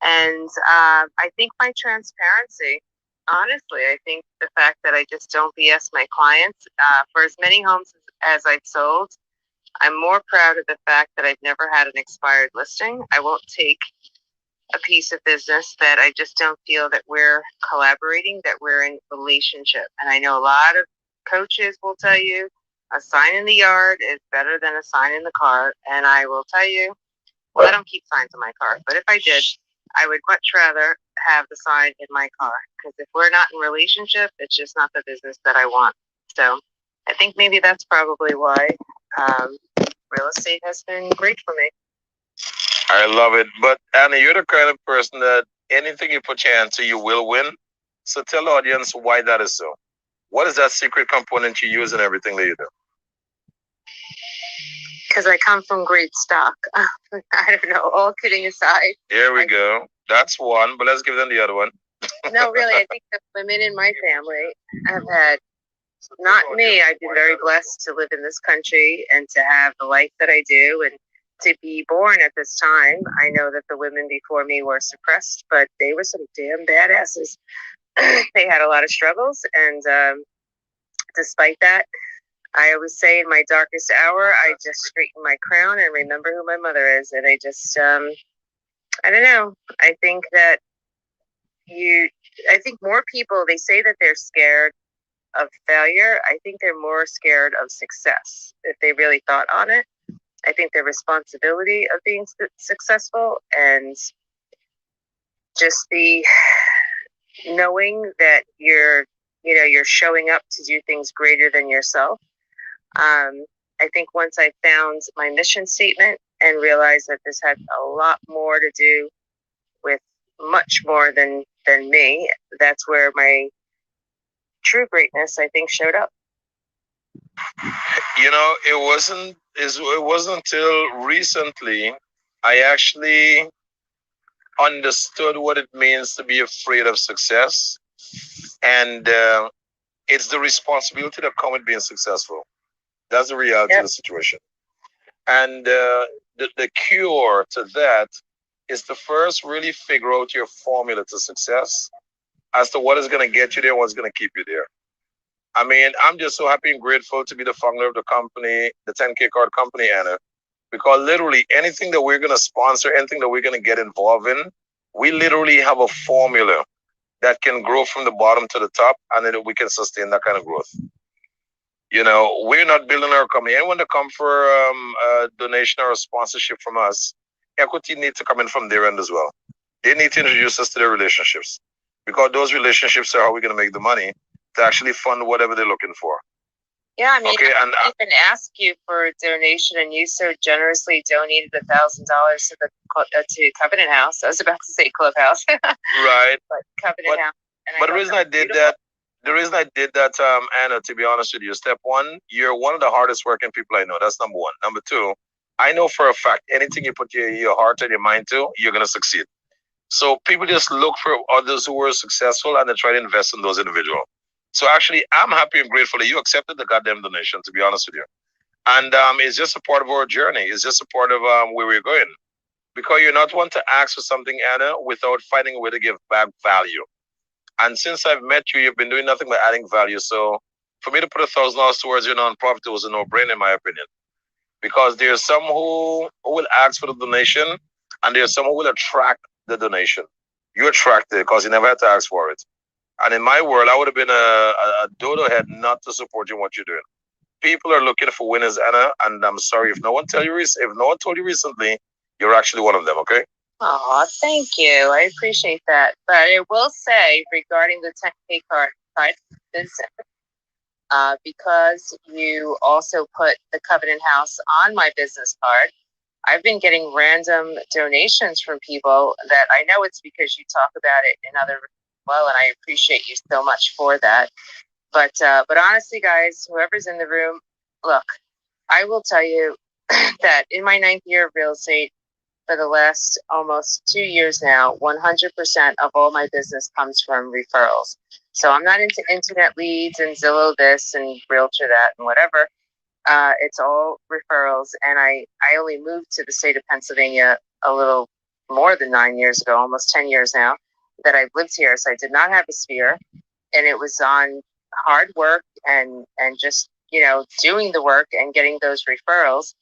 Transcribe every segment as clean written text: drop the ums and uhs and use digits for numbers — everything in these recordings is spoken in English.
And I think my transparency, honestly, I think the fact that I just don't BS my clients, for as many homes as I've sold, I'm more proud of the fact that I've never had an expired listing. I won't take a piece of business that I just don't feel that we're collaborating, that we're in relationship. And I know a lot of coaches will tell you a sign in the yard is better than a sign in the car. And I will tell you, well, I don't keep signs in my car, but if I did, I would much rather have the sign in my car, because if we're not in relationship, it's just not the business that I want. So I think maybe that's probably why real estate has been great for me. I love it. But Anna, you're the kind of person that anything you put your hand to, you will win. So tell the audience why that is so. What is that secret component you use in everything that you do? Because I come from great stock. I don't know, all kidding aside. Here we go. That's one, but let's give them the other one. No, really, I think the women in my family have had, not me, I've been very blessed to live in this country and to have the life that I do and to be born at this time. I know that the women before me were suppressed, but they were some damn badasses. They had a lot of struggles, and despite that, I always say in my darkest hour, I just straighten my crown and remember who my mother is. And I just, I don't know. I think that I think more people, they say that they're scared of failure. I think they're more scared of success if they really thought on it. I think the responsibility of being successful and just the knowing that you're showing up to do things greater than yourself. I think once I found my mission statement and realized that this had a lot more to do with much more than me, that's where my true greatness, I think, showed up. You know, it wasn't until recently I actually understood what it means to be afraid of success, and it's the responsibility that comes with being successful. That's the reality of the situation. And the cure to that is to first really figure out your formula to success as to what is going to get you there, what's going to keep you there. I mean, I'm just so happy and grateful to be the founder of the company, the 10K Card Company, Anna, because literally anything that we're going to sponsor, anything that we're going to get involved in, we literally have a formula that can grow from the bottom to the top, and then we can sustain that kind of growth. You know, we're not building our company. Anyone that come for a donation or a sponsorship from us, equity needs to come in from their end as well. They need to introduce us to their relationships, because those relationships are how we're going to make the money to actually fund whatever they're looking for. Yeah, I mean, okay, I didn't even ask you for a donation, and you so generously donated $1,000 to Covenant House. I was about to say Clubhouse, right? But Covenant House. But the reason I did that, Anna, to be honest with you, step one, you're one of the hardest working people I know. That's number one. Number two, I know for a fact anything you put your heart and your mind to, you're gonna succeed. So people just look for others who were successful and they try to invest in those individuals. So actually, I'm happy and grateful that you accepted the goddamn donation, to be honest with you. And it's just a part of our journey. It's just a part of where we're going. Because you're not one to ask for something, Anna, without finding a way to give back value. And since I've met you, you've been doing nothing but adding value. So for me to put $1,000 towards your nonprofit, it was a no-brainer in my opinion. Because there's some who will ask for the donation, and there's some who will attract the donation. You attract it because you never had to ask for it. And in my world, I would have been a dodo head not to support you in what you're doing. People are looking for winners, Anna, and I'm sorry if no one told you recently, you're actually one of them. Okay. Oh, thank you. I appreciate that. But I will say regarding the 10K card business, because you also put the Covenant House on my business card, I've been getting random donations from people that I know it's because you talk about it in other well, and I appreciate you so much for that. But honestly, guys, whoever's in the room, look, I will tell you that in my 9th year of real estate, for the last almost 2 years now, 100% of all my business comes from referrals. So I'm not into internet leads and Zillow this and Realtor that and whatever. It's all referrals. And I only moved to the state of Pennsylvania a little more than 9 years ago, almost 10 years now, that I've lived here. So I did not have a sphere, and it was on hard work and just, doing the work and getting those referrals.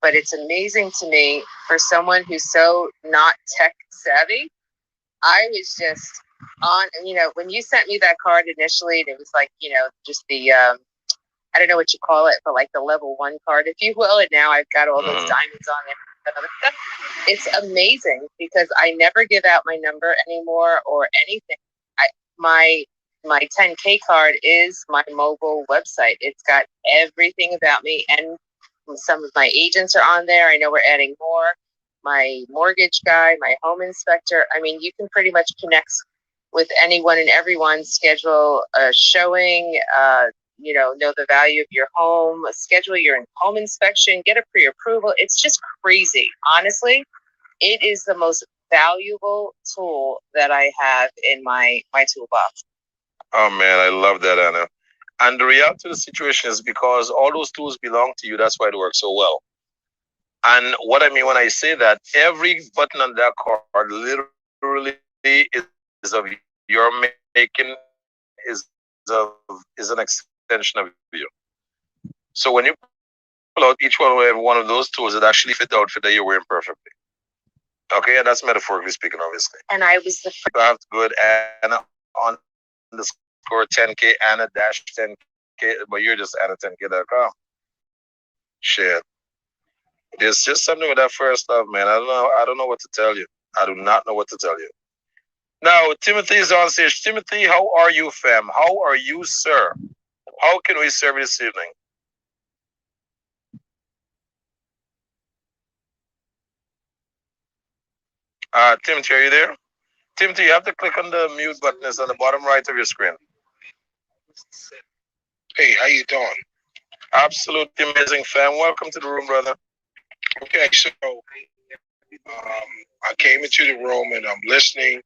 But it's amazing to me for someone who's so not tech savvy. I was just on, when you sent me that card initially, it was like, just the, I don't know what you call it, but like the level 1 card, if you will. And now I've got all those diamonds on there. It's amazing because I never give out my number anymore or anything. My 10K card is my mobile website. It's got everything about me, and some of my agents are on there. I know we're adding more. My mortgage guy, my home inspector. I mean, you can pretty much connect with anyone and everyone, schedule a showing, know the value of your home, schedule your home inspection, get a pre-approval. It's just crazy. Honestly, it is the most valuable tool that I have in my toolbox. Oh man, I love that, Anna. And the reality of the situation is because all those tools belong to you, that's why it works so well. And what I mean when I say that, every button on that card literally is of your making, is an extension of you. So when you pull out each one of those tools, it actually fit the outfit that you're wearing perfectly. Okay, and that's metaphorically speaking, obviously. And I was the first. You have to go Anna on the score 10K, Anna dash 10K, but you're just Anna10K.com. Shit. There's just something with that first love, man. I don't know what to tell you. I do not know what to tell you. Now, Timothy is on stage. Timothy, how are you, fam? How are you, sir? How can we serve you this evening? Timothy, are you there? Timothy, you have to click on the mute button. It's on the bottom right of your screen. Hey, how you doing? Absolutely amazing, fam. Welcome to the room, brother. Okay, so I came into the room and I'm listening,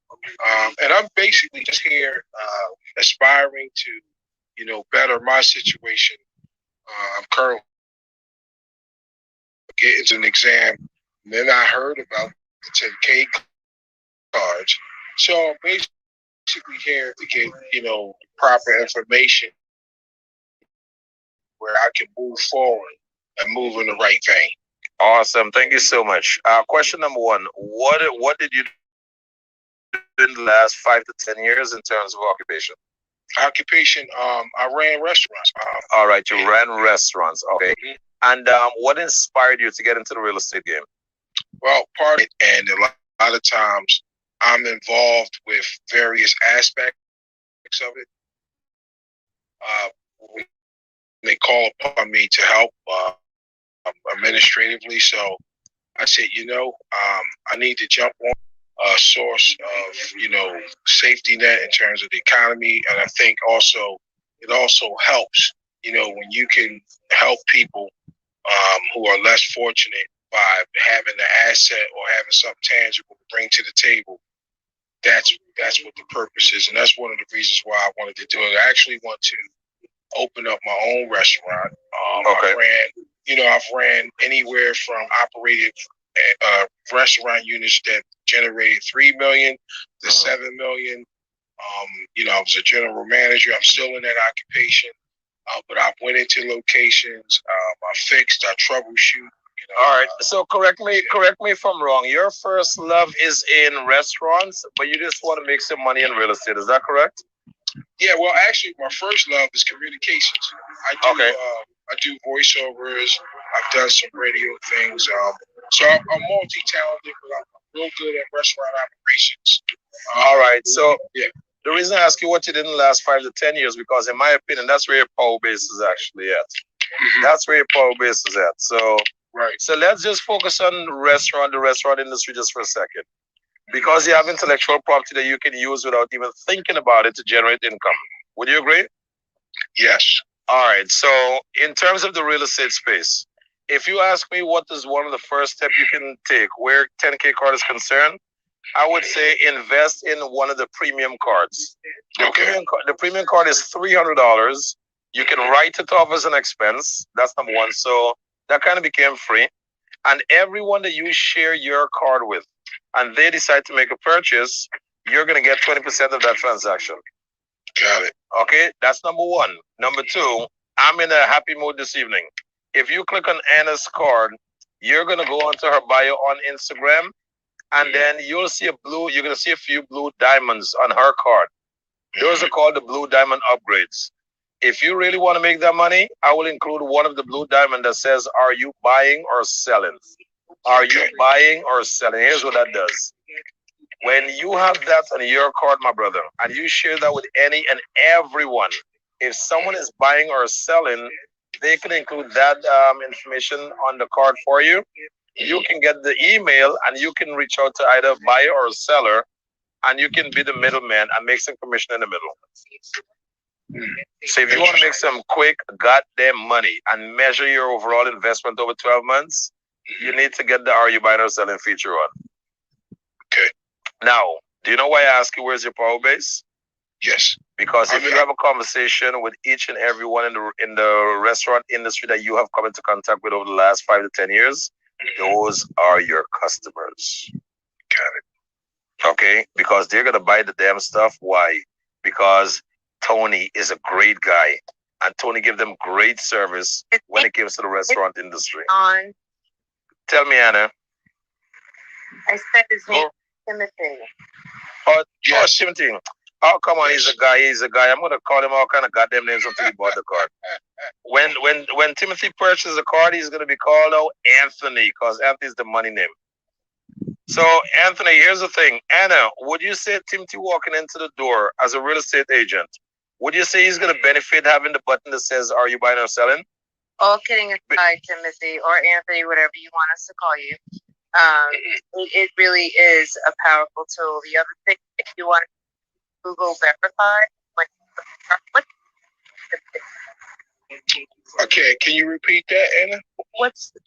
and I'm basically just here aspiring to, better my situation. I'm currently getting to an exam, and then I heard about the 10K cards. So I'm basically here to get, proper information where I can move forward and move in the right vein. Awesome. Thank you so much. Question number 1. What did you do in the last 5 to 10 years in terms of occupation? Occupation, I ran restaurants. All right, you ran restaurants. Okay. And what inspired you to get into the real estate game? Well, part of it, and a lot of times I'm involved with various aspects of it. When they call upon me to help administratively, so I said, I need to jump on a source of, safety net in terms of the economy, and I think it also helps, when you can help people who are less fortunate by having the asset or having something tangible to bring to the table. That's what the purpose is, and that's one of the reasons why I wanted to do it. I actually want to open up my own restaurant. Okay. I've ran anywhere from operated restaurant units that generated $3 million to $7 million. I was a general manager. I'm still in that occupation, but I went into locations. I fixed. I troubleshoot. All right. So correct me if I'm wrong. Your first love is in restaurants, but you just want to make some money in real estate. Is that correct? Yeah. Well, actually, my first love is communications. I do voiceovers. I've done some radio things. So I'm multi-talented, but I'm real good at restaurant operations. All right. So yeah. The reason I ask you what you did in the last 5 to 10 years, because in my opinion, that's where your power base is actually at. Mm-hmm. That's where your power base is at. So, right. So let's just focus on the restaurant industry just for a second. Because you have intellectual property that you can use without even thinking about it to generate income. Would you agree? Yes. All right. So in terms of the real estate space, if you ask me what is one of the first steps you can take where 10K card is concerned, I would say invest in one of the premium cards. Okay. The premium card is $300. You can write it off as an expense. That's number one. So that kind of became free. And everyone that you share your card with, and they decide to make a purchase, you're gonna get 20% of that transaction. Got it. Okay, that's number one. Number two, I'm in a happy mood this evening. If you click on Anna's card, you're gonna go onto her bio on Instagram, and then you're gonna see a few blue diamonds on her card. Those are called the blue diamond upgrades. If you really want to make that money, I will include one of the blue diamond that says, "Are you buying or selling?" Are you buying or selling? Here's what that does. When you have that on your card, my brother, and you share that with any and everyone, if someone is buying or selling, they can include that information on the card for you. You can get the email and you can reach out to either buyer or seller, and you can be the middleman and make some commission in the middle. So if you want to make some quick goddamn money and measure your overall investment over 12 months, you need to get the "Are you buying or selling" feature on. Okay. Now, do you know why I ask you where's your power base? Yes. Because if you have a conversation with each and every one in the restaurant industry that you have come into contact with over the last 5 to 10 years, those are your customers. Got it. Okay? Because they're gonna buy the damn stuff. Why? Because Tony is a great guy, and Tony gives them great service when it comes to the restaurant industry. On, Tell me, Anna. I said his name, Timothy. Oh, Yes. Timothy. Oh, come on, Yes. he's a guy. He's a guy. I'm gonna call him all kind of goddamn names until he bought the card. When Timothy purchases a card, he's gonna be called out Anthony, because Anthony's the money name. So, Anthony, here's the thing. Anna, would you say Timothy walking into the door as a real estate agent, would you say he's gonna benefit having the button that says "Are you buying or selling"? All kidding aside, Timothy or Anthony, whatever you want us to call you, it really is a powerful tool. The other thing, if you want to Google verify, what Okay. Can you repeat that, Anna?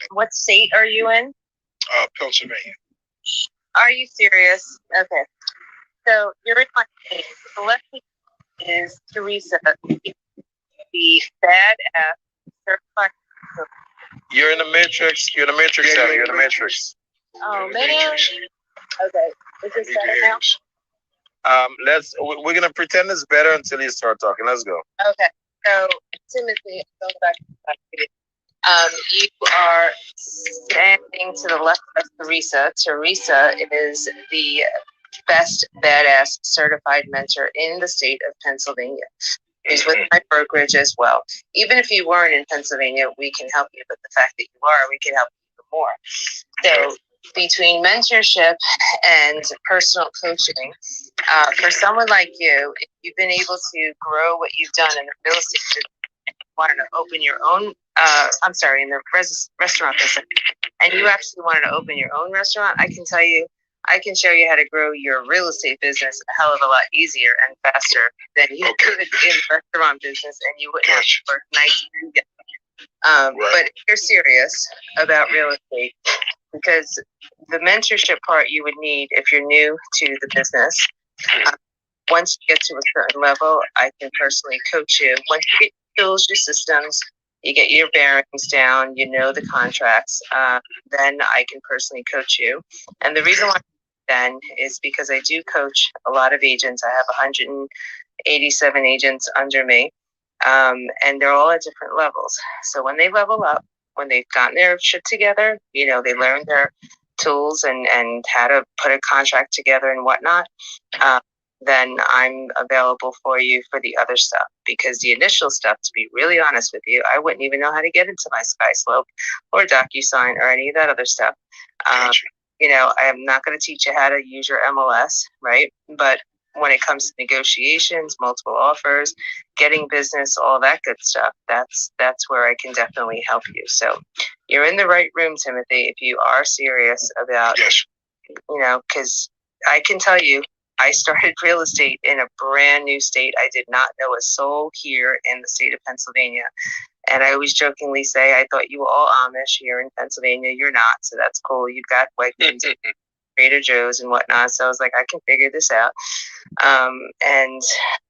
what state are you in? Pennsylvania. Are you serious? Okay. So you're in my state. The left is Teresa, the badass certified. You're in the matrix. You're in the matrix, Anna. You're in the matrix. Oh man. Okay. Is this better now? We're gonna pretend it's better until you start talking. Let's go. Okay. So Timothy, go back to that video. You are standing to the left of Teresa. Teresa is the best badass certified mentor in the state of Pennsylvania. He's with my brokerage as well. Even if you weren't in Pennsylvania, we can help you. But the fact that you are, we can help you more. So between mentorship and personal coaching, for someone like you, if you've been able to grow what you've done in the real estate business, wanted to open your own, in the restaurant business, and you actually wanted to open your own restaurant, I can tell you, I can show you how to grow your real estate business a hell of a lot easier and faster than you could in the restaurant business, and you wouldn't have to work nights. But if you're serious about real estate, because the mentorship part you would need if you're new to the business, once you get to a certain level, I can personally coach you. Once you get your skills, your systems, you get your bearings down, you know the contracts, then I can personally coach you. And the reason why then is because I do coach a lot of agents. I have 187 agents under me, and they're all at different levels. So when they level up, when they've gotten their shit together, you know, they learn their tools and how to put a contract together and whatnot, then I'm available for you for the other stuff. Because the initial stuff, to be really honest with you, I wouldn't even know how to get into my SkySlope or DocuSign or any of that other stuff. You know, I am not going to teach you how to use your MLS, right? But when it comes to negotiations, multiple offers, getting business, all that good stuff, that's where I can definitely help you. So you're in the right room, Timothy, if you are serious about, you know, because I can tell you, I started real estate in a brand new state. I did not know a soul here in the state of Pennsylvania. And I always jokingly say, I thought you were all Amish here in Pennsylvania. You're not, so that's cool. You've got Wegmans, Trader Joe's and whatnot. So I was like, I can figure this out. And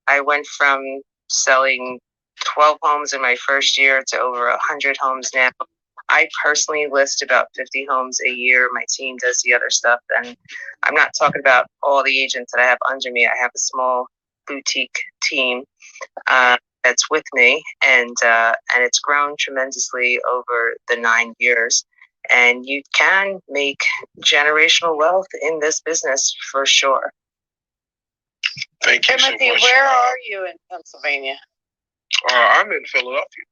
I went from selling 12 homes in my first year to over 100 homes now. I personally list about 50 homes a year. My team does the other stuff. And I'm not talking about all the agents that I have under me. I have a small boutique team that's with me, and it's grown tremendously over the 9 years. And you can make generational wealth in this business for sure. Thank you Timothy, so much. where are you in Pennsylvania? I'm in Philadelphia.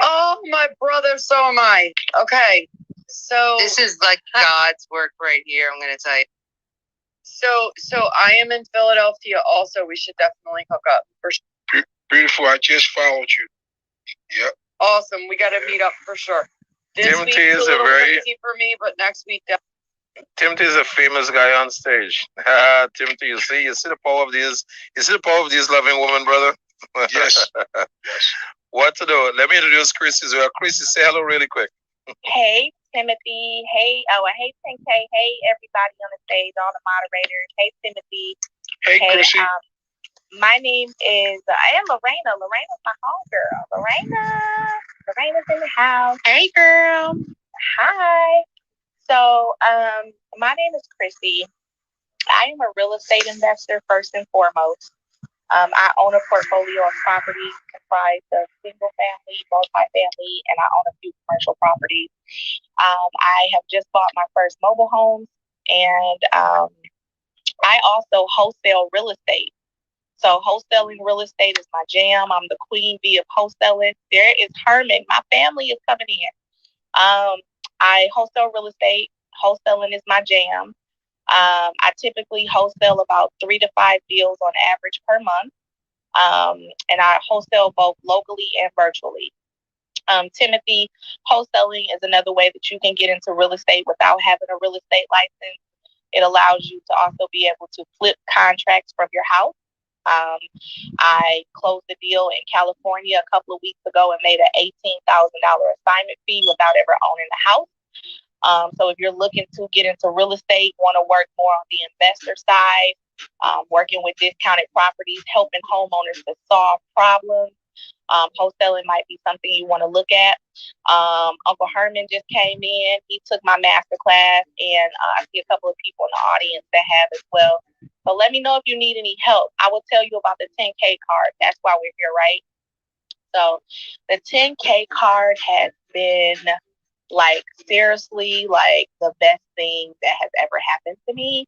Oh, my brother, so am I. Okay, so This is like God's work right here, I'm going to tell you. so I am in Philadelphia also. We should definitely hook up for sure. Beautiful. I just followed you. Yep. Awesome. We got to meet up for sure. This Timothy week's is a a little very- crazy for me, but next week definitely. Timothy is a famous guy on stage. Timothy, you see the power of these. You see the power of these loving women, brother. Yes. Yes. What to do? Let me introduce Chrissy as well. Chrissy, say hello really quick. Hey, Timothy. Hey, hey, 10K. Hey, everybody on the stage, all the moderators. Hey, Timothy. Hey, Chrissy. My name is, I am Lorena. Lorena's my homegirl. Lorena's in the house. Hey, girl. Hi. So, my name is Chrissy. I am a real estate investor first and foremost. I own a portfolio of properties comprised of single family, multifamily, and I own a few commercial properties. I have just bought my first mobile home, and I also wholesale real estate. So wholesaling real estate is my jam. I'm the queen bee of wholesaling. There is Herman. My family is coming in. I wholesale real estate. Wholesaling is my jam. I typically wholesale about 3 to 5 deals on average per month. And I wholesale both locally and virtually. Timothy, wholesaling is another way that you can get into real estate without having a real estate license. It allows you to also be able to flip contracts from your house. I closed a deal in California a couple of weeks ago and made an $18,000 assignment fee without ever owning the house. So if you're looking to get into real estate, want to work more on the investor side, working with discounted properties, helping homeowners to solve problems, wholesaling might be something you want to look at. Uncle Herman just came in. He took my master class, and I see a couple of people in the audience that have as well. So let me know if you need any help. I will tell you about the 10K card. That's why we're here, right? So the 10K card has been like seriously like the best thing that has ever happened to me.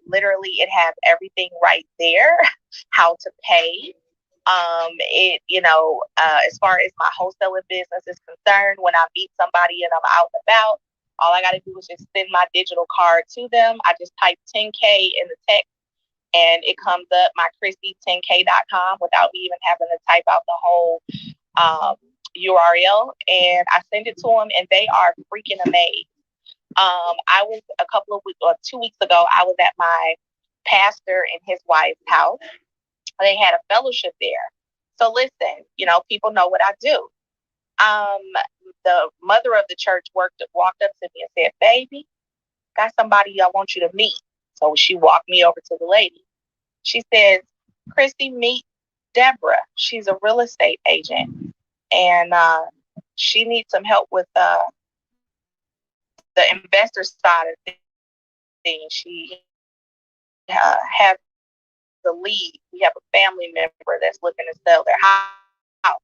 Literally it has everything right there, how to pay. As far as my wholesaling business is concerned, when I meet somebody and I'm out and about, all I got to do is just send my digital card to them. I just type 10K in the text and it comes up my Chrissy10K.com without me even having to type out the whole URL, and I send it to them, and they are freaking amazed. I was 2 weeks ago, I was at my pastor and his wife's house. They had a fellowship there. So listen, people know what I do. The mother of the church walked up to me and said, "Baby, got somebody I want you to meet." So she walked me over to the lady. She says, "Christy, meet Deborah. She's a real estate agent. And she needs some help with the investor side of things. She has the lead. We have a family member that's looking to sell their house."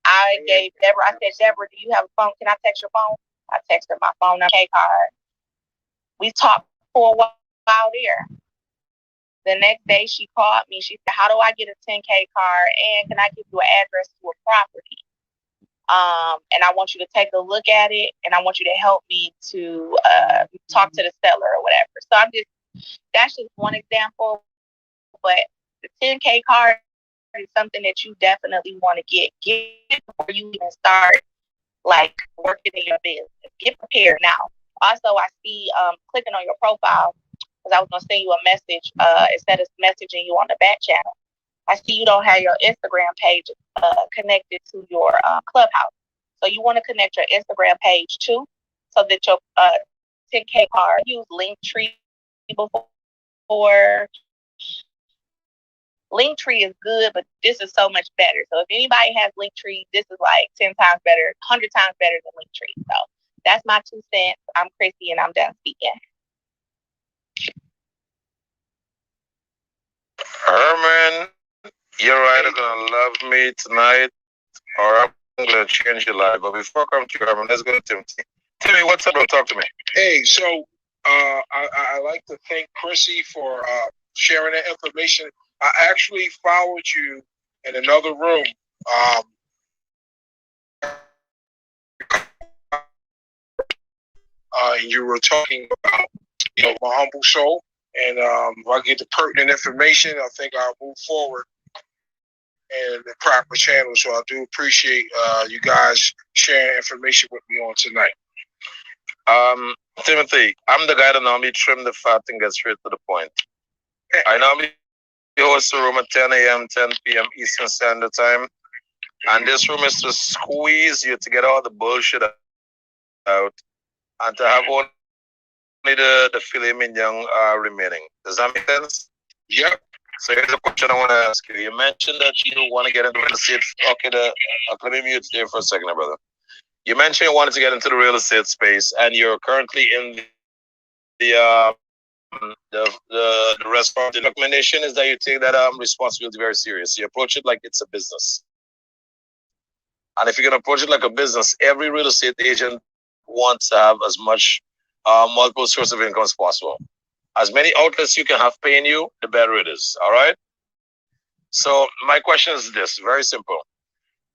I gave Deborah, I said, "Deborah, do you have a phone? Can I text your phone?" I texted her my phone number, K card. We talked for a while there. The next day she called me. She said, "How do I get a 10K card? And can I give you an address to a property? And I want you to take a look at it, and I want you to help me to talk to the seller or whatever." So that's just one example, but the 10K card is something that you definitely want to get before you even start like working in your business. Get prepared now. Also, I see clicking on your profile, because I was going to send you a message instead of messaging you on the back channel. I see you don't have your Instagram page connected to your Clubhouse. So you want to connect your Instagram page too, so that your 10K card, use Linktree before Linktree is good, but this is so much better. So if anybody has Linktree, this is like 10 times better, 100 times better than Linktree. So that's my 2 cents. I'm Chrissy, and I'm done speaking. Herman, you're either gonna love me tonight or I'm gonna change your life. But before I come to you, Herman, let's go to Timothy. Timmy, what's up, bro? Talk to me. Hey, so I like to thank Chrissy for sharing that information. I actually followed you in another room. And you were talking about, my humble soul. And if I get the pertinent information, I think I'll move forward in the proper channel. So I do appreciate you guys sharing information with me on tonight. Timothy, I'm the guy that normally trim the fat and get straight to the point. I normally host the room at 10 a.m., 10 p.m. Eastern Standard Time. And this room is to squeeze you to get all the bullshit out and to have only the filet mignon remaining. Does that make sense? Yep. So here's a question I want to ask you. You mentioned that you want to get into real estate. Okay, let me mute there for a second, brother. You mentioned you wanted to get into the real estate space, and you're currently in the restaurant. The recommendation is that you take that responsibility very serious. You approach it like it's a business. And if you're going to approach it like a business, every real estate agent wants to have as much multiple source of income as possible. As many outlets you can have paying you, the better it is. All right? So my question is this, very simple.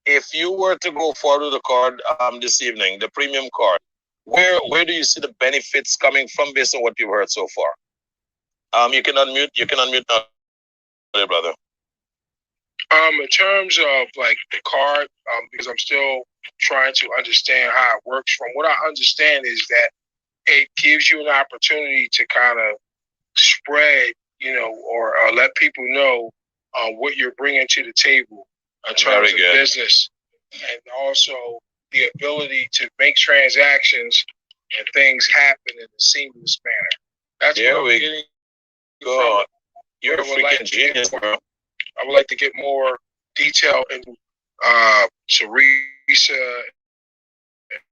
If you were to go forward with the card this evening, the premium card, where do you see the benefits coming from based on what you've heard so far? You can unmute now, brother. In terms of like the card, because I'm still trying to understand how it works. From what I understand is that it gives you an opportunity to kind of spread, or let people know what you're bringing to the table in terms of business, and also the ability to make transactions and things happen in a seamless manner. That's what I'm getting. Go. You're a freaking genius, bro. I would like to get more detail into Teresa and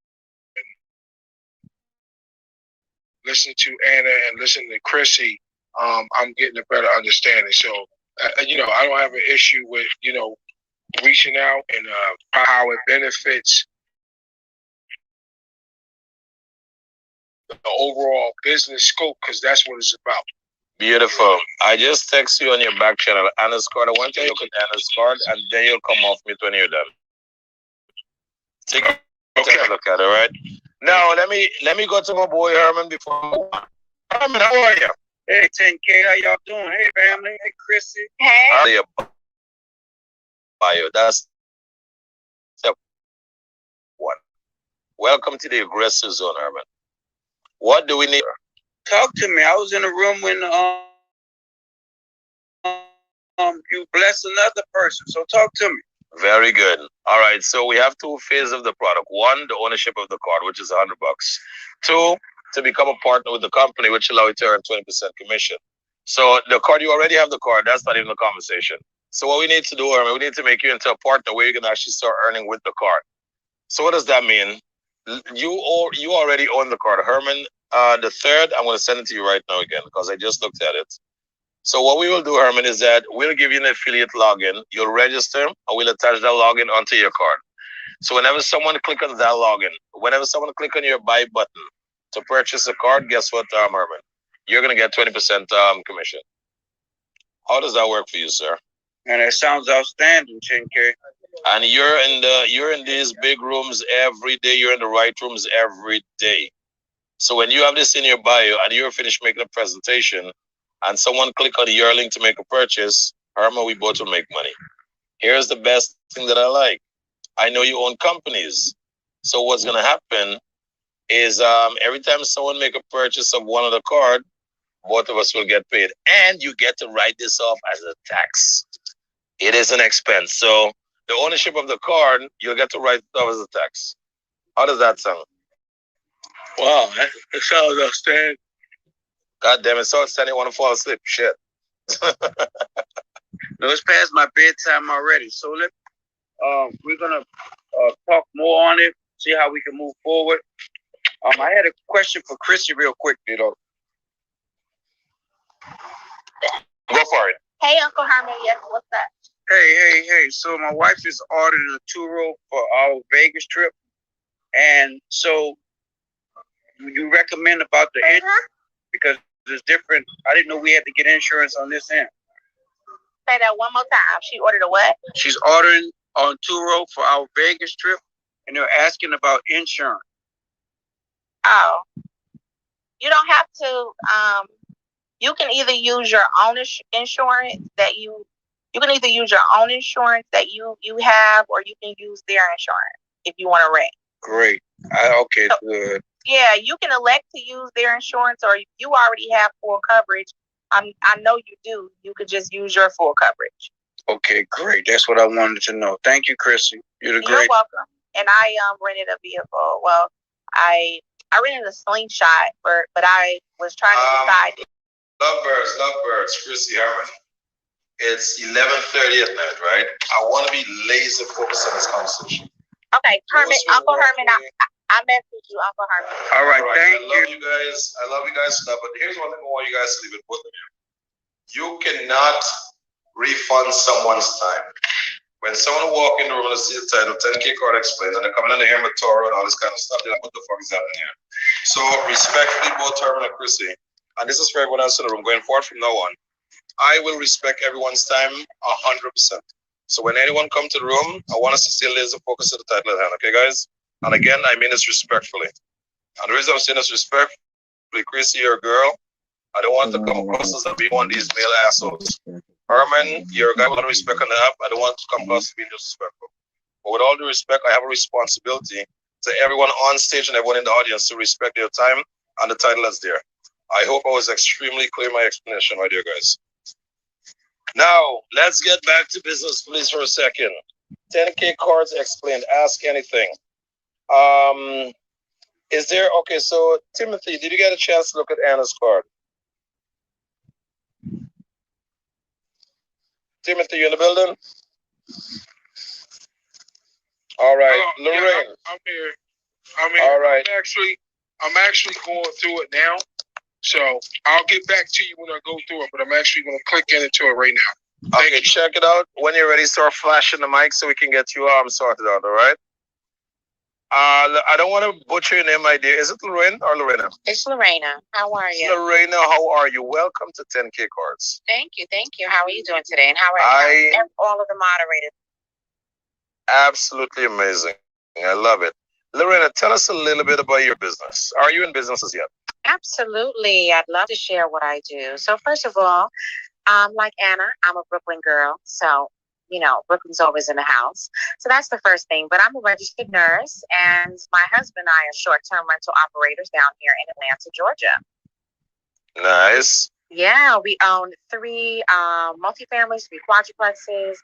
listen to Anna and listen to Chrissy. I'm getting a better understanding. So, I don't have an issue with, reaching out and how it benefits the overall business scope, because that's what it's about. Beautiful. I just text you on your back channel, Anna's card. I want you to look at Anna's card, and then you'll come off mute when you're done. Take a look at it, right? Now, let me go to my boy Herman before. Herman, how are you? Hey, 10K, how y'all doing? Hey, family. Hey, Chrissy. Hey. Bio. That's step 1. Welcome to the aggressive zone, Herman. What do we need? Talk to me. I was in a room when you bless another person. So talk to me. Very good. All right. So we have 2 phases of the product. 1, the ownership of the card, which is $100. 2, to become a partner with the company, which allows you to earn 20% commission. So the card, you already have the card. That's not even a conversation. So what we need to do, Herman, we need to make you into a partner where you can actually start earning with the card. So what does that mean? You already own the card, Herman. The 3rd, I'm going to send it to you right now again because I just looked at it. So what we will do, Herman, is that we'll give you an affiliate login. You'll register, and we'll attach that login onto your card. So whenever someone click on that login, whenever someone click on your buy button to purchase a card, guess what, Herman? You're going to get 20% commission. How does that work for you, sir? And that sounds outstanding, 10K. And you're in these big rooms every day. You're in the right rooms every day. So when you have this in your bio and you're finished making a presentation and someone click on your link to make a purchase, Herman, we both will make money. Here's the best thing that I like. I know you own companies. So what's going to happen is every time someone make a purchase of one of the card, both of us will get paid. And you get to write this off as a tax. It is an expense. So the ownership of the card, you'll get to write it off as a tax. How does that sound? Wow, that sounds outstanding. God damn it, so outstanding, I want to fall asleep. Shit. No, it's past my bedtime already. So we're gonna talk more on it. See how we can move forward. I had a question for Chrissy real quick, you know. Go for it. Hey, Uncle Herman. Yes, what's up? Hey. So my wife is ordering a tour for our Vegas trip. And so you recommend about the insurance because it's different. I didn't know we had to get insurance on this end. Say that one more time. She ordered a what? She's ordering on Turo for our Vegas trip, and they're asking about insurance. Oh, you don't have to. You can either use your own insurance that you can either use your own insurance that you have, or you can use their insurance if you want to rent. Great. Okay, So, good. yeah, you can elect to use their insurance, or if you already have full coverage. I know you do. You could just use your full coverage. Okay, great. That's what I wanted to know. Thank you, Chrissy. You're great. Welcome. And I rented a vehicle. Well, I rented a slingshot, but I was trying to decide. Lovebirds, Chrissy Herman. It's 11:30 at night, right? I want to be laser focused on this conversation. Okay, Herman, Uncle Herman, I messaged you, Uncle Herman. All right, thank you. I love you guys enough, but here's one thing I want you guys to leave with both of you. You cannot refund someone's time. When someone walk in the room and see the title 10K card explained, and they're coming in here with Toro and all this kind of stuff, they're like, what the fuck is happening here? So respectfully, both Herman and Chrissy, and this is for everyone else in the room, going forward from now on, I will respect everyone's time 100%. So when anyone come to the room, I want us to stay laser focused to the title at hand, okay, guys? And again, I mean this respectfully. And the reason I'm saying this respectfully, Chrissy, you're a girl. I don't want to come across as being one of these male assholes. Herman, you're a guy with a lot of respect on the app. I don't want to come across as being disrespectful. But with all due respect, I have a responsibility to everyone on stage and everyone in the audience to respect their time and the title that's there. I hope I was extremely clear in my explanation, my dear guys. Now, let's get back to business, please, for a second. 10K cards explained. Ask anything. Is there, okay, so Timothy, did you get a chance to look at Anna's card? Timothy, you in the building? All right, Lorraine. Yeah, I'm here. All right. I'm actually going through it now. So I'll get back to you when I go through it, but I'm actually going to click into it right now. Okay, check it out. When you're ready, start flashing the mic so we can get you sorted out, all right? I don't want to butcher your name, my dear. Is it Lorraine or Lorena? It's Lorena. How are you? Lorena, how are you? Welcome to 10K Cards. Thank you. How are you doing today? And how are all of the moderators? Absolutely amazing. I love it. Lorena, tell us a little bit about your business. Are you in businesses yet? Absolutely. I'd love to share what I do. So first of all, like Anna, I'm a Brooklyn girl. So, Brooklyn's always in the house. So that's the first thing. But I'm a registered nurse, and my husband and I are short-term rental operators down here in Atlanta, Georgia. Nice. Yeah, we own 3 multifamilies, 3 quadruplexes,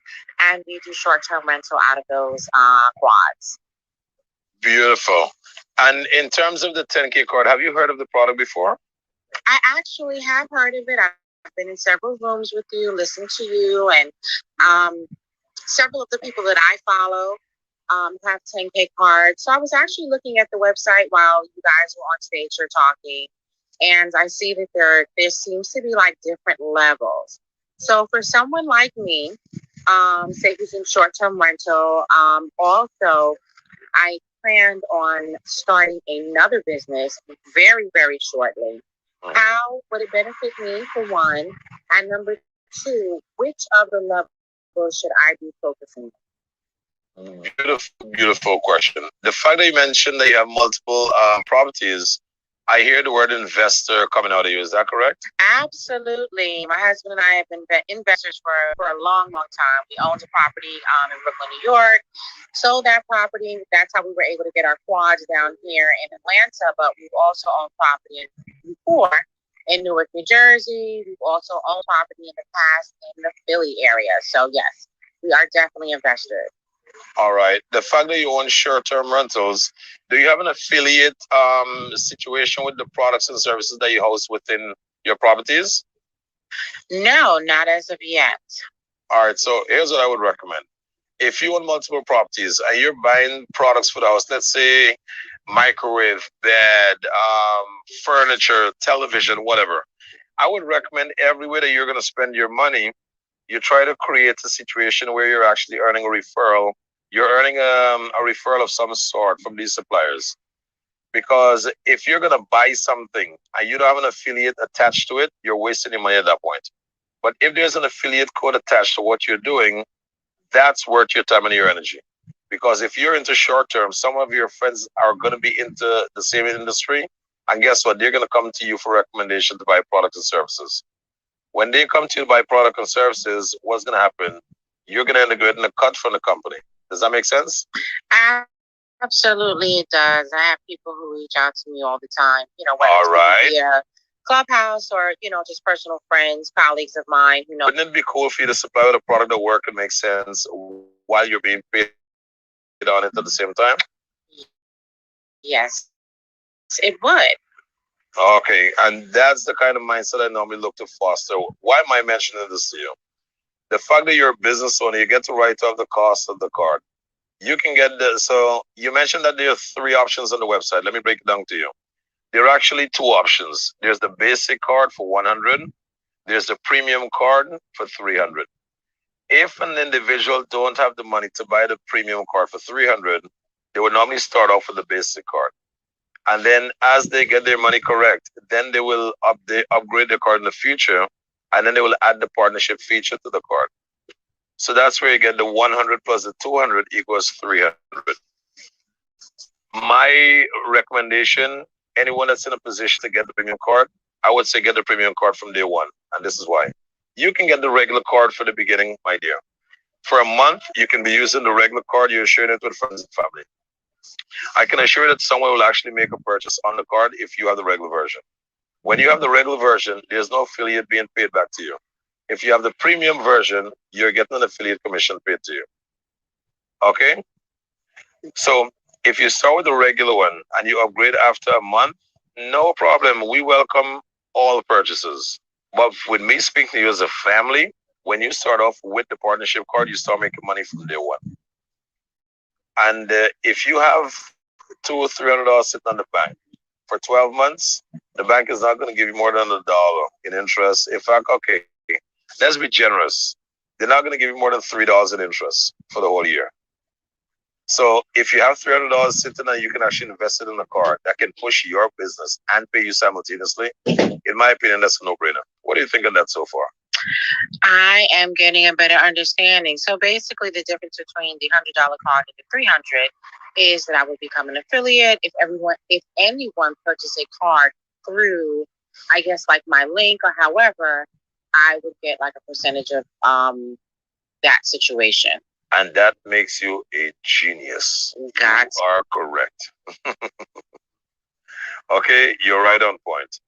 and we do short-term rental out of those quads. Beautiful. And in terms of the 10K card, have you heard of the product before? I actually have heard of it. I've been in several rooms with you, listened to you, and several of the people that I follow have 10K cards. So I was actually looking at the website while you guys were on stage or talking, and I see that there seems to be like different levels. So for someone like me, say who's in short-term rental, also I planned on starting another business very, very shortly. How would it benefit me, for one? And number 2, which of the levels should I be focusing on? Beautiful question. The fact that you mentioned that you have multiple properties, I hear the word investor coming out of you. Is that correct? Absolutely. My husband and I have been investors for a long, long time. We owned a property in Brooklyn, New York. Sold that property. That's how we were able to get our quads down here in Atlanta. But we've also owned property before in Newark, New Jersey. We've also owned property in the past in the Philly area. So yes, we are definitely investors. All right. The fact that you own short-term rentals, do you have an affiliate situation with the products and services that you host within your properties? No, not as of yet. All right, so here's what I would recommend. If you own multiple properties and you're buying products for the house, let's say microwave, bed, furniture, television, whatever, I would recommend everywhere that you're going to spend your money, you try to create a situation where you're actually earning a referral. You're earning a referral of some sort from these suppliers. Because if you're going to buy something and you don't have an affiliate attached to it, you're wasting your money at that point. But if there's an affiliate code attached to what you're doing, that's worth your time and your energy. Because if you're into short term, some of your friends are going to be into the same industry. And guess what? They're going to come to you for recommendation to buy products and services. When they come to you to buy product and services, what's going to happen? You're going to end up getting a cut from the company. Does that make sense? Absolutely, it does. I have people who reach out to me all the time, All right. via Clubhouse or, just personal friends, colleagues of mine, Wouldn't it be cool for you to supply with a product that work and makes sense while you're being paid on it at the same time? Yes, it would. Okay, and that's the kind of mindset I normally look to foster. Why am I mentioning this to you? The fact that you're a business owner, you get to write off the cost of the card. You can get so you mentioned that there are 3 options on the website. Let me break it down to you. There are actually 2 options. There's the basic card for 100. There's the premium card for 300. If an individual don't have the money to buy the premium card for 300, they would normally start off with the basic card. And then as they get their money correct, then they will upgrade their card in the future, and then they will add the partnership feature to the card. So that's where you get the 100 plus the 200 equals 300. My recommendation, anyone that's in a position to get the premium card, I would say get the premium card from day one. And this is why. You can get the regular card for the beginning, my dear. For a month, you can be using the regular card. You're sharing it with friends and family. I can assure you that someone will actually make a purchase on the card if you have the regular version. When you have the regular version, there's no affiliate being paid back to you. If you have the premium version, you're getting an affiliate commission paid to you. Okay? So if you start with the regular one and you upgrade after a month, no problem. We welcome all purchases. But with me speaking to you as a family, when you start off with the partnership card, you start making money from day one. And if you have $200 or $300 sitting on the bank for 12 months, the bank is not going to give you more than $1 in interest. In fact, okay, let's be generous. They're not going to give you more than $3 in interest for the whole year. So if you have $300 sitting and you can actually invest it in a card that can push your business and pay you simultaneously, in my opinion, that's a no-brainer. What do you think of that so far? I am getting a better understanding. So basically, the difference between the $100 card and the 300 is that I would become an affiliate if anyone purchased a card through, I guess, like my link or however, I would get like a percentage of that situation. And that makes you a genius. Got you are correct. Okay, you're right on point.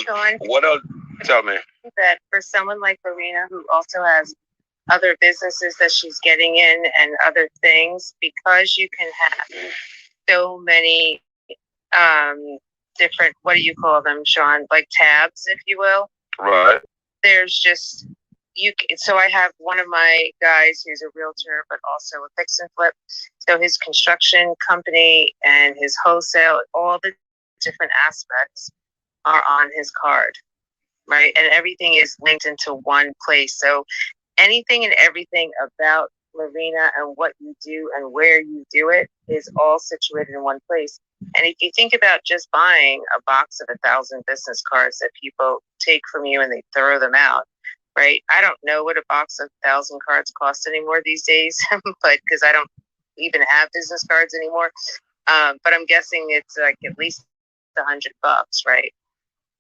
Sean, what else? Tell me. that for someone like Lorena, who also has other businesses that she's getting in and other things, because you can have so many different, what do you call them, Sean? Like tabs, if you will. Right. There's just so I have one of my guys who's a realtor, but also a fix and flip. So his construction company and his wholesale, all the different aspects are on his card, right? And everything is linked into one place. So anything and everything about Lorena and what you do and where you do it is all situated in one place. And if you think about just buying a box of 1,000 business cards that people take from you and they throw them out, right? I don't know what a box of 1,000 cards costs anymore these days, but because I don't even have business cards anymore. But I'm guessing it's like at least $100, right?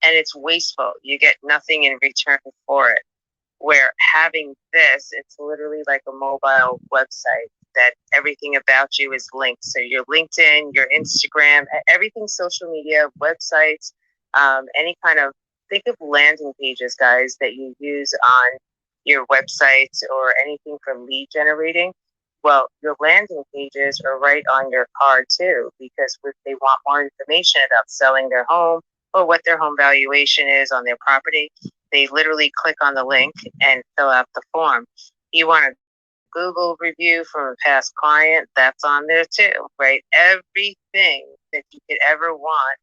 And it's wasteful. You get nothing in return for it. Where having this, it's literally like a mobile website that everything about you is linked. So your LinkedIn, your Instagram, everything social media, websites, any kind of, think of landing pages, guys, that you use on your websites or anything for lead generating. Well, your landing pages are right on your card too, because if they want more information about selling their home or what their home valuation is on their property, they literally click on the link and fill out the form. You want a Google review from a past client, that's on there too, right? Everything that you could ever want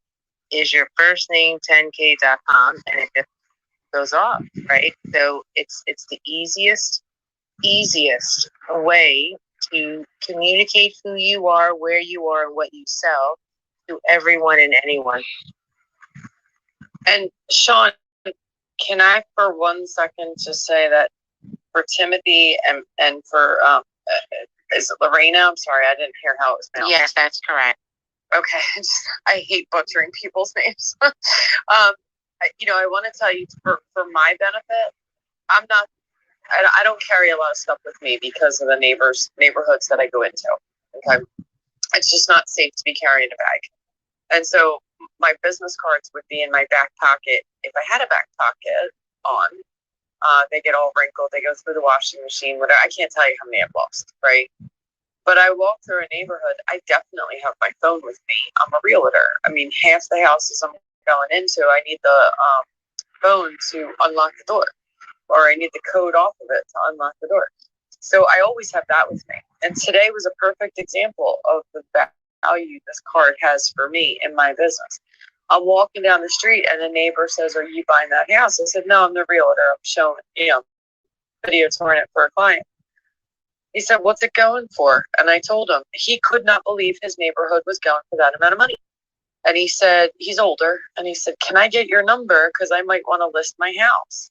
is your first name, 10k.com, and it just goes off, right? So it's the easiest way to communicate who you are, where you are, and what you sell to everyone and anyone. And Sean, can I for 1 second just say that for Timothy and for is it Lorena? I'm sorry, I didn't hear how it was pronounced. Yes, that's correct. Okay, I hate butchering people's names. I want to tell you for my benefit, I don't carry a lot of stuff with me because of the neighborhoods that I go into. Okay, it's just not safe to be carrying a bag, and so my business cards would be in my back pocket. If I had a back pocket on, they get all wrinkled. They go through the washing machine. Whatever. I can't tell you how many I've lost. Right. But I walk through a neighborhood, I definitely have my phone with me. I'm a realtor. I mean, half the houses I'm going into, I need the phone to unlock the door, or I need the code off of it to unlock the door. So I always have that with me. And today was a perfect example of the value this card has for me in my business. I'm walking down the street and a neighbor says, "Are you buying that house?" I said, "No, I'm the realtor. I'm showing, video touring it for a client." He said, "What's it going for?" And I told him. He could not believe his neighborhood was going for that amount of money. And he said, he's older, and he said, "Can I get your number? Because I might want to list my house."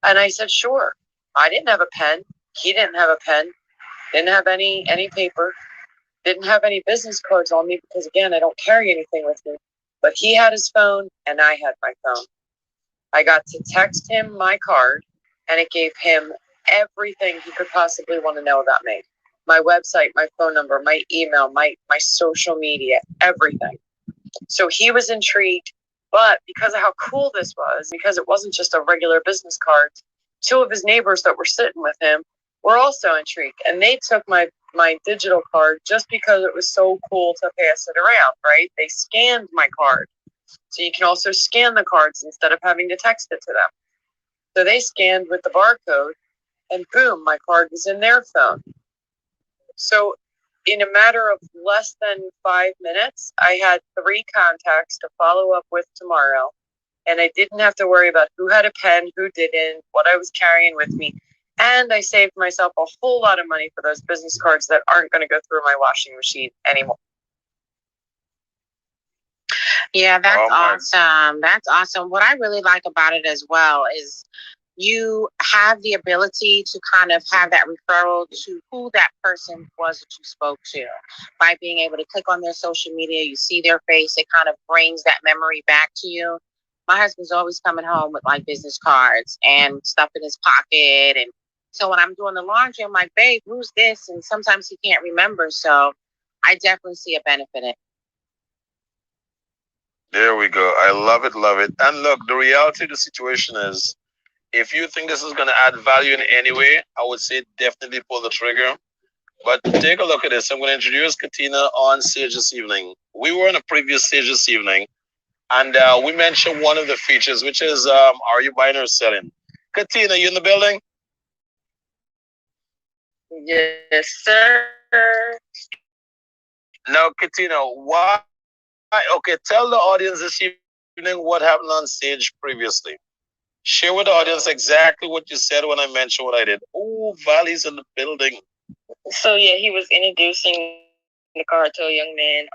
And I said, "Sure." I didn't have a pen. He didn't have a pen. Didn't have any paper. Didn't have any business cards on me because, again, I don't carry anything with me. But he had his phone, and I had my phone. I got to text him my card, and it gave him everything he could possibly want to know about me. My website, my phone number, my email, my social media, everything. So he was intrigued, but because of how cool this was, because it wasn't just a regular business card, two of his neighbors that were sitting with him were also intrigued. And they took my digital card just because it was so cool to pass it around, right? They scanned my card. So you can also scan the cards instead of having to text it to them. So they scanned with the barcode, and boom, my card was in their phone. So in a matter of less than 5 minutes, I had 3 contacts to follow up with tomorrow. And I didn't have to worry about who had a pen, who didn't, what I was carrying with me. And I saved myself a whole lot of money for those business cards that aren't going to go through my washing machine anymore. Yeah, that's awesome. That's awesome. What I really like about it as well is you have the ability to kind of have that referral to who that person was that you spoke to. By being able to click on their social media, you see their face, it kind of brings that memory back to you. My husband's always coming home with like business cards and stuff in his pocket. And so when I'm doing the laundry, I'm like, "Babe, who's this?" And sometimes he can't remember. So I definitely see a benefit in it. There we go. I love it, love it. And look, the reality of the situation is, if you think this is going to add value in any way, I would say definitely pull the trigger. But take a look at this. I'm going to introduce Katina on stage this evening. We were on a previous stage this evening, and we mentioned one of the features, which is, are you buying or selling? Katina, you in the building? Yes, sir. Now, Katina, why? Okay, tell the audience this evening what happened on stage previously. Share with the audience exactly what you said when I mentioned what I did. Oh, Valley's in the building. So yeah, he was introducing the card to a young man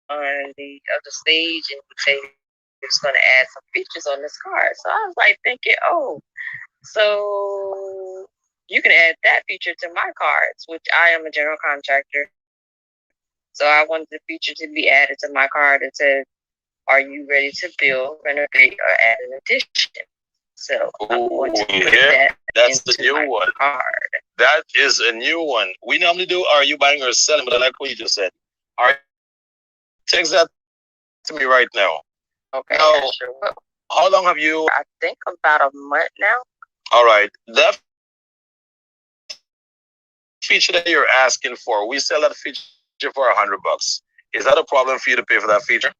on the other stage, and he said he was going to add some features on this card. So I was like thinking, oh, so you can add that feature to my cards, which I am a general contractor. So I wanted the feature to be added to my card that said, "Are you ready to build, renovate, or add an addition?" So I'm going to put that's the new one. Card. That is a new one. We normally do, "Are you buying or selling?" But I like what you just said. Text that to me right now. Okay. Now, Sure will. how long have you? I think about a month now. All right. That feature that you're asking for, we sell that feature for $100. Is that a problem for you to pay for that feature?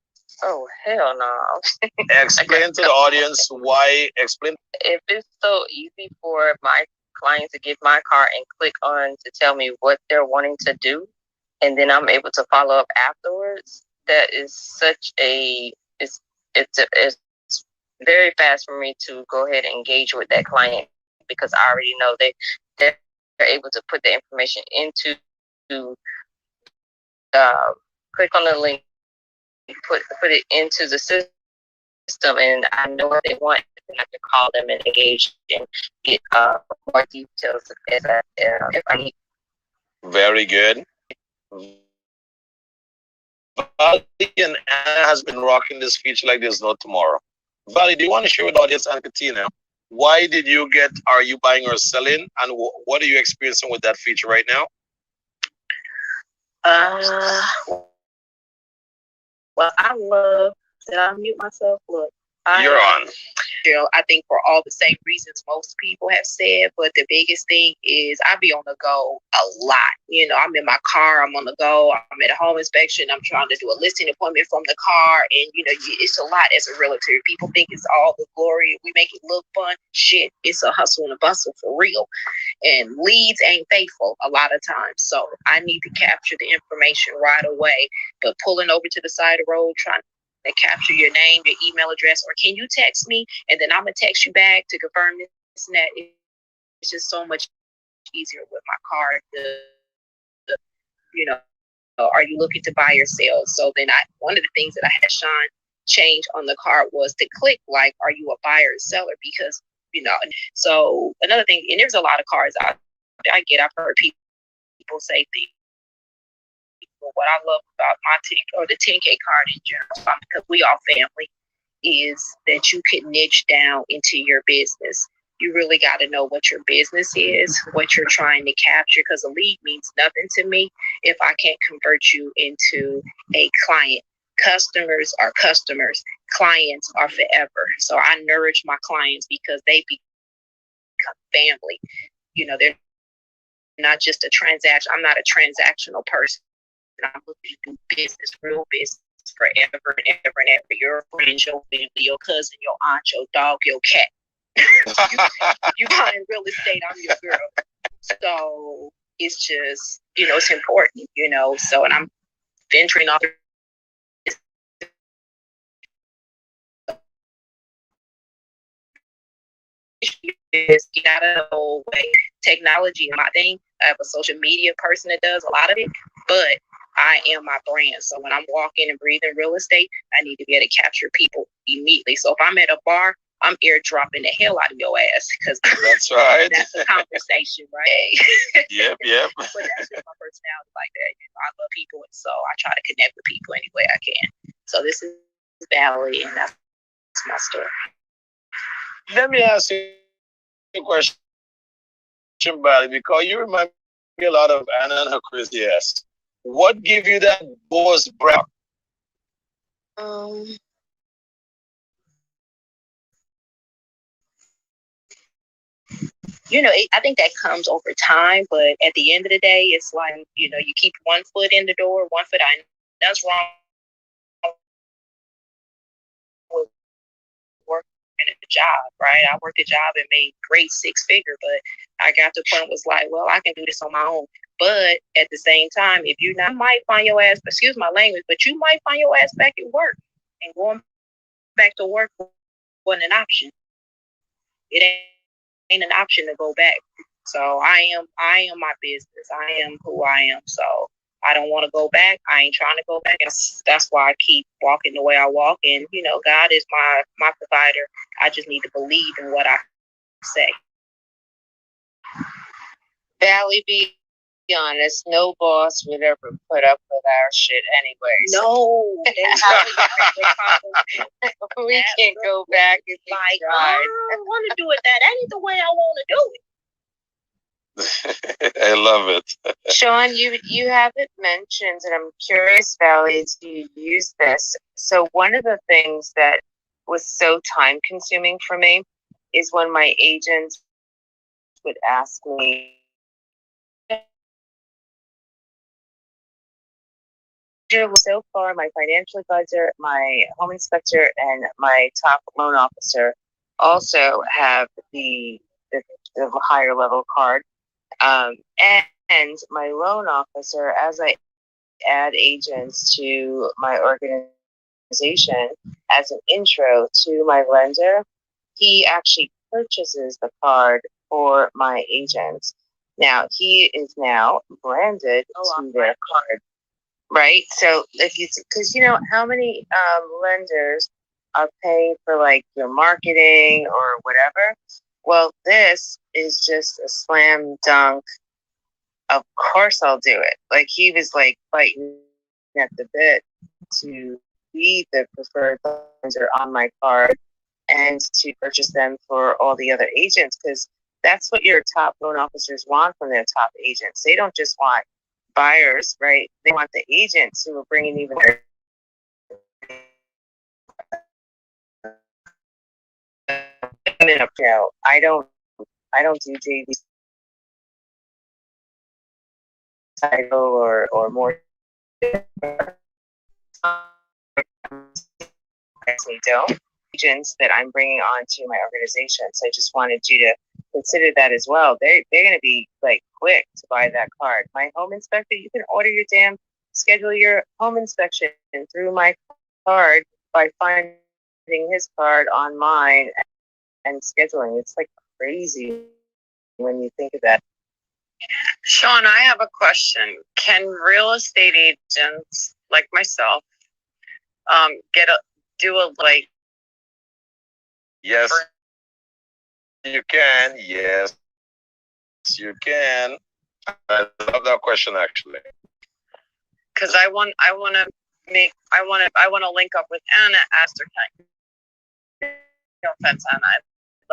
Oh hell no! Explain to the audience why. Explain. If it's so easy for my client to get my car and click on to tell me what they're wanting to do, and then I'm able to follow up afterwards, that is such a it's very fast for me to go ahead and engage with that client because I already know they're able to put the information into uh, click on the link, put it into the system, and I know what they want. And I can call them and engage and get more details if I need. Very good. Valley and Anna has been rocking this feature like there's no tomorrow. Valley, do you want to share with the audience and Katina, why did you get Are You Buying or Selling, and what are you experiencing with that feature right now? Well, I love. Did I mute myself? Look, You're on. I think for all the same reasons most people have said, but the biggest thing is I be on the go a lot. I'm in my car, I'm on the go, I'm at a home inspection, I'm trying to do a listing appointment from the car, and it's a lot as a realtor. People think it's all the glory, we make it look fun. Shit, it's a hustle and a bustle for real. And leads ain't faithful a lot of times. So I need to capture the information right away. But pulling over to the side of the road, trying to capture your name, your email address, or can you text me? And then I'm going to text you back to confirm this and that. It's just so much easier with my card. Are you looking to buy or sell? So then one of the things that I had Sean change on the card was to click like, are you a buyer or seller? Because, so another thing, and there's a lot of cards I've heard people say things. But what I love about the 10K card in general, because we all family, is that you can niche down into your business. You really got to know what your business is, what you're trying to capture, because a lead means nothing to me if I can't convert you into a client. Customers are customers. Clients are forever. So I nourish my clients because they become family. They're not just a transaction. I'm not a transactional person. I'm looking to do business, real business forever and ever and ever. Your friends, your family, your cousin, your aunt, your dog, your cat. you buying real estate, I'm your girl. So it's just, it's important, so, and I'm venturing off is get out of the whole way. Technology is my thing. I have a social media person that does a lot of it, but I am my brand. So when I'm walking and breathing real estate, I need to be able to capture people immediately. So if I'm at a bar, I'm airdropping the hell out of your ass because that's right. That's a conversation, right? Yep. But that's just my personality like that. I love people, and so I try to connect with people any way I can. So this is Valley, and that's my story. Let me ask you a question, Valley, because you remind me a lot of Anna and her crazy ass. What gave you that boss breath? I think that comes over time, but at the end of the day, it's like, you keep one foot in the door, one foot out. That's wrong with working a job, right? I worked a job and made great six-figure, but I got to the point was like, well, I can do this on my own. But at the same time, if you might find your ass, excuse my language, but you might find your ass back at work, and going back to work wasn't an option. It ain't an option to go back. So I am my business. I am who I am. So I don't want to go back. I ain't trying to go back. That's why I keep walking the way I walk. And, God is my provider. I just need to believe in what I say. Valley, be honest, no boss would ever put up with our shit anyways. No. We can't go back and like, I don't want to do it. That ain't the way I want to do it. I love it. Sean, you haven't mentioned, and I'm curious, Valley, do you use this? So one of the things that was so time consuming for me is when my agents would ask me So far, my financial advisor, my home inspector, and my top loan officer also have the higher level card. And my loan officer, as I add agents to my organization as an intro to my lender, he actually purchases the card for my agents. Now he is now branded to their card, right? So if you, because you know how many lenders are paying for like your marketing or whatever. Well, this is just a slam dunk. Of course I'll do it. Like he was like biting at the bit to be the preferred lender on my card and to purchase them for all the other agents, because that's what your top loan officers want from their top agents. They don't just want buyers, right? They want the agents who are bringing even their up. You know, I don't do JV title or more. Actually don't. Agents that I'm bringing onto my organization. So I just wanted you to consider that as well. They're going to be like quick to buy that card. My home inspector, you can order your schedule your home inspection through my card by finding his card on mine and scheduling. It's like crazy when you think of that. Sean, I have a question. Can real estate agents like myself do a like? Yes, you can. Yes, you can. I love that question actually. Because I want to link up with Anna Astor County. No offense, Anna. I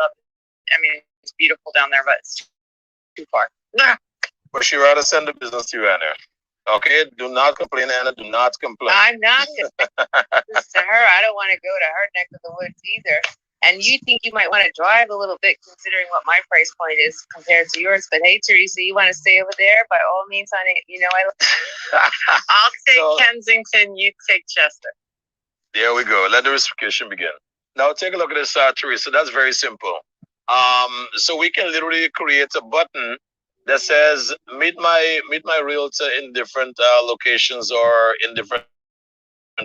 love it. I mean, it's beautiful down there, but it's too far. But she rather send the business to you, Anna. Okay, do not complain, Anna. Do not complain. I'm not to her. I don't want to go to her neck of the woods either. And you think you might want to drive a little bit, considering what my price point is compared to yours. But hey, Teresa, you want to stay over there? By all means, honey. You know I'll take Kensington. You take Chester. There we go. Let the reciprocation begin. Now take a look at this, Teresa. That's very simple. So we can literally create a button that says meet my realtor in different locations or in different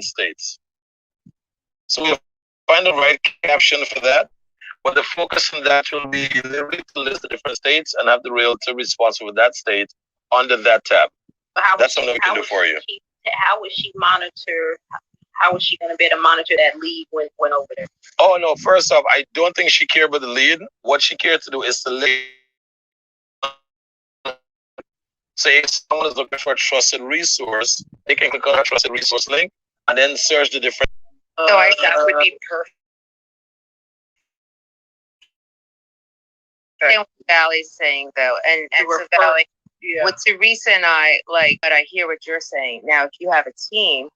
states. So we'll find the right caption for that. But the focus on that will be literally to list the different states and have the realtor responsible for that state under that tab. That's something we can do for you. How would she monitor? How is she going to be able to monitor that lead when over there? Oh no! First off, I don't think she cares about the lead. What she cares to do is to link. Say if someone is looking for a trusted resource, they can click on a trusted resource link and then search the different. So that would be perfect. What Valley's saying though, and so Valley, what Teresa and I like, but I hear what you're saying. Now, if you have a team,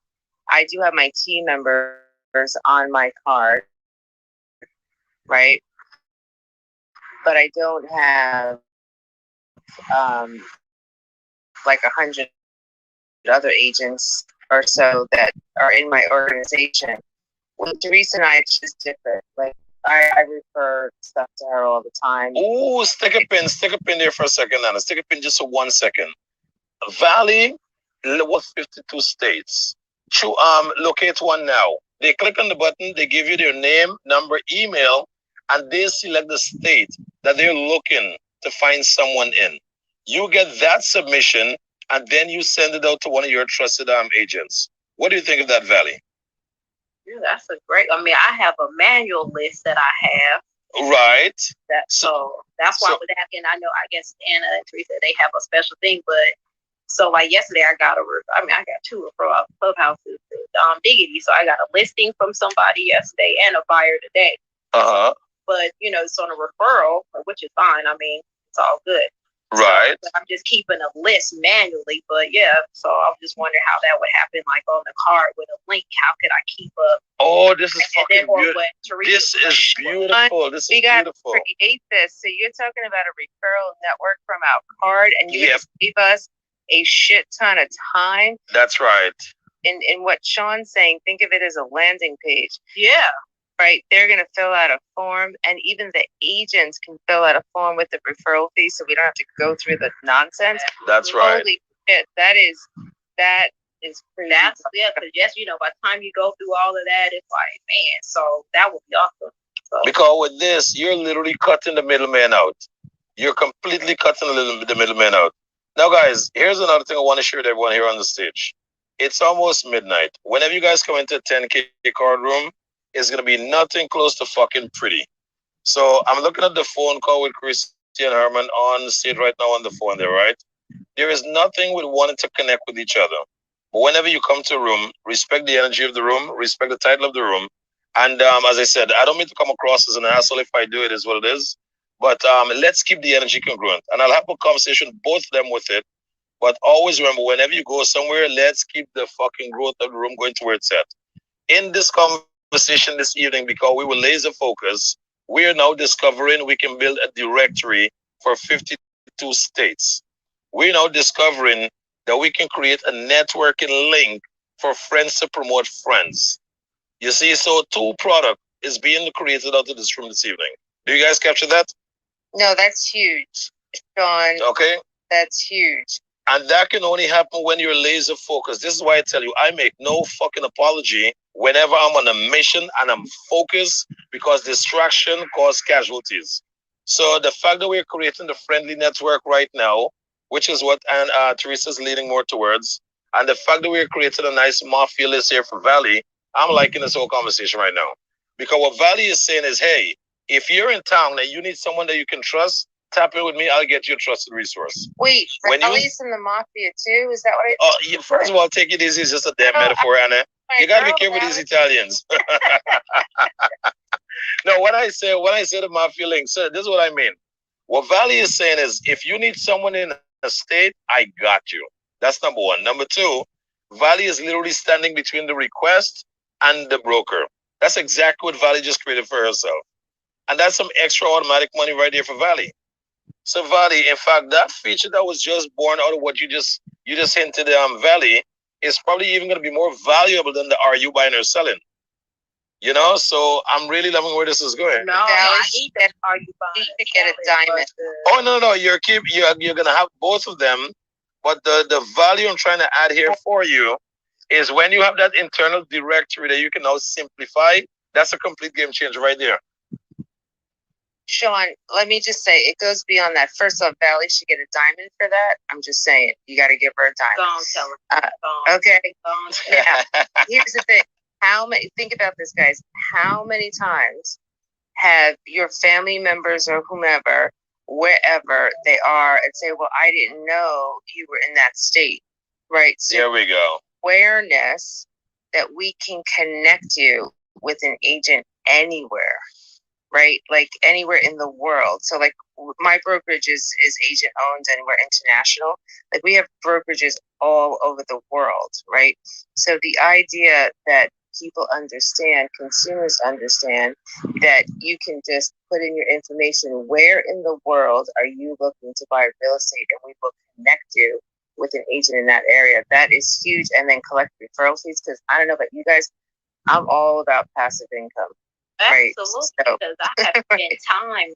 I do have my team members on my card, right? But I don't have like 100 other agents or so that are in my organization. With Teresa and I, it's just different. Like I refer stuff to her all the time. Oh, stick a pin there for a second, Anna. Stick a pin just for 1 second. Valley was 52 states. Locate one now. They click on the button, they give you their name, number, email, and they select the state that they're looking to find someone in. You get that submission, and then you send it out to one of your trusted agents. What do you think of that, Valley? Yeah, that's a great. I mean, I have a manual list that I have. Right. So that's why I was asking. I know, I guess Anna and Teresa, they have a special thing, but so like yesterday, I got two referral clubhouses, Diggity. So I got a listing from somebody yesterday and a buyer today. But it's on a referral, which is fine. I mean, it's all good. Right. So I'm just keeping a list manually, but yeah. So I'm just wondering how that would happen, like on the card with a link. How could I keep up? Oh, this is fucking beautiful. This is beautiful. We got to create this. So you're talking about a referral network from our card, and you gave us a shit ton of time. That's right. in what Sean's saying, think of it as a landing page. Yeah. Right, they're going to fill out a form, and even the agents can fill out a form with the referral fee, so we don't have to go through the nonsense. That's right. Holy shit, that is crazy. That's because yes, by the time you go through all of that, it's like, man, so that would be awesome. So. Because with this, you're literally cutting the middleman out. You're completely cutting the middleman out. Now, guys, here's another thing I want to share with everyone here on the stage. It's almost midnight. Whenever you guys come into a 10K card room, it's going to be nothing close to fucking pretty. So I'm looking at the phone call with Christy and Herman on the stage right now on the phone there, right? There is nothing with wanting to connect with each other. But whenever you come to a room, respect the energy of the room, respect the title of the room. And as I said, I don't mean to come across as an asshole. If I do, it is what it is. But let's keep the energy congruent. And I'll have a conversation, both of them with it. But always remember, whenever you go somewhere, let's keep the fucking growth of the room going to where it's at. In this conversation this evening, because we were laser focused, we are now discovering we can build a directory for 52 states. We're now discovering that we can create a networking link for friends to promote friends. You see, so 2 product is being created out of this room this evening. Do you guys capture that? No, that's huge, Sean. Okay. That's huge. And that can only happen when you're laser focused. This is why I tell you, I make no fucking apology whenever I'm on a mission and I'm focused, because distraction causes casualties. So the fact that we're creating the friendly network right now, which is what Teresa's leading more towards, and the fact that we're creating a nice mafia list here for Valley, I'm liking this whole conversation right now. Because what Valley is saying is, hey, if you're in town and you need someone that you can trust, tap in with me. I'll get you a trusted resource. Wait, Valley's in the mafia too? Is that what I? First of all, take it easy. It's just a damn metaphor, Anna. You gotta be careful with these Italians. No, when I say the mafia link, sir, this is what I mean. What Valley is saying is, if you need someone in a state, I got you. That's number 1. Number 2, Valley is literally standing between the request and the broker. That's exactly what Valley just created for herself. And that's some extra automatic money right there for Valley. So Valley, in fact, that feature that was just born out of what you just hinted Valley is probably even going to be more valuable than the are you buying or selling. You know, so I'm really loving where this is going. No, I hate that are you buying? You should get a diamond. Oh no, you're gonna have both of them, but the value I'm trying to add here for you is when you have that internal directory that you can now simplify. That's a complete game changer right there. Sean, let me just say, it goes beyond that. First off, Valley should get a diamond for that. I'm just saying, you got to give her a diamond. Go on, tell her. Okay. Go on. Now, here's the thing. Think about this, guys. How many times have your family members or whomever, wherever they are, and say, well, I didn't know you were in that state, right? So there we go. Awareness that we can connect you with an agent anywhere, right? Like anywhere in the world. So like my brokerage is agent owned and we're international. Like we have brokerages all over the world, right? So the idea that people understand, consumers understand that you can just put in your information, where in the world are you looking to buy real estate, and we will connect you with an agent in that area. That is huge. And then collect referral fees, because I don't know about you guys, I'm all about passive income. Absolutely, right? So, because I have spent time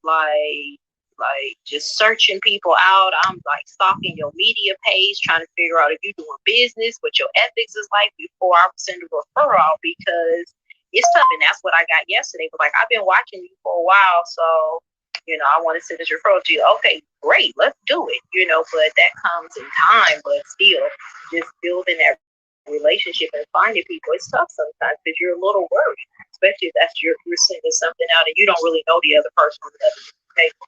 like just searching people out. I'm like stalking your media page, trying to figure out if you're doing business, what your ethics is like before I send a referral, because it's tough. And that's what I got yesterday. But like, I've been watching you for a while, so I want to send this referral to you. Okay, great, let's do it. But that comes in time. But still, just building that relationship and finding people, it's tough sometimes because you're a little worried, especially if that's you're sending something out and you don't really know the other person on the other table.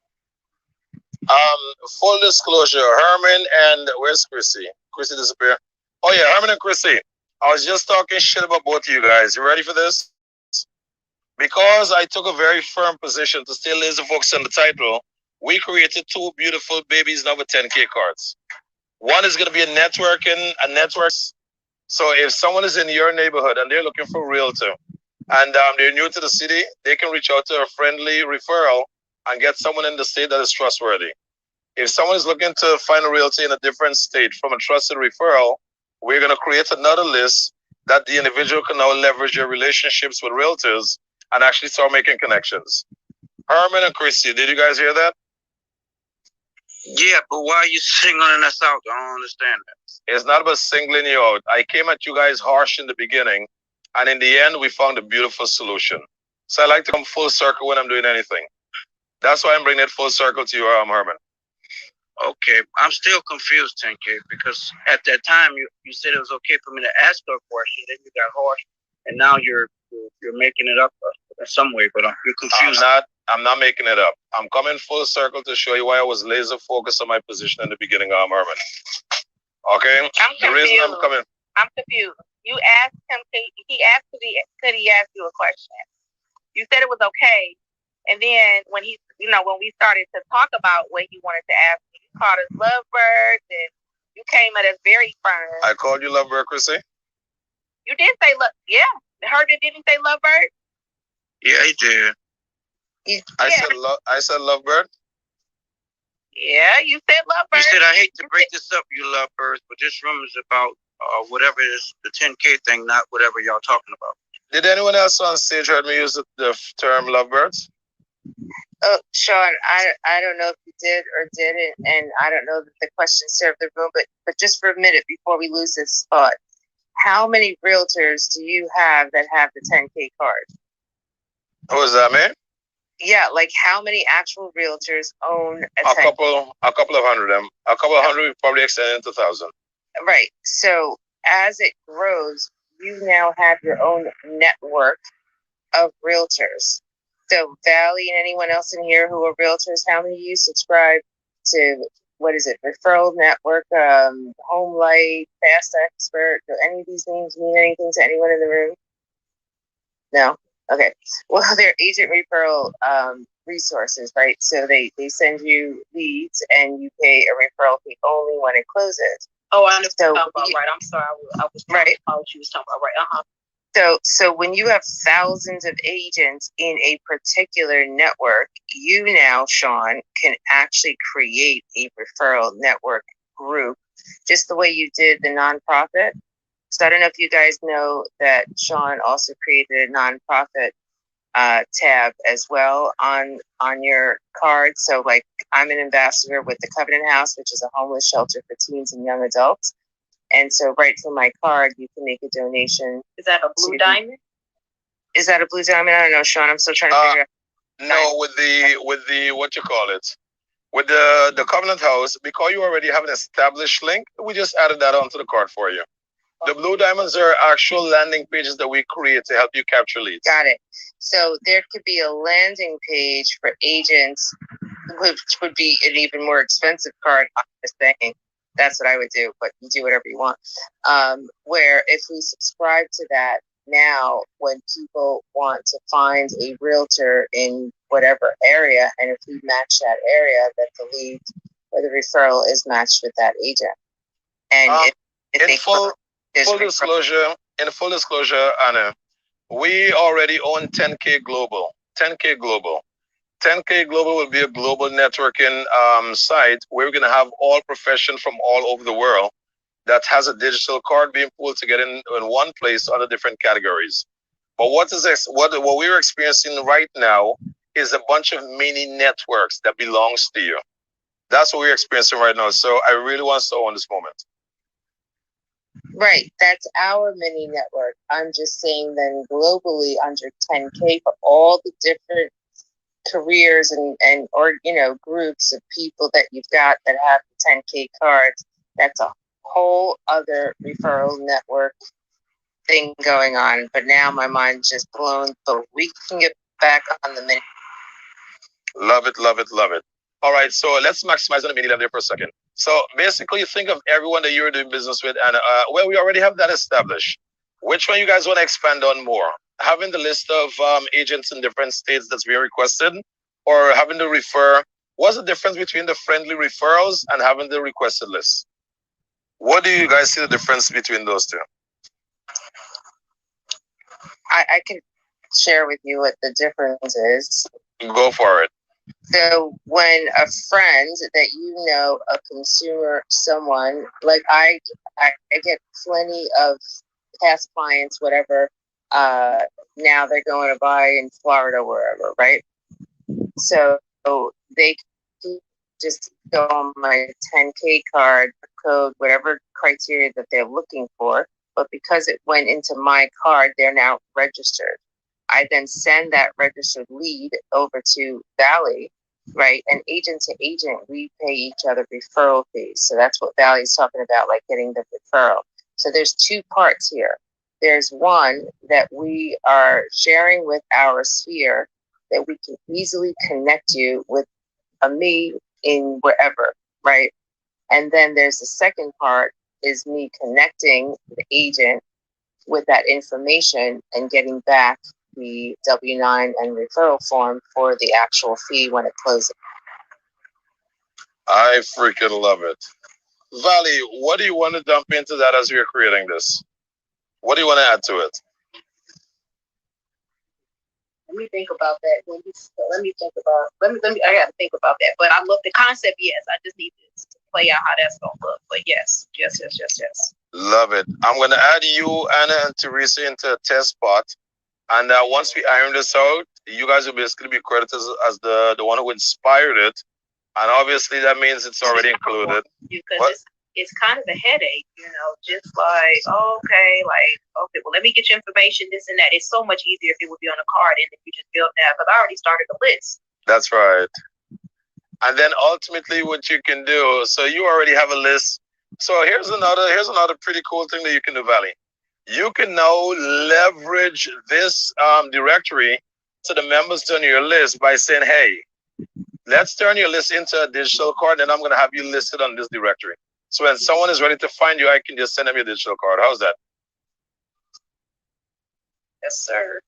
Full disclosure, Herman and where's Chrissy? Chrissy disappeared. Oh yeah, Herman and Chrissy. I was just talking shit about both of you guys. You ready for this? Because I took a very firm position to stay laser focused on the title, we created 2 beautiful babies now with 10K cards. One is going to be a network. So if someone is in your neighborhood and they're looking for a realtor and they're new to the city, they can reach out to a friendly referral and get someone in the state that is trustworthy. If someone is looking to find a realtor in a different state from a trusted referral, we're going to create another list that the individual can now leverage their relationships with realtors and actually start making connections. Herman and Christy, did you guys hear that? Yeah, but why are you singling us out? I don't understand that. It's not about singling you out. I came at you guys harsh in the beginning, and in the end, we found a beautiful solution. So I like to come full circle when I'm doing anything. That's why I'm bringing it full circle to you, Herman. Okay, I'm still confused, 10K, because at that time you said it was okay for me to ask her a question, then you got harsh, and now you're making it up in some way, but you're confused. I'm not making it up. I'm coming full circle to show you why I was laser focused on my position in the beginning, Herman. Okay? I'm the reason I'm confused. coming. I'm confused. You asked him, he asked, could he ask you a question? You said it was okay. And then when when we started to talk about what he wanted to ask me, you called us lovebirds and you came at us very firm. I called you lovebird, Chrissy? You did say yeah. Herman didn't say lovebird? Yeah, he did. I said lovebird? Yeah, you said lovebird. You said, I hate to break this up, you lovebirds, but this room is about whatever it is, the 10K thing, not whatever y'all talking about. Did anyone else on stage heard me use the term lovebirds? Oh, Sean, I don't know if you did or didn't, and I don't know that the question served the room, but just for a minute before we lose this thought, how many realtors do you have that have the 10K card? What was that, man? Yeah, like how many actual realtors own a couple of hundred of them. A couple of hundred, we probably extend into 1,000. Right. So as it grows, you now have your own network of realtors. So Valley and anyone else in here who are realtors, how many of you subscribe to, what is it, Referral Network, Home Light, Fast Expert? Do any of these names mean anything to anyone in the room? No? Okay. Well, they're agent referral resources, right? So they send you leads and you pay a referral fee only when it closes. Oh, I understand. Right. I'm sorry. I was right. What you was talking about. Right. So when you have thousands of agents in a particular network, you now, Sean, can actually create a referral network group, just the way you did the nonprofit. So I don't know if you guys know that Sean also created a nonprofit tab as well on your card. So like I'm an ambassador with the Covenant House, which is a homeless shelter for teens and young adults. And so right from my card, you can make a donation. Is that a blue diamond? Is that a blue diamond? I don't know, Sean. I'm still trying to figure out. No, with the what you call it? With the Covenant House, because you already have an established link, we just added that onto the card for you. The blue diamonds are actual landing pages that we create to help you capture leads. Got it. So there could be a landing page for agents, which would be an even more expensive card. I'm just saying. That's what I would do, but you do whatever you want. Where if we subscribe to that now, when people want to find a realtor in whatever area, and if we match that area, that the lead or the referral is matched with that agent. And in full disclosure, Anna, we already own 10K Global. 10K Global. 10K Global will be a global networking site where we're going to have all profession from all over the world that has a digital card being pulled together in one place under different categories. But what we're experiencing right now is a bunch of mini networks that belongs to you. That's what we're experiencing right now. So I really want to own this moment. Right, that's our mini network. I'm just saying then globally under 10K for all the different careers and or groups of people that you've got that have the 10K cards, that's a whole other referral network thing going on. But now my mind's just blown, but we can get back on the mini. Love it, love it, love it. All right, so let's maximize on the mini level there for a second. So basically think of everyone that you're doing business with, and well, we already have that established. Which one you guys want to expand on more? Having the list of agents in different states that's being requested, or having to refer? What's the difference between the friendly referrals and having the requested list? What do you guys see the difference between those two? I can share with you what the difference is. Go for it. So when a friend that a consumer, someone, like I get plenty of past clients, whatever. Now they're going to buy in Florida, wherever, right? So they can just go on my 10K card code, whatever criteria that they're looking for. But because it went into my card, they're now registered. I then send that registered lead over to Valley, right? And agent to agent, we pay each other referral fees. So that's what Valley's talking about, like getting the referral. So there's two parts here. There's one that we are sharing with our sphere that we can easily connect you with a me in wherever, right? And then there's the second part is me connecting the agent with that information and getting back the W-9 and referral form for the actual fee when it closes. I freaking love it. Valley, what do you want to dump into that as we're creating this? What do you want to add to it? Let me think about that. Let me think about. I got to think about that. But I love the concept. Yes, I just need to play out how that's gonna look. But yes. Love it. I'm gonna add you, Anna, and Teresa into a test spot, and once we iron this out, you guys will basically be credited as the one who inspired it, and obviously that means it's already included. Because it's kind of a headache, just like, okay, well, let me get your information, this and that. It's so much easier if it would be on a card and if you just build that, but I already started the list. That's right. And then ultimately what you can do, so you already have a list. So here's another pretty cool thing that you can do, Valley. You can now leverage this directory to the members on your list by saying, hey, let's turn your list into a digital card, and I'm going to have you listed on this directory. So when someone is ready to find you, I can just send them your digital card. How's that? Yes, sir.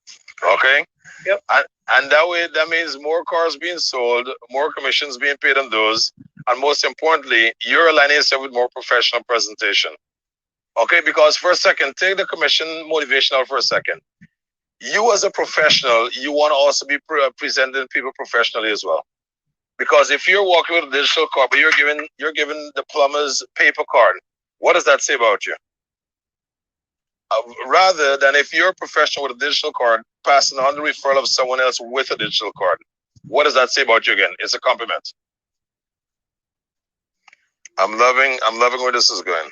Okay. Yep. And that way, that means more cars being sold, more commissions being paid on those, and most importantly, you're aligning yourself with more professional presentation. Okay, because for a second, take the commission motivation out for a second. You as a professional, you want to also be presenting people professionally as well. Because if you're walking with a digital card, but you're giving the plumber's paper card, what does that say about you? Rather than if you're a professional with a digital card, passing on the referral of someone else with a digital card, what does that say about you again? It's a compliment. I'm loving where this is going.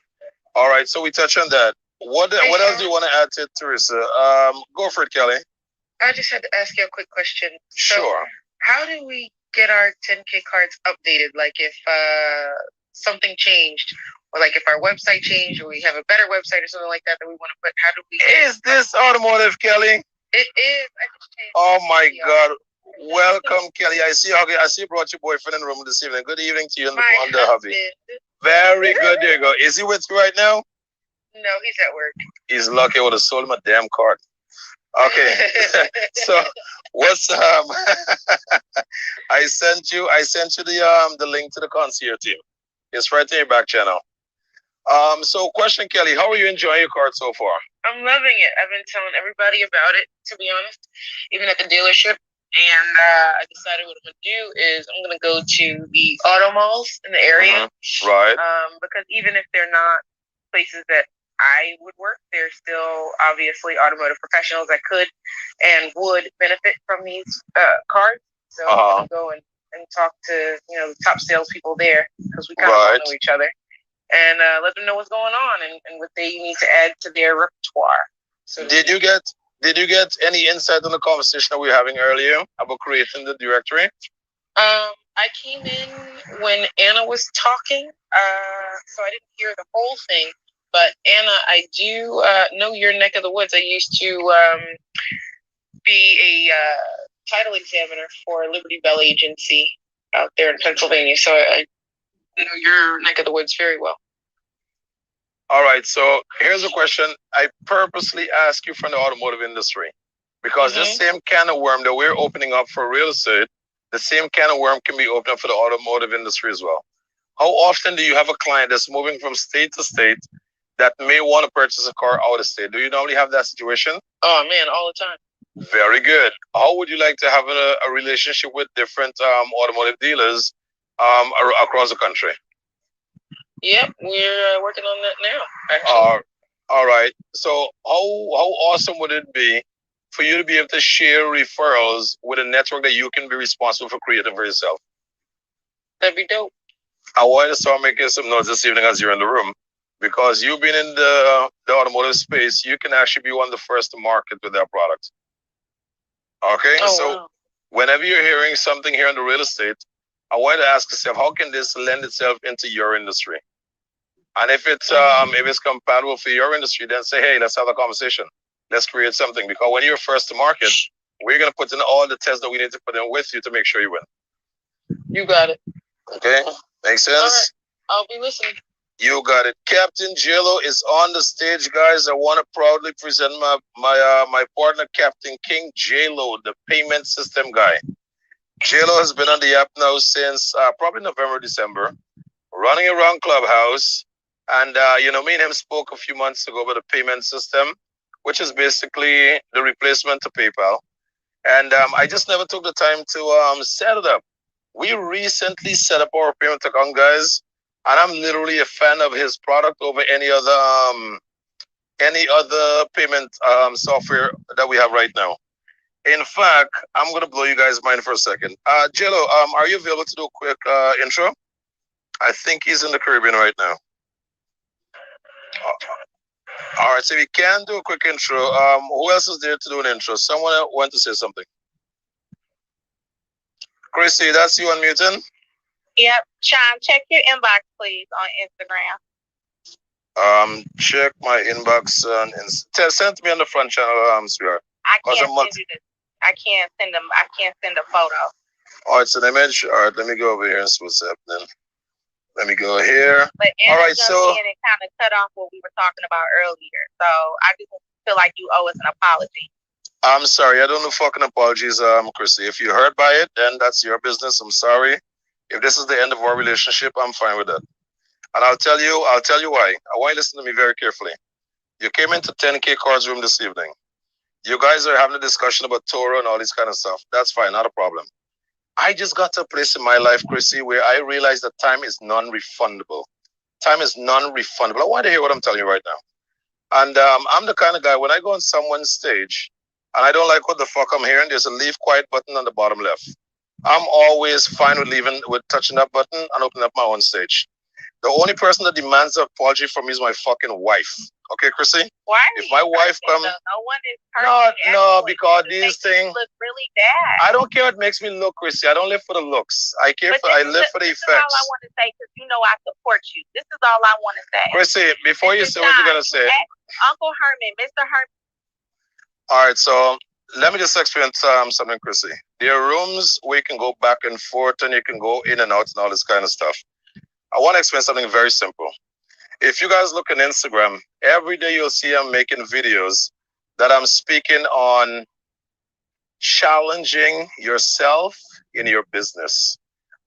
All right, so we touch on that. What else do you want to add to it, Teresa? Go for it, Kelly. I just had to ask you a quick question. Sure. How do we get our 10K cards updated? Like if something changed, or like if our website changed, or we have a better website or something like that we want to put, how do we? Is this automotive, Kelly? It is. I just changed. Oh my God! Welcome, Kelly. I see you brought your boyfriend in the room this evening. Good evening to you on the hubby. Very good. There you go. Is he with you right now? No, he's at work. He's lucky. I would have sold him a damn card. Okay. So what's I sent you the link to the concierge team. It's right there in your back channel. So question, Kelly, how are you enjoying your card so far? I'm loving it. I've been telling everybody about it, to be honest, even at the dealership. And I decided what I'm going to do is I'm going to go to the auto malls in the area. Right. Because even if they're not places that I would work, they're still obviously automotive professionals that could and would benefit from these cards. So I'm going to go and talk to the top salespeople there, because we kind of all know each other, and let them know what's going on and what they need to add to their repertoire. So did you get any insight on the conversation that we were having earlier about creating the directory? I came in when Anna was talking, so I didn't hear the whole thing. But Anna, I do know your neck of the woods. I used to be a title examiner for Liberty Bell Agency out there in Pennsylvania, so I know your neck of the woods very well. All right, so here's a question. I purposely ask you from the automotive industry because this same can of worm that we're opening up for real estate, the same can of worm can be opened up for the automotive industry as well. How often do you have a client that's moving from state to state that may want to purchase a car out of state? Do you normally have that situation? Oh man, all the time. Very good. How would you like to have a relationship with different automotive dealers across the country? Yep, we're working on that now, actually. All right. So how awesome would it be for you to be able to share referrals with a network that you can be responsible for creating for yourself? That'd be dope. I wanted to start making some notes this evening as you're in the room, because you being in the automotive space, you can actually be one of the first to market with that product. Okay, Oh, so wow. whenever you're hearing something here in the real estate, I want to ask yourself, how can this lend itself into your industry? And if it's compatible for your industry, then say, hey, let's have a conversation. Let's create something. Because when you're first to market, we're gonna put in all the tests that we need to put in with you to make sure you win. You got it. Okay, makes sense. All right. I'll be listening. You got it. Captain JLo is on the stage, guys. I want to proudly present my partner, Captain King JLo, the payment system guy. JLo has been on the app now since probably November, December, running around Clubhouse. And, me and him spoke a few months ago about the payment system, which is basically the replacement to PayPal. And I just never took the time to set it up. We recently set up our payment account, guys, and I'm literally a fan of his product over any other payment software that we have right now. In fact, I'm gonna blow you guys' mind for a second. JLo, are you available to do a quick intro? I think he's in the Caribbean right now. All right, so we can do a quick intro. Who else is there to do an intro? Someone else want to say something? Chrissy, that's you unmuting. Yep. Sean, check your inbox, please, on Instagram. Check my inbox and send to me on the front channel, sweetheart. I can't send you this. I can't send them. I can't send a photo. All right, so all right, let me go over here and see what's happening. Let me go here. But all right, so and kind of cut off what we were talking about earlier. So I just feel like you owe us an apology. I'm sorry. I don't know fucking apologies, Chrissy. If you hurt by it, then that's your business. I'm sorry. If this is the end of our relationship, I'm fine with that. And I'll tell you why. I want you to listen to me very carefully. You came into 10K Cards room this evening. You guys are having a discussion about Torah and all this kind of stuff. That's fine, not a problem. I just got to a place in my life, Chrissy, where I realized that time is non-refundable. Time is non-refundable. I want to hear what I'm telling you right now. And I'm the kind of guy, when I go on someone's stage and I don't like what the fuck I'm hearing, there's a leave quiet button on the bottom left. I'm always fine with touching that button and opening up my own stage. The only person that demands an apology from me is my fucking wife. Okay, Chrissy? Why? If my wife comes, no one is no, because these things look really bad. I don't care what makes me look, Chrissy. I don't live for the looks. I live for the effects. This is all I want to say, because I support you. This is all I want to say. Chrissy, before you say what you're gonna say, Uncle Herman, Mr. Herman. All right, so let me just explain something, Chrissy. There are rooms where you can go back and forth and you can go in and out and all this kind of stuff. I want to explain something very simple. If you guys look on Instagram, every day you'll see I'm making videos that I'm speaking on challenging yourself in your business.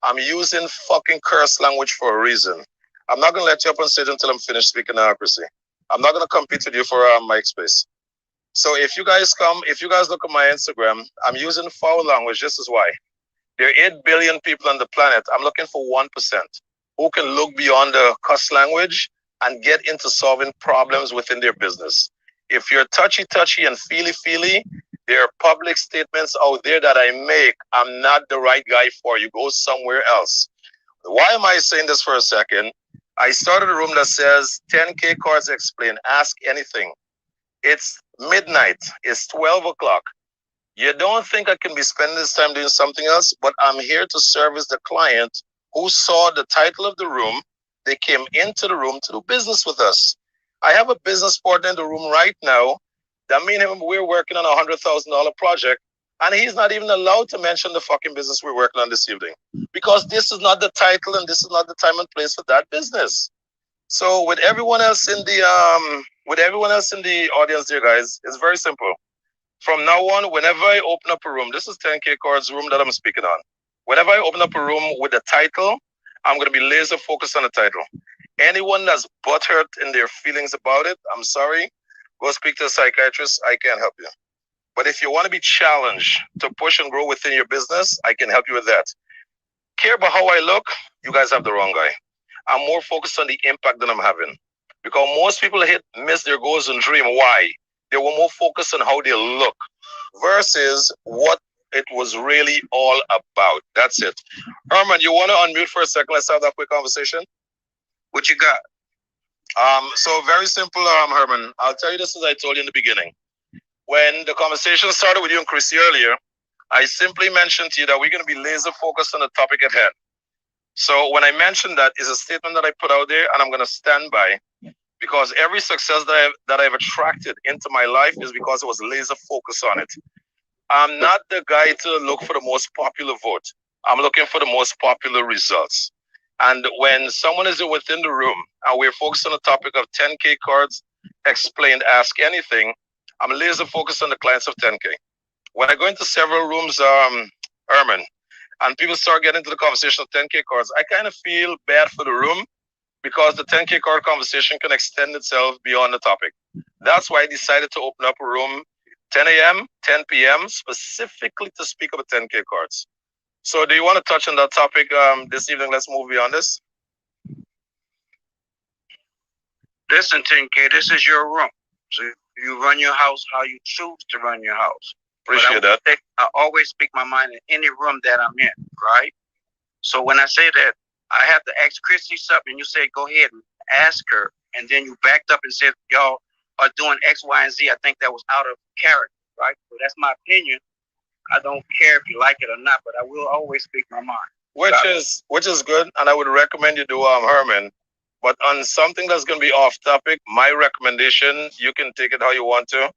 I'm using fucking curse language for a reason. I'm not going to let you up on stage until I'm finished speaking accuracy. I'm not going to compete with you for mic space. So if you guys look at my Instagram, I'm using foul language. This is why. There are 8 billion people on the planet. I'm looking for 1% who can look beyond the cuss language and get into solving problems within their business. If you're touchy and feely, there are public statements out there that I make. I'm not the right guy for you. Go somewhere else. Why am I saying this for a second? I started a room that says 10K Cards Explain. Ask anything. It's midnight. It's 12 o'clock. You don't think I can be spending this time doing something else, but I'm here to service the client who saw the title of the room. They came into the room to do business with us. I have a business partner in the room right now. That means we're working on a $100,000 project, and he's not even allowed to mention the fucking business we're working on this evening, because this is not the title and this is not the time and place for that business. So with everyone else in the audience there, guys, it's very simple. From now on, whenever I open up a room, this is 10K Cards room that I'm speaking on. Whenever I open up a room with a title, I'm going to be laser focused on the title. Anyone that's butthurt in their feelings about it, I'm sorry. Go speak to a psychiatrist. I can't help you. But if you want to be challenged to push and grow within your business, I can help you with that. Care about how I look? You guys have the wrong guy. I'm more focused on the impact that I'm having. because most people miss their goals and dream. Why? They were more focused on how they look versus what it was really all about. That's it. Herman, you want to unmute for a second? Let's have that quick conversation. What you got? So very simple, Herman. I'll tell you this as I told you in the beginning. When the conversation started with you and Chrissy earlier, I simply mentioned to you that we're going to be laser focused on the topic at hand. So when I mentioned that, is a statement that I put out there, and I'm going to stand by, because every success that I've attracted into my life is because I was laser focused on it. I'm not the guy to look for the most popular vote. I'm looking for the most popular results. And when someone is within the room and we're focused on the topic of 10K cards, explained, ask anything, I'm laser focused on the clients of 10K. When I go into several rooms, Herman, and people start getting into the conversation of 10K cards, I kind of feel bad for the room because the 10K card conversation can extend itself beyond the topic. That's why I decided to open up a room 10 a.m., 10 p.m., specifically to speak about 10K cards. So do you want to touch on that topic this evening? Let's move beyond this. Listen, 10K, this is your room. So you run your house how you choose to run your house. Appreciate that. I always speak my mind in any room that I'm in, right? So when I say that, I have to ask Chrissy something. You say, go ahead and ask her. And then you backed up and said, y'all are doing X, Y, and Z. I think that was out of character, right? So that's my opinion. I don't care if you like it or not, but I will always speak my mind. Which is good, and I would recommend you do Herman. But on something that's going to be off topic, my recommendation, you can take it how you want to.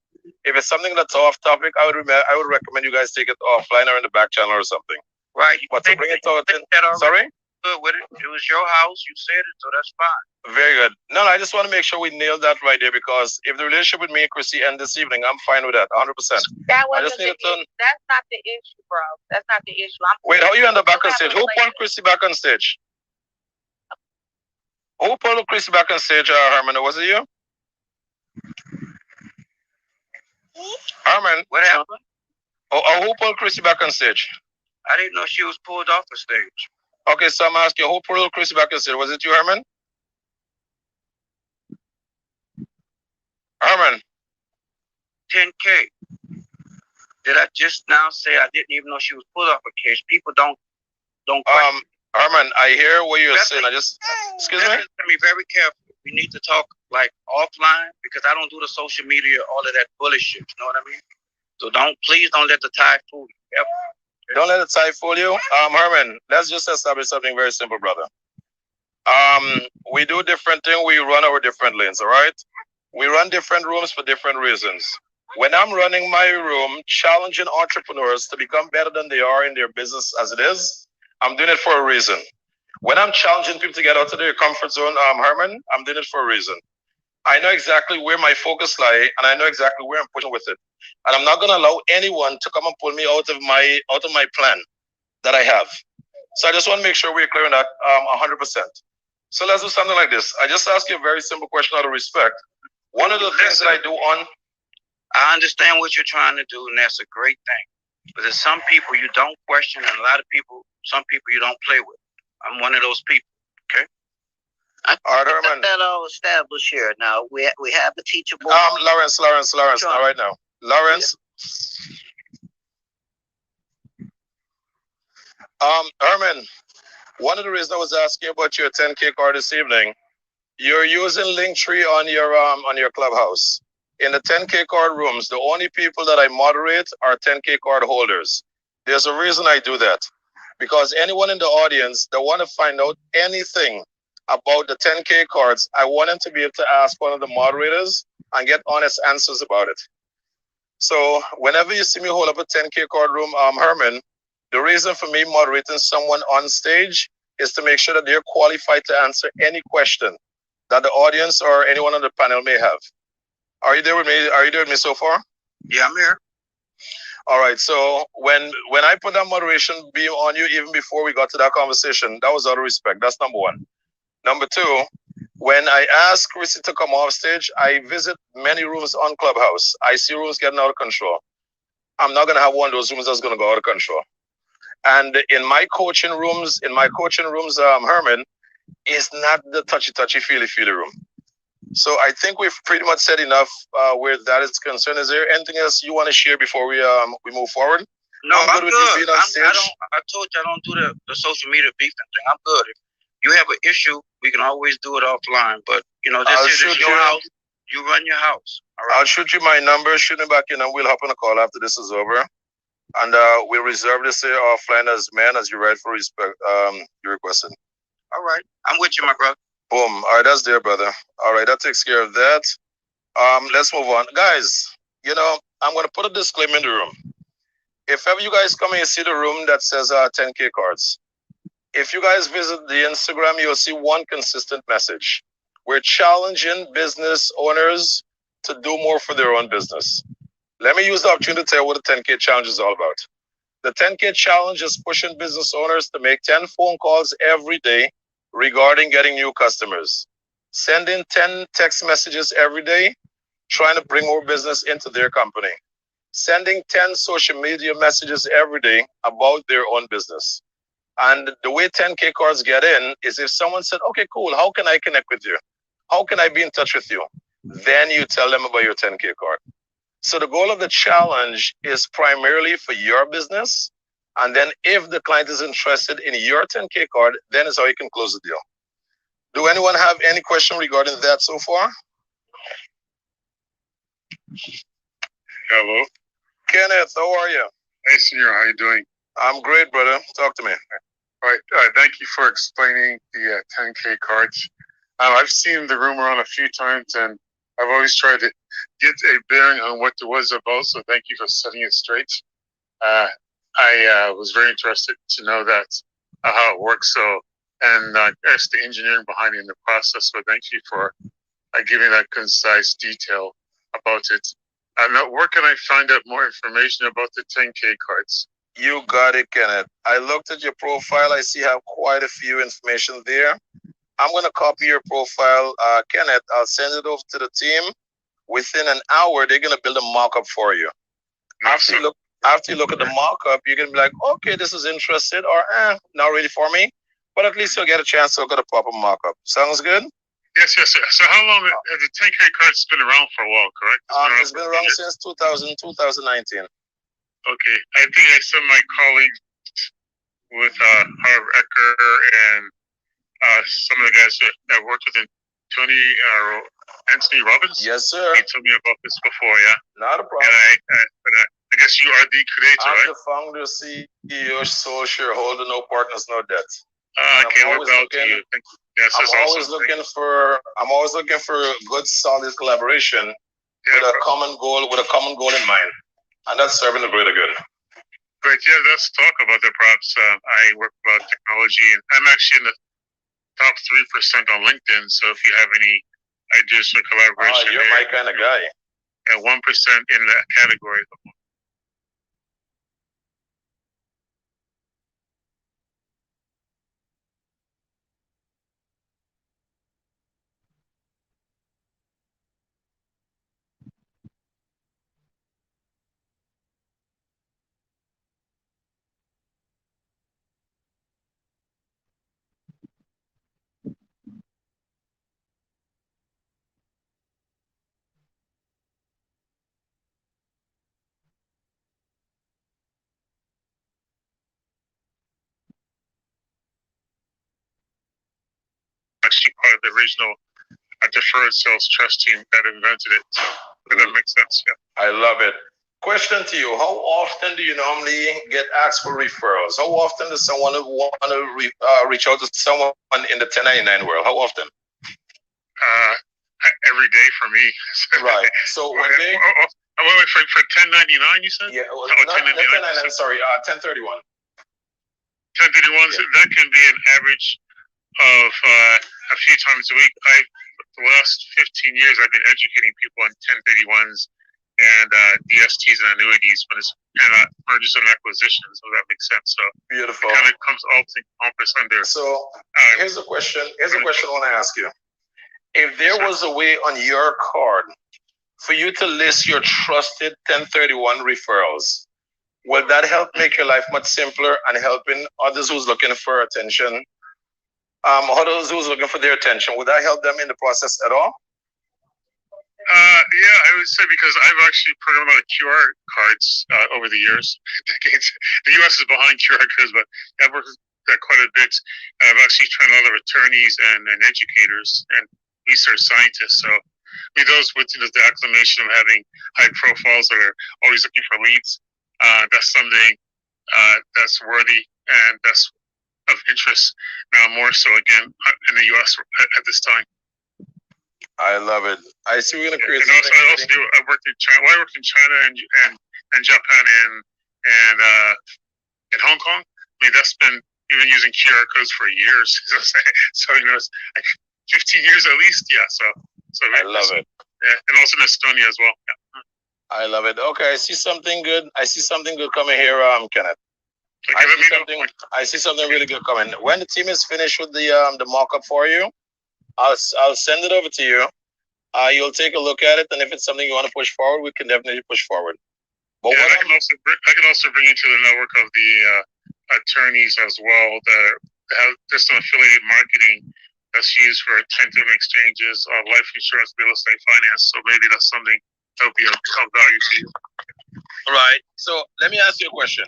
If it's something that's off topic, I would recommend you guys take it offline or in the back channel or something. Right. But to bring it out, sorry? Good with it. It was your house. You said it, so that's fine. Very good. No, I just want to make sure we nail that right there, because if the relationship with me and Chrissy end this evening, I'm fine with that, 100%. That wasn't that's not the issue, bro. That's not the issue. Wait, how you end up back on stage? Who pulled Chrissy back on stage? Who pulled Chrissy back on stage, Herman? Was it you? Herman, what happened? Who pulled Chrissy back on stage? I didn't know she was pulled off the stage. Okay, so I'm asking you, who pulled Chrissy back on stage? Was it you, Herman? Herman. 10K. Did I just now say I didn't even know she was pulled off a case? People don't question. Herman, I hear what you're saying. Excuse me? Listen to me very carefully. We need to talk like offline, because I don't do the social media, all of that bullshit. You know what I mean? So please don't let the tide fool you. Ever. Don't let the tide fool you. Herman, let's just establish something very simple, brother. We do different things. We run our different lanes, all right? We run different rooms for different reasons. When I'm running my room, challenging entrepreneurs to become better than they are in their business as it is, I'm doing it for a reason. When I'm challenging people to get out of their comfort zone, Herman, I'm doing it for a reason. I know exactly where my focus lies, and I know exactly where I'm pushing with it. And I'm not going to allow anyone to come and pull me out of my plan that I have. So I just want to make sure we're clear on that 100%. So let's do something like this. I just ask you a very simple question out of respect. One of the things that I do I understand what you're trying to do, and that's a great thing. But there's some people you don't question, and a lot of people, some people you don't play with. I'm one of those people. Okay. I think that all established here. Now we have a teachable. Lawrence, not right now. Lawrence. Herman, one of the reasons I was asking about your 10K card this evening, you're using Linktree on your clubhouse. In the 10K card rooms, the only people that I moderate are 10K card holders. There's a reason I do that. Because anyone in the audience that want to find out anything about the 10K cards, I want them to be able to ask one of the moderators and get honest answers about it. So whenever you see me hold up a 10K card room, Herman, the reason for me moderating someone on stage is to make sure that they're qualified to answer any question that the audience or anyone on the panel may have. Are you there with me? Are you there with me so far? Yeah, I'm here. All right. So when I put that moderation beam on you, even before we got to that conversation, that was out of respect. That's number one. Number two, when I ask Chrissy to come off stage, I visit many rooms on Clubhouse. I see rooms getting out of control. I'm not going to have one of those rooms that's going to go out of control. And in my coaching rooms, Herman, is not the touchy, feely room. So I think we've pretty much said enough where that is concerned. Is there anything else you want to share before we move forward? No, I'm with good. you being on stage. I told you I don't do the social media beefing thing. I'm good. If you have an issue, we can always do it offline. But this is your house. You run your house. All right? I'll shoot you my number. Shoot me back in, and we'll hop on a call after this is over. And we'll reserve this here offline as you rightfully respect you requested. All right, I'm with you, my brother. Boom. All right, that's there, brother. All right, that takes care of that. Let's move on, guys. I'm gonna put a disclaimer in the room. If ever you guys come and you see the room that says 10K cards, if you guys visit the Instagram, you'll see one consistent message. We're challenging business owners to do more for their own business. Let me use the opportunity to tell you what the 10K challenge is all about. The 10K challenge is pushing business owners to make 10 phone calls every day regarding getting new customers, sending 10 text messages every day, trying to bring more business into their company, sending 10 social media messages every day about their own business. And the way 10K cards get in is if someone said, okay, cool, how can I connect with you? How can I be in touch with you? Then you tell them about your 10K card. So the goal of the challenge is primarily for your business. And then if the client is interested in your 10K card, then is how you can close the deal. Do anyone have any question regarding that so far? Hello. Kenneth, how are you? Hey, Senor, how you doing? I'm great, brother. Talk to me. All right. Thank you for explaining the 10K cards. I've seen the room around a few times, and I've always tried to get a bearing on what it was about, so thank you for setting it straight. I was very interested to know that how it works, and guess the engineering behind it in the process, so thank you for giving that concise detail about it. Now, where can I find out more information about the 10K cards? You got it, Kenneth. I looked at your profile. I see you have quite a few information there. I'm going to copy your profile. Kenneth, I'll send it over to the team. Within an hour, they're going to build a mock-up for you. After you look at the mock-up, you're going to be like, okay, this is interested, or not really for me. But at least you'll get a chance to look at a proper mock-up. Sounds good? Yes. So how long has the 10K cards been around for a while, correct? It's been around since 2019. Okay. I think I sent my colleagues with Harv Ecker and some of the guys that worked with Tony Anthony Robbins. Yes, sir. He told me about this before, yeah. Not a problem. And I guess you are the creator, I'm right? the founder, CEO, sole shareholder, no partners, no debt. I can't look out to you. Yes, I'm always looking for good, solid collaboration with a common goal in mind, and that's serving the greater good. Great. Yeah, let's talk about that. Perhaps I work about technology, and I'm actually in the top 3% on LinkedIn. So if you have any ideas for collaboration, you're my kind of guy. And 1% in that category. Actually part of the original deferred sales trust team that invented it. So that makes sense, yeah. I love it. Question to you: how often do you normally get asked for referrals? How often does someone want to reach out to someone in the 1099 world? How often? Every day for me. Right. So when they for 1099, you said? Yeah. Well, not 1099. Sorry. 1031. 1031. So that can be an average of a few times a week. The last 15 years, I've been educating people on 1031s and DSTs and annuities, but it's kind of mergers and acquisitions, so that makes sense. So beautiful. It kind of comes all under. So here's a question. I want to ask you. If there was a way on your card for you to list your trusted 1031 referrals, will that help make your life much simpler and helping others who's looking for attention? Others who's looking for their attention, would that help them in the process at all? Yeah, I would say because I've actually put on a lot of QR cards over the years, decades. The U.S. is behind QR codes, but I've worked with that quite a bit. I've actually trained a lot of attorneys and educators and research scientists. So, I mean, those with the acclamation of having high profiles that are always looking for leads, that's something that's worthy and that's of interest now more so again in the U.S. at this time. I love it. I see we're gonna create. And also, I worked in China. Well, I worked in China and Japan and in Hong Kong. I mean, that's been even using QR codes for years. So it's like 15 years at least. Yeah. So I love it. Yeah, and also in Estonia as well. Yeah. I love it. Okay, I see something good. I see something good coming here, Kenneth. Okay, I see something really good coming. When the team is finished with the mock-up for you, I'll send it over to you. You'll take a look at it, and if it's something you want to push forward, we can definitely push forward. But yeah, I can also bring you to the network of the attorneys as well that have just some affiliated marketing that's used for tentative exchanges, life insurance, real estate finance. So maybe that's something that'll be of value to you. Right. So let me ask you a question.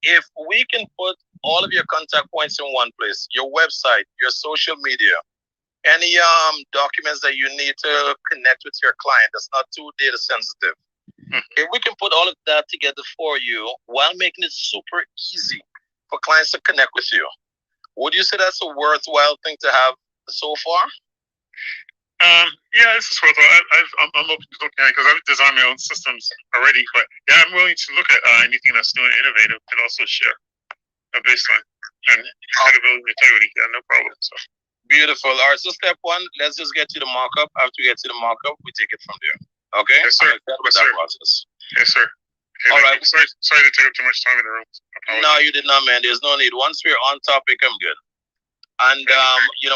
If we can put all of your contact points in one place, your website, your social media, any documents that you need to connect with your client that's not too data sensitive, if we can put all of that together for you while making it super easy for clients to connect with you, would you say that's a worthwhile thing to have so far? Yeah, this is worthwhile. I'm open to looking at it because I've designed my own systems already. But yeah, I'm willing to look at anything that's new and innovative and also share a baseline and credibility and integrity. Yeah, no problem. So beautiful. All right. So step one, let's just get to the mock-up. After we get to the mock-up, we take it from there. Okay. Yes, sir. Yes, sir. Process. Yes, sir. Okay, all right. Sorry to take up too much time in the room. No, you did not, man. There's no need. Once we're on topic, I'm good. And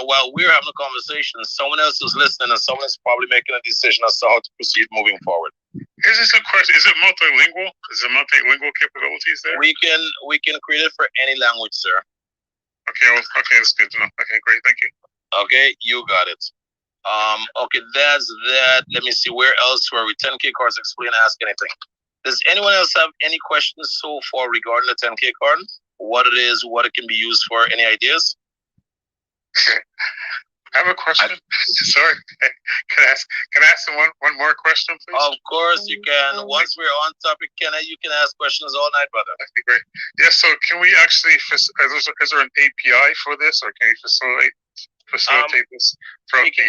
while we're having a conversation, someone else is listening, and someone is probably making a decision as to how to proceed moving forward. Here's just a question: is it multilingual? Is it multilingual capabilities there? We can create it for any language, sir. Okay, that's good to know. Okay, great, thank you. Okay, you got it. Okay, that's that. Let me see, where else were we? 10K cards, explain, ask anything. Does anyone else have any questions so far regarding the 10K card? What it is, what it can be used for, any ideas? I have a question. Sorry, can I ask one more question, please? Of course you can. Once we're on topic, you can ask questions all night, brother. That'd be great. Yeah. So can we actually? Is there an API for this, or can you facilitate this from we can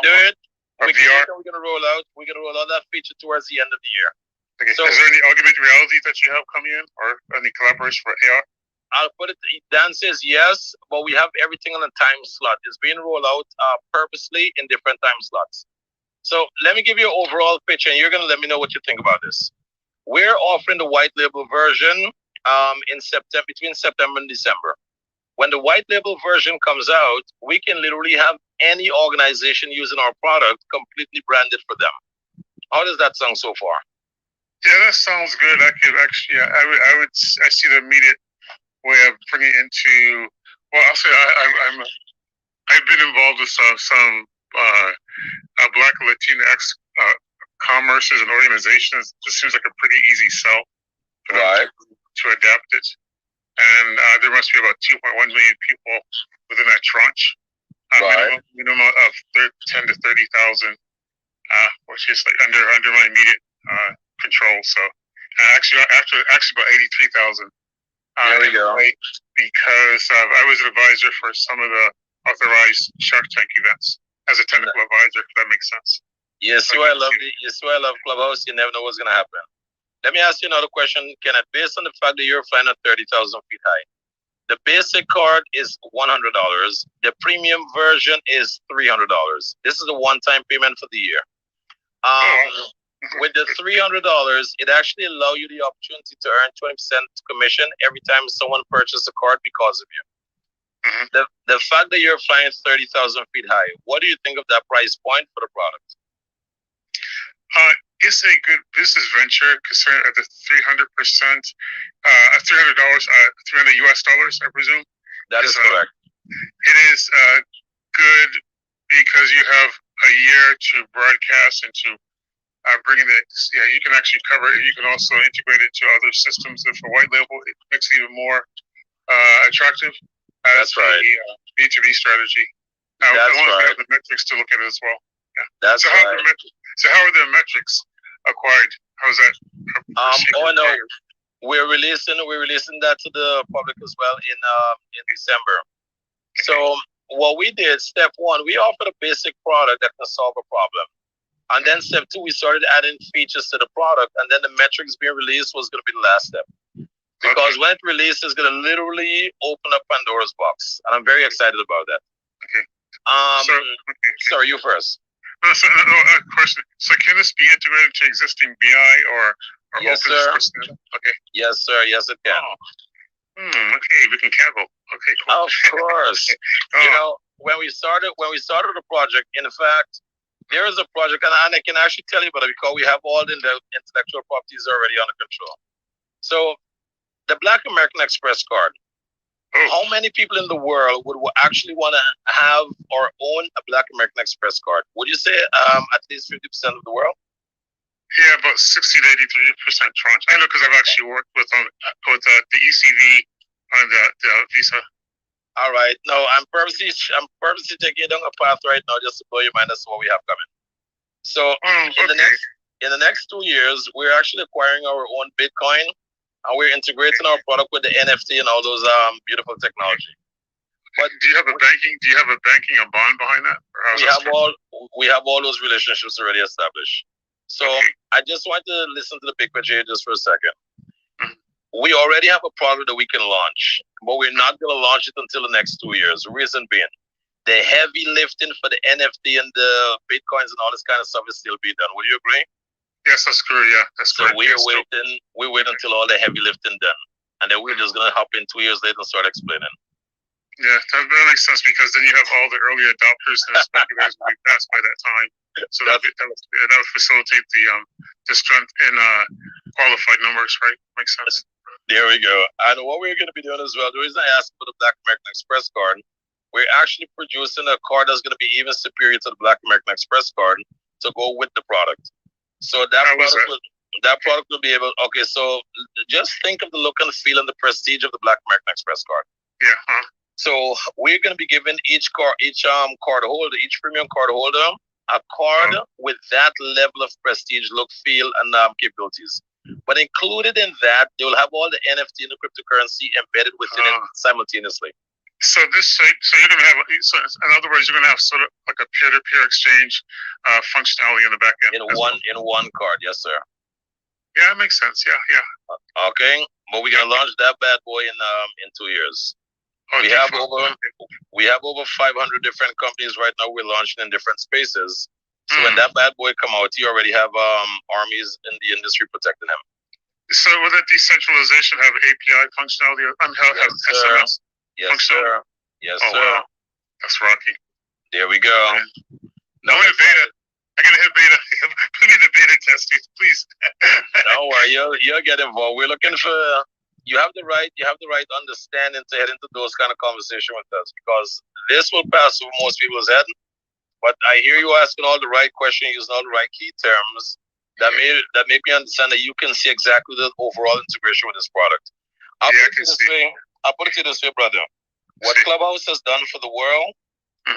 do it. We're gonna roll out that feature towards the end of the year. Okay. So, is there any augmented reality that you have coming in, or any collaboration for AR? I'll put it. Dan says yes, but we have everything on a time slot. It's being rolled out purposely in different time slots. So let me give you an overall picture, and you're gonna let me know what you think about this. We're offering the white label version in September, between September and December. When the white label version comes out, we can literally have any organization using our product completely branded for them. How does that sound so far? Yeah, that sounds good. I could actually, I see the immediate way of bringing it into. Well, I'll say I've been involved with some Black Latinx commerces and organizations. This seems like a pretty easy sell for them to adapt it. And there must be about 2.1 million people within that tranche. Minimum of 10 to 30,000, which is like under my immediate control. So actually about 83,000. There we go. Because I was an advisor for some of the authorized Shark Tank events as a technical advisor, if that makes sense. Yes, I love Clubhouse. You never know what's gonna happen. Let me ask you another question, Kenneth. Based on the fact that you're flying at 30,000 feet high, the basic card is $100. The premium version is $300. This is a one-time payment for the year. With the $300, it actually allows you the opportunity to earn 20% commission every time someone purchases a card because of you. Mm-hmm. The fact that you're flying 30,000 feet high, what do you think of that price point for the product? It's a good business venture considering at the 300%, $300 US dollars, I presume. That is correct. It is good because you have a year to broadcast and to bringing it. Yeah, you can actually cover it. You can also integrate it to other systems. And for white label, it makes it even more attractive as That's right. a B2B strategy. That's as long as we right. have the metrics to look at it as well. Yeah. That's So how right. are the metrics? So how are the metrics acquired? How's that? Oh no, we're releasing that to the public as well in December. So what we did, step one, we offered a basic product that can solve a problem. And then step two, we started adding features to the product, and then the metrics being released was going to be the last step. Because when it releases, it's going to literally open up Pandora's box, and I'm very excited about that. Okay. Sorry, you first. Question. So can this be integrated to existing BI or Yes, open sir. source? Okay. Yes, sir. Yes, it can. Okay, we can cable. Okay, cool. Of course. You know, when we started the project, in fact, there is a project, and I can actually tell you about it because we have all the intellectual properties already under control. So, the Black American Express card. How many people in the world would actually want to have or own a Black American Express card? Would you say at least 50% of the world? Yeah, about 60 to 83% tranche. I know because I've actually worked with the ECV on the Visa. All right. No, I'm purposely taking you down a path right now just to blow your mind as to what we have coming. So in the next 2 years, we're actually acquiring our own Bitcoin, and we're integrating our product with the NFT and all those beautiful technology. But do you have a banking and bond behind that? We have all those relationships already established. So I just want to listen to the big picture just for a second. We already have a product that we can launch, but we're not going to launch it until the next 2 years. The reason being, the heavy lifting for the NFT and the Bitcoins and all this kind of stuff is still being done. Would you agree? Yes, that's true. Yeah, that's so correct. We're waiting until all the heavy lifting done, and then we're just going to hop in 2 years later and start explaining. Yeah, that makes sense because then you have all the early adopters and speculators will be passed by that time. So that would facilitate the strength in qualified numbers, right? Makes sense. There we go. And what we're going to be doing as well, the reason I asked for the Black American Express card, we're actually producing a card that's going to be even superior to the Black American Express card to go with the product. So that product will be able. Okay, so just think of the look and feel and the prestige of the Black American Express card. Yeah. So we're going to be giving each card holder, each premium card holder, a card with that level of prestige, look, feel, and capabilities. But included in that, they will have all the NFT and the cryptocurrency embedded within it simultaneously. So you're gonna have. So in other words, you're gonna have sort of like a peer-to-peer exchange functionality in the back end. In one card, yes, sir. Yeah, that makes sense. Yeah. Okay, but we're gonna launch that bad boy in 2 years. We have over 500 different companies right now. We're launching in different spaces. So when that bad boy come out, you already have armies in the industry protecting him. So will that decentralization have API functionality? Have SMS functionality? Yes, sir. Wow. That's rocky. There we go. No, I'm in beta. I gotta hit beta. Put me in the beta testing, please. Don't worry, you'll get involved. We're looking for. You have the right understanding to head into those kind of conversation with us because this will pass over most people's head. But I hear you asking all the right questions, using all the right key terms that make me understand that you can see exactly the overall integration with this product. I'll put it to you this way, brother. What Clubhouse has done for the world,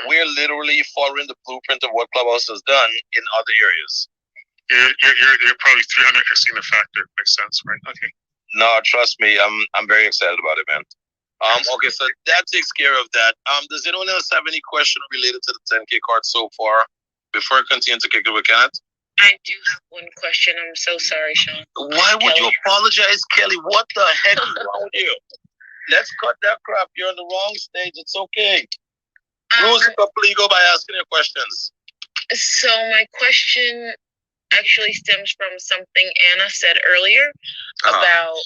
we're literally following the blueprint of what Clubhouse has done in other areas. You're probably 300xing the factor. Makes sense, right? Okay. No, trust me, I'm very excited about it, man. Okay, so that takes care of that. Does anyone else have any question related to the 10K card so far? Before I continue to kick it with Kenneth? I do have one question. I'm so sorry, Sean. Why would you apologize, Kelly? What the heck is wrong with you? Let's cut that crap. You're on the wrong stage. It's okay. Lose a couple ego by asking your questions. So my question actually stems from something Anna said earlier about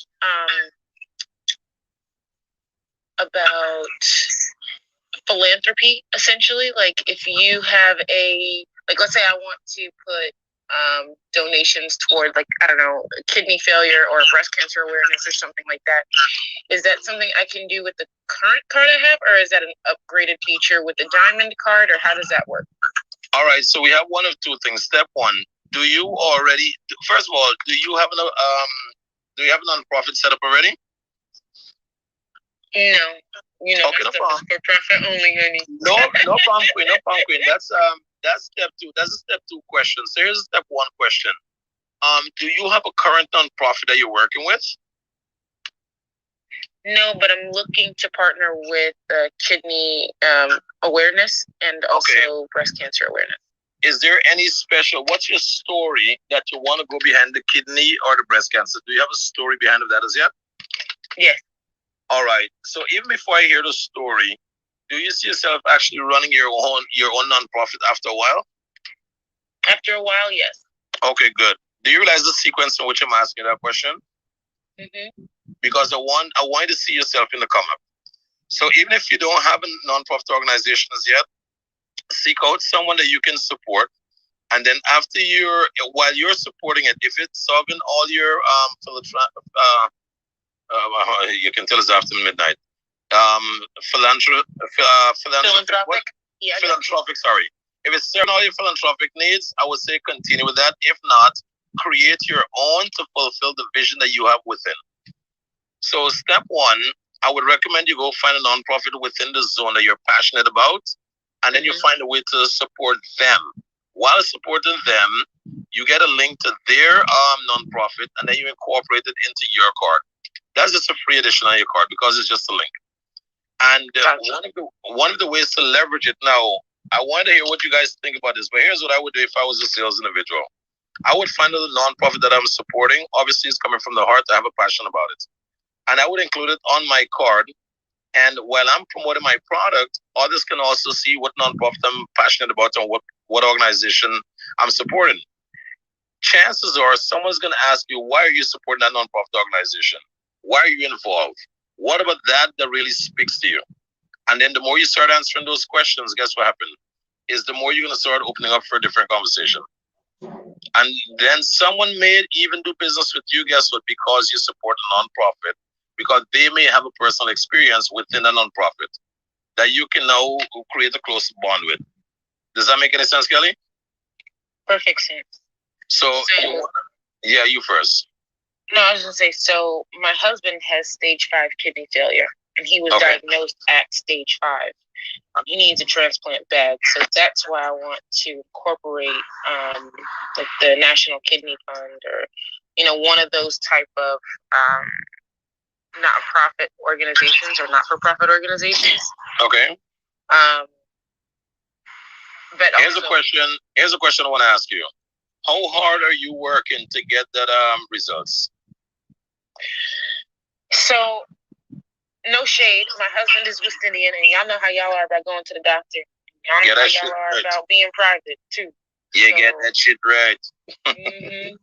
philanthropy, essentially. Like if you have let's say I want to put donations toward, like, I don't know, kidney failure or breast cancer awareness or something like that. Is that something I can do with the current card I have, or is that an upgraded feature with the diamond card, or how does that work? All right, so we have one of two things. Step one: do you already? First of all, do you have a nonprofit set up already? No, you know, Okay, my no stuff problem. is for profit only, honey. No, no problem, Queen. No problem, Queen. That's step two. That's a step two question. So here's a step one question. Do you have a current nonprofit that you're working with? No, but I'm looking to partner with kidney awareness and also breast cancer awareness. Is there any special? What's your story that you want to go behind the kidney or the breast cancer? Do you have a story behind of that as yet? Yes. All right. So even before I hear the story, do you see yourself actually running your own nonprofit after a while? After a while, yes. Okay, good. Do you realize the sequence in which I'm asking that question? Mm-hmm. Because I want you to see yourself in the come up. So even if you don't have a nonprofit organization as yet, seek out someone that you can support, and then while you're supporting it, if it's solving all your you can tell it's after midnight. Philanthropic. Yeah. Philanthropic. Sorry. If it's serving all your philanthropic needs, I would say continue with that. If not, create your own to fulfill the vision that you have within. So step one, I would recommend you go find a nonprofit within the zone that you're passionate about, and then you find a way to support them. While supporting them, you get a link to their nonprofit, and then you incorporate it into your card. That's just a free addition on your card because it's just a link. And one of the ways to leverage it now, I want to hear what you guys think about this. But here's what I would do if I was a sales individual. I would find a nonprofit that I'm supporting. Obviously, it's coming from the heart. I have a passion about it. And I would include it on my card. And while I'm promoting my product, others can also see what nonprofit I'm passionate about and what organization I'm supporting. Chances are someone's going to ask you, why are you supporting that nonprofit organization? Why are you involved? What about that really speaks to you? And then the more you start answering those questions, guess what happens? Is the more you're going to start opening up for a different conversation. And then someone may even do business with you, guess what? Because you support a nonprofit, because they may have a personal experience within a nonprofit that you can now create a close bond with. Does that make any sense, Kelly? Perfect sense. So you first. No, I was going to say, so my husband has stage 5 kidney failure, and he was diagnosed at stage 5. He needs a transplant bag, so that's why I want to incorporate like the National Kidney Fund, or one of those type of not-profit organizations or not-for-profit organizations. Okay. But here's a question I want to ask you. How hard are you working to get that results? So, no shade. My husband is West Indian, and y'all know how y'all are about going to the doctor. Y'all know how y'all are about being private too. You get that shit right.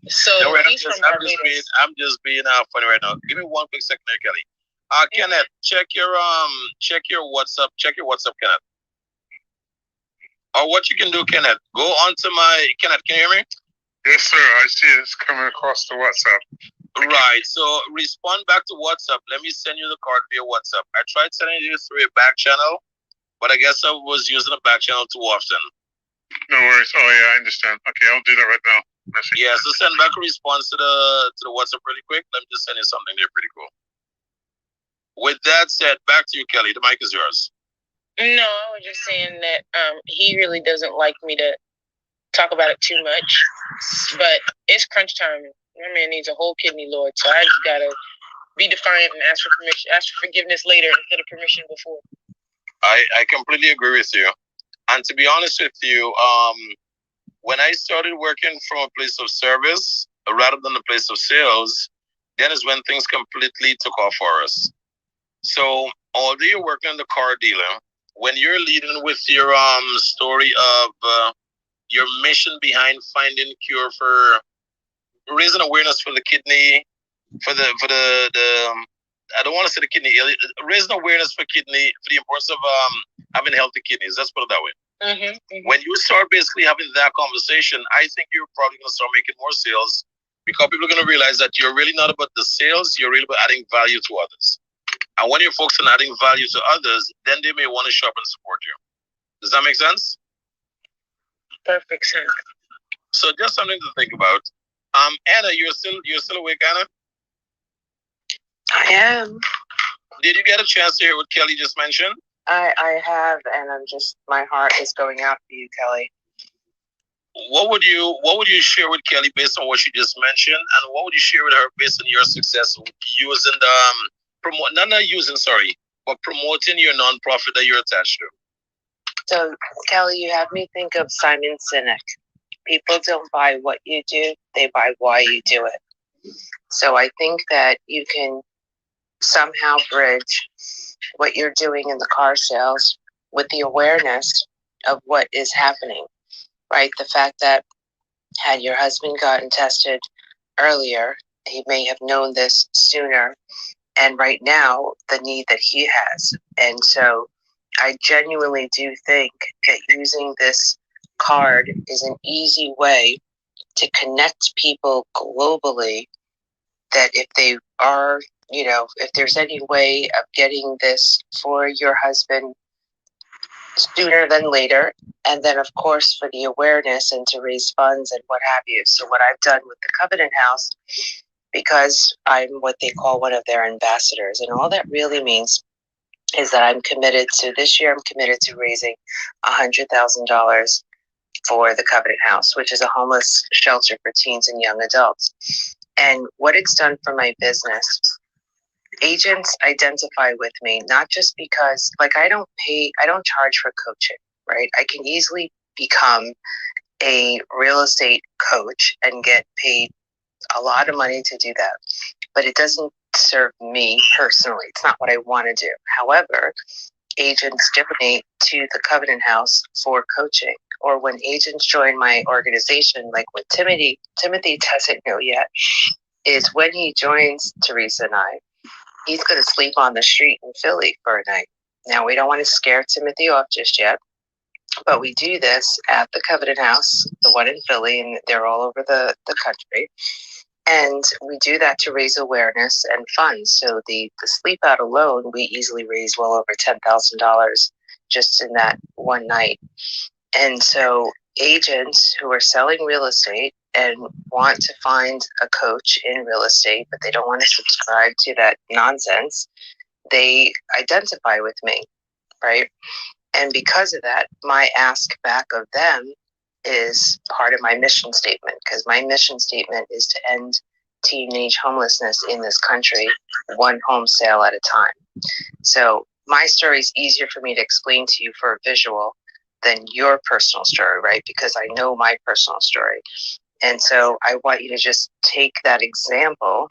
So he's from Barbados. I'm just being funny right now. Give me one quick second there, Kelly. Kenneth, check your WhatsApp. Check your WhatsApp, Kenneth. Or what you can do, Kenneth, go onto my Kenneth. Can you hear me? Yes, sir. I see it's coming across the WhatsApp. Right. So respond back to WhatsApp. Let me send you the card via WhatsApp. I tried sending you through a back channel, but I guess I was using a back channel too often. No worries. Oh yeah, I understand. Okay, I'll do that right now. Yeah, so send back a response to the WhatsApp really quick. Let me just send you something there pretty cool. With that said, back to you, Kelly. The mic is yours. No, I was just saying that he really doesn't like me to talk about it too much, but it's crunch time. My man needs a whole kidney, Lord, so I just gotta be defiant and ask for permission, ask for forgiveness later instead of permission before. I completely agree with you. And to be honest with you, when I started working from a place of service rather than a place of sales, then is when things completely took off for us. So although you're working in the car dealer, when you're leading with your story of your mission behind finding cure for raising awareness for the kidney, for the I don't want to say the kidney, raising awareness for the importance of having healthy kidneys. Let's put it that way. When you start basically having that conversation, I think you're probably going to start making more sales because people are going to realize that you're really not about the sales, you're really about adding value to others. And when you're focused on adding value to others, then they may want to show up and support you. Does that make sense? perfect sense. So just something to think about. Anna, you're still awake, Anna? I am. Did you get a chance to hear what Kelly just mentioned? I have, and my heart is going out for you, Kelly. What would you share with Kelly based on what she just mentioned, and what would you share with her based on your success using promoting your nonprofit that you're attached to? So, Kelly, you have me think of Simon Sinek. People don't buy what you do, they buy why you do it. So I think that you can somehow bridge what you're doing in the car sales with the awareness of what is happening, right? The fact that had your husband gotten tested earlier, he may have known this sooner. And right now, the need that he has. And so I genuinely do think that using this card is an easy way to connect people globally, that if they are, if there's any way of getting this for your husband sooner than later, and then of course for the awareness and to raise funds and what have you. So what I've done with the Covenant House, because I'm what they call one of their ambassadors, and all that really means is that I'm committed to, this year I'm committed to raising $100,000 for the Covenant House, which is a homeless shelter for teens and young adults. And what it's done for my business, agents identify with me, not just because, like, I don't charge for coaching, right? I can easily become a real estate coach and get paid a lot of money to do that, but it doesn't serve me personally. It's not what I want to do. However, agents donate to the Covenant House for coaching, or when agents join my organization, like what Timothy doesn't know yet, is when he joins Teresa and I, he's going to sleep on the street in Philly for a night. Now, we don't want to scare Timothy off just yet, but we do this at the Covenant House, the one in Philly, and they're all over the country. And we do that to raise awareness and funds. So the sleep out alone, we easily raise well over $10,000 just in that one night. And so agents who are selling real estate and want to find a coach in real estate, but they don't want to subscribe to that nonsense, they identify with me, right? And because of that, my ask back of them is part of my mission statement, because my mission statement is to end teenage homelessness in this country, one home sale at a time. So my story is easier for me to explain to you for a visual than your personal story, right? Because I know my personal story. And so I want you to just take that example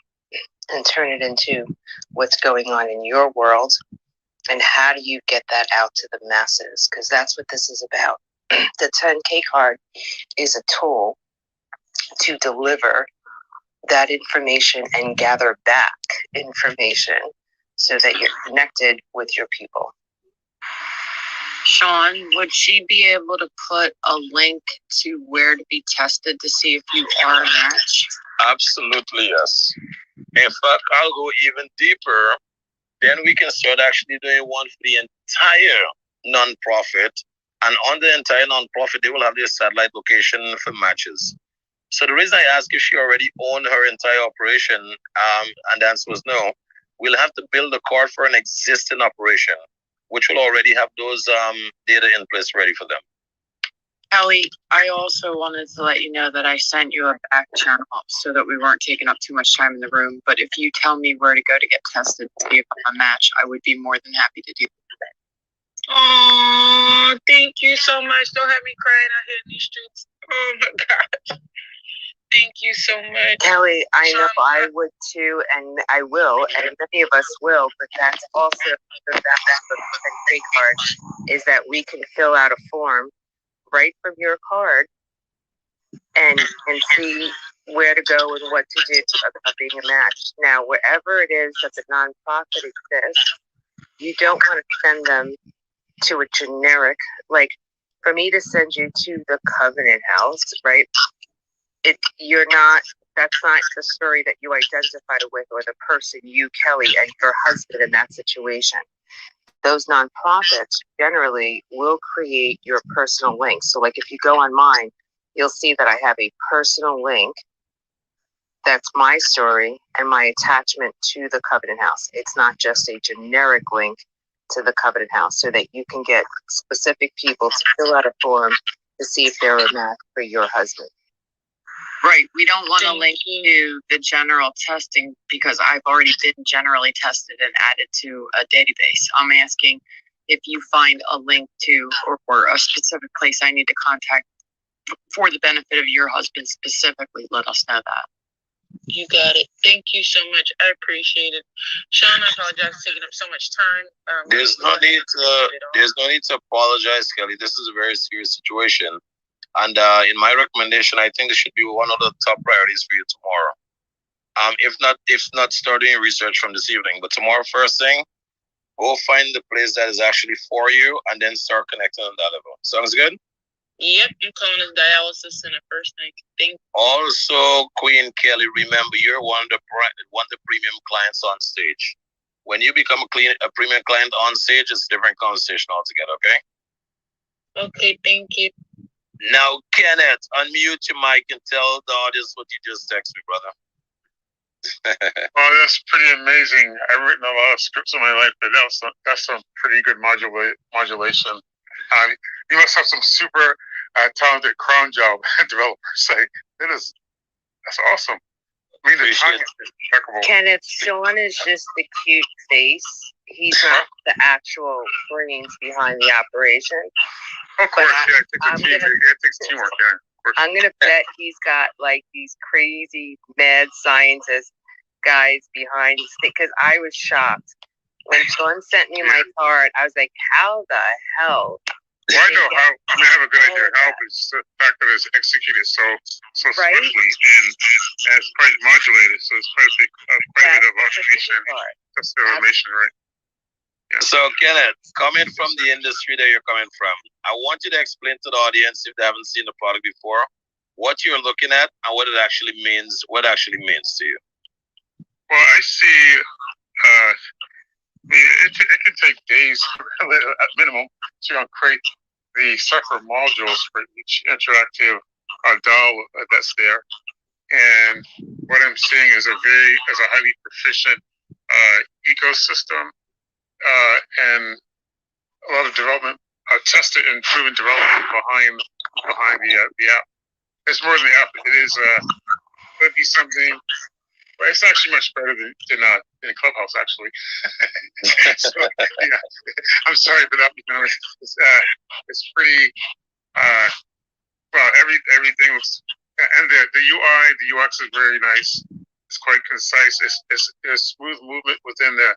and turn it into what's going on in your world, and how do you get that out to the masses? Because that's what this is about. The 10K card is a tool to deliver that information and gather back information so that you're connected with your people. Sean, would she be able to put a link to where to be tested to see if you are a match? Absolutely, yes. In fact, I'll go even deeper. Then we can start actually doing one for the entire nonprofit. And on the entire nonprofit, they will have their satellite location for matches. So the reason I asked if she already owned her entire operation, and the answer was no, we'll have to build a card for an existing operation, which will already have those data in place ready for them. Ellie, I also wanted to let you know that I sent you a back channel so that we weren't taking up too much time in the room. But if you tell me where to go to get tested to see if I'm a match, I would be more than happy to do that. Oh, thank you so much. Don't have me crying out here in these streets. Oh my God. Thank you so much. Kelly, I know I would too, and I will, and many of us will, but that's also the best of the 10K card, is that we can fill out a form right from your card and see where to go and what to do about being a match. Now, wherever it is that the nonprofit exists, you don't want to send them to a generic, like for me to send you to the Covenant House, right? That's not the story that you identify with, or the person, you, Kelly, and your husband in that situation. those nonprofits generally will create your personal link. So like if you go on mine, you'll see that I have a personal link. That's my story and my attachment to the Covenant House. It's not just a generic link to the Covenant House, so that you can get specific people to fill out a form to see if they're a match for your husband. Right. We don't want to link to the general testing because I've already been generally tested and added to a database. I'm asking if you find a link to or a specific place I need to contact for the benefit of your husband specifically, let us know that. You got it. Thank you so much. I appreciate it. Sean, I apologize for taking up so much time. There's no need to apologize, Kelly. This is a very serious situation. And in my recommendation, I think this should be one of the top priorities for you tomorrow. If not start doing research from this evening, but tomorrow first thing, go find the place that is actually for you and then start connecting on that level. Sounds good? Yep, you calling this dialysis center first thing. Thank you. Also, Queen Kelly, remember you're one of the premium clients on stage. When you become a premium client on stage, it's a different conversation altogether, okay? Okay, thank you. Now, Kenneth, unmute your mic and tell the audience what you just texted me, brother. Oh, that's pretty amazing. I've written a lot of scripts in my life, but that's some pretty good modulation. You must have some super talented crown job developers. That's awesome. I mean, the timing is impeccable. Kenneth, Sean is just the cute face. He's not the actual brains behind the operation. Of course, it takes teamwork. Yeah, I'm gonna bet he's got like these crazy mad scientist guys behind his thing. Because I was shocked when Sean sent me my card. I was like, "How the hell?" Well, I know how. I mean, I have a good idea how. It's the fact that it's executed so right? swiftly and it's quite modulated. So it's quite a bit of automation. That's the automation, right? Yeah. So, Kenneth, coming from the industry that you're coming from, I want you to explain to the audience, if they haven't seen the product before, what you're looking at and what it actually means. What it actually means to you. Well, I see. It can take days at minimum to create the software modules for each interactive dial that's there. And what I'm seeing is a highly proficient ecosystem and a lot of development, tested and proven development behind the app. It's more than the app. It is could be something. Well, it's actually much better than Clubhouse, actually. So, yeah, I'm sorry for that. It's pretty. Well, everything looks, and the UI, the UX is very nice. It's quite concise. It's smooth movement within the.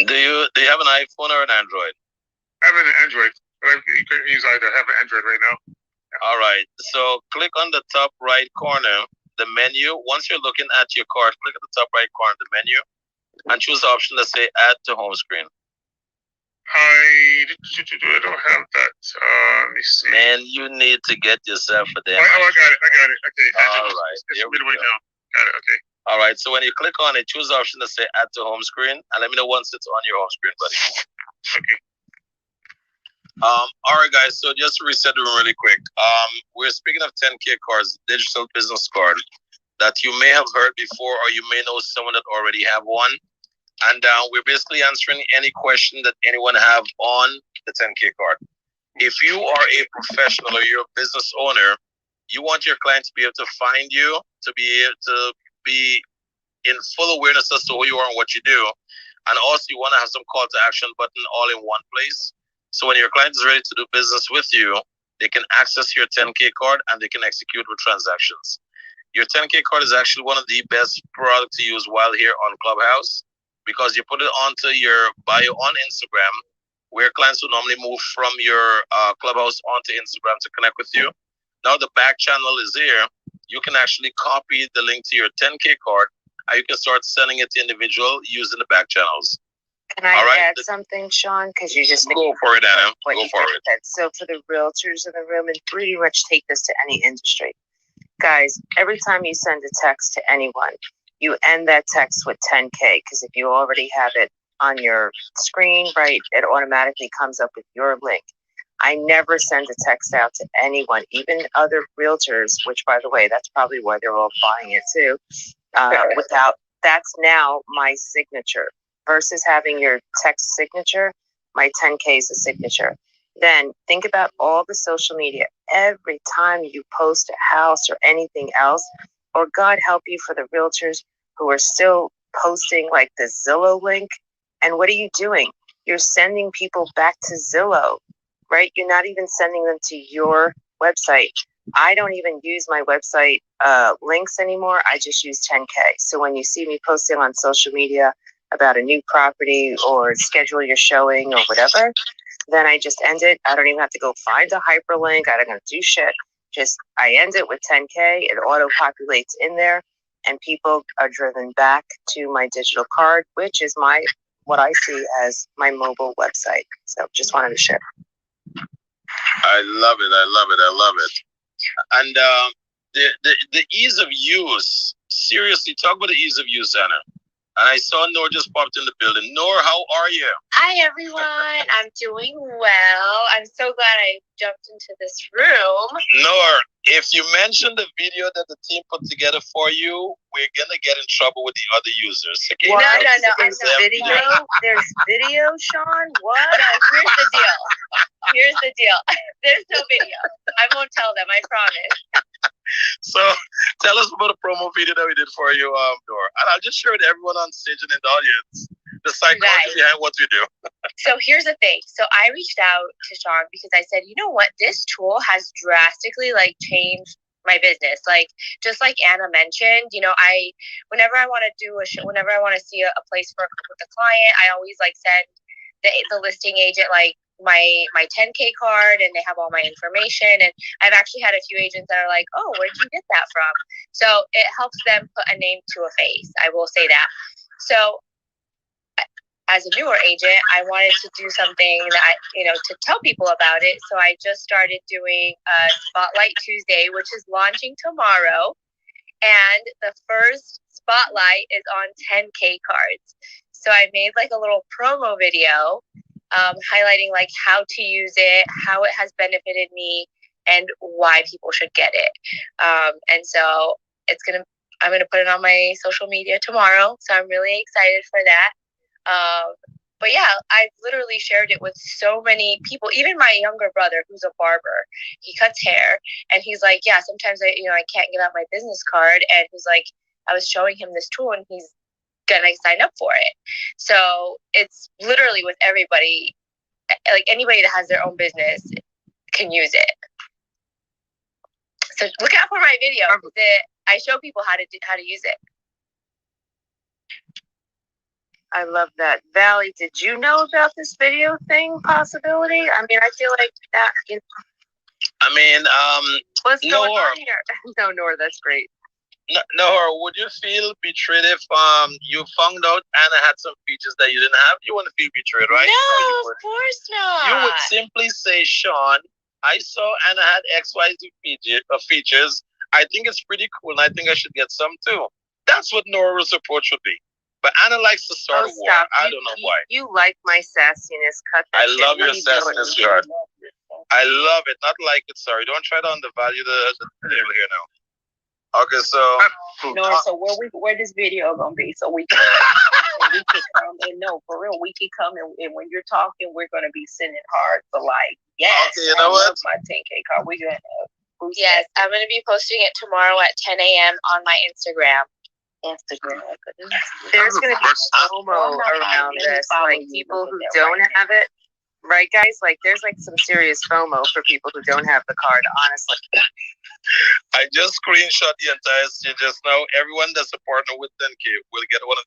Do you have an iPhone or an Android? I have an Android, but you could use either. I have an Android right now. Yeah. All right. So click on the top right corner. The menu, once you're looking at your card, click at the top right corner of the menu and choose the option that say add to home screen. I don't have that. Let me see. Man, you need to get yourself a damn. Oh, I got it. Okay. All right. It's midway down. Got it. Okay. All right. So when you click on it, choose the option that say add to home screen and let me know once it's on your home screen, buddy. Okay. All right, guys. So just to reset the room really quick. We're speaking of 10KCARDS, digital business card that you may have heard before, or you may know someone that already have one. And we're basically answering any question that anyone have on the 10KCARD. If you are a professional or you're a business owner, you want your client to be able to find you, to be able to be in full awareness as to who you are and what you do. And also you want to have some call to action button all in one place. So when your client is ready to do business with you, they can access your 10KCARD and they can execute with transactions. Your 10KCARD is actually one of the best products to use while here on Clubhouse because you put it onto your bio on Instagram, where clients will normally move from your Clubhouse onto Instagram to connect with you. Now the back channel is here. You can actually copy the link to your 10KCARD and you can start sending it to individual using the back channels. Can I add something, Sean? Because you just go for it, Anna. Go for it. So for the realtors in the room, and pretty much take this to any industry, guys. Every time you send a text to anyone, you end that text with 10K. Because if you already have it on your screen, right, it automatically comes up with your link. I never send a text out to anyone, even other realtors, which, by the way, that's probably why they're all buying it too. Without that's now my signature versus having your text signature. My 10K is a signature. Then think about all the social media. Every time you post a house or anything else, or God help you for the realtors who are still posting like the Zillow link. And what are you doing? You're sending people back to Zillow, right? You're not even sending them to your website. I don't even use my website links anymore. I just use 10K. So when you see me posting on social media about a new property or schedule your showing or whatever, then I just end it. I don't even have to go find a hyperlink. I don't have to do shit. Just I end it with 10K. It auto populates in there, and people are driven back to my digital card, which is what I see as my mobile website. So just wanted to share. I love it. I love it. I love it. And the ease of use. Seriously, talk about the ease of use, Anna. And I saw Noor just popped in the building. Noor, how are you? Hi, everyone. I'm doing well. I'm so glad I jumped into this room. Noor, if you mention the video that the team put together for you, we're going to get in trouble with the other users. Okay? No. There's video? There's video, Sean? What? No, here's the deal. There's no video. I won't tell them, I promise. So tell us about the promo video that we did for you, Noor. And I'll just share with everyone on stage and in the audience the psychology behind what we do. So here's the thing. So I reached out to Sean because I said, you know what? This tool has drastically changed my business. Just like Anna mentioned, whenever I want to do whenever I want to see a place with a client, I always send the listing agent my 10K card, and they have all my information. And I've actually had a few agents that are like, oh, where'd you get that from? So it helps them put a name to a face. I will say that. So as a newer agent, I wanted to do something that to tell people about it. So I just started doing Spotlight Tuesday, which is launching tomorrow. And the first spotlight is on 10K cards. So I made a little promo video highlighting how to use it, how it has benefited me, and why people should get it. And so I'm gonna put it on my social media tomorrow. So I'm really excited for that. But yeah, I've literally shared it with so many people, even my younger brother, who's a barber. He cuts hair, and he's like, yeah, sometimes I can't give out my business card. And he's like, I was showing him this tool, and he's gonna sign up for it. So it's literally with everybody, anybody that has their own business can use it. So look out for my video. I show people how to use it. I love that. Valley, did you know about this video thing possibility? I mean, I feel like that, what's going on here? No, Nora, that's great. Noor, would you feel betrayed if you found out Anna had some features that you didn't have? You wouldn't feel betrayed, right? No, of course not. You would simply say, Sean, I saw Anna had XYZ features. I think it's pretty cool, and I think I should get some too. That's what Nora's approach would be. But Anna likes to start a war. Stop. I don't know why. You like my sassiness. Cut that shit. Love your sassiness, Sean. I love it. Not like it, sorry. Don't try to undervalue the table here now. Okay, so so where this video gonna be? So we can come and for real, we can come and when you're talking, we're gonna be sending hard. So yes, okay, you know what? My 10K card. We're gonna yes, I'm gonna be posting it tomorrow at 10 a.m. on my Instagram. There's gonna be FOMO around this, people who don't have it. Right, guys? There's some serious FOMO for people who don't have the card, honestly. I just screenshot the entire scene just now. Everyone that's a partner with 10K will get one of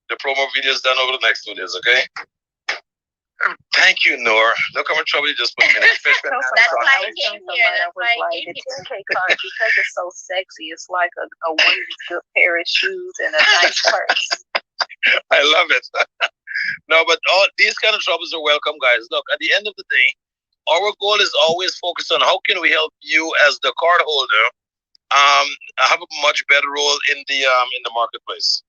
the promo videos done over the next 2 days, okay? Thank you, Noor. Look how much trouble you just put me in. That's why I came here. That's why I came here. The 10K card, because it's so sexy, it's like a good pair of shoes and a nice purse. I love it. No, but all these kind of troubles are welcome, guys. Look, at the end of the day, our goal is always focused on how can we help you as the card holder have a much better role in the marketplace.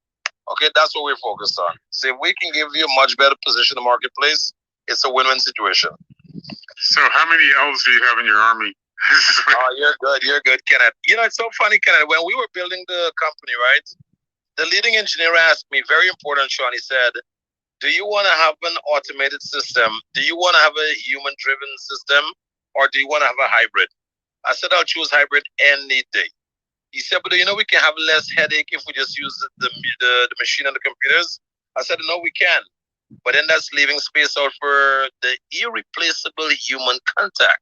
Okay, that's what we're focused on. So if we can give you a much better position in the marketplace, it's a win-win situation. So how many elves do you have in your army? Oh, you're good, Kenneth. You know, it's so funny, Kenneth. When we were building the company, right? The leading engineer asked me, very important, Sean. He said, "Do you want to have an automated system? Do you want to have a human-driven system, or do you want to have a hybrid?" I said, "I'll choose hybrid any day." He said, "But you know, we can have less headache if we just use the machine and the computers." I said, "No, we can, but then that's leaving space out for the irreplaceable human contact."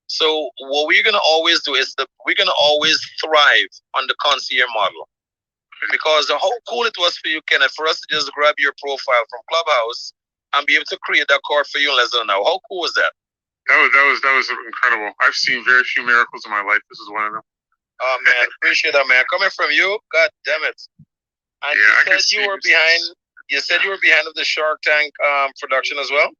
So what we're gonna always do is we're gonna always thrive on the concierge model, because how cool it was for you, Kenneth, for us to just grab your profile from Clubhouse and be able to create that card for you in less than an hour. How cool was that? That was incredible. I've seen very few miracles in my life. This is one of them. Oh man, appreciate that, man. Coming from you, god damn it. And Yeah, you said you were behind. You said you were behind of the Shark Tank production as well.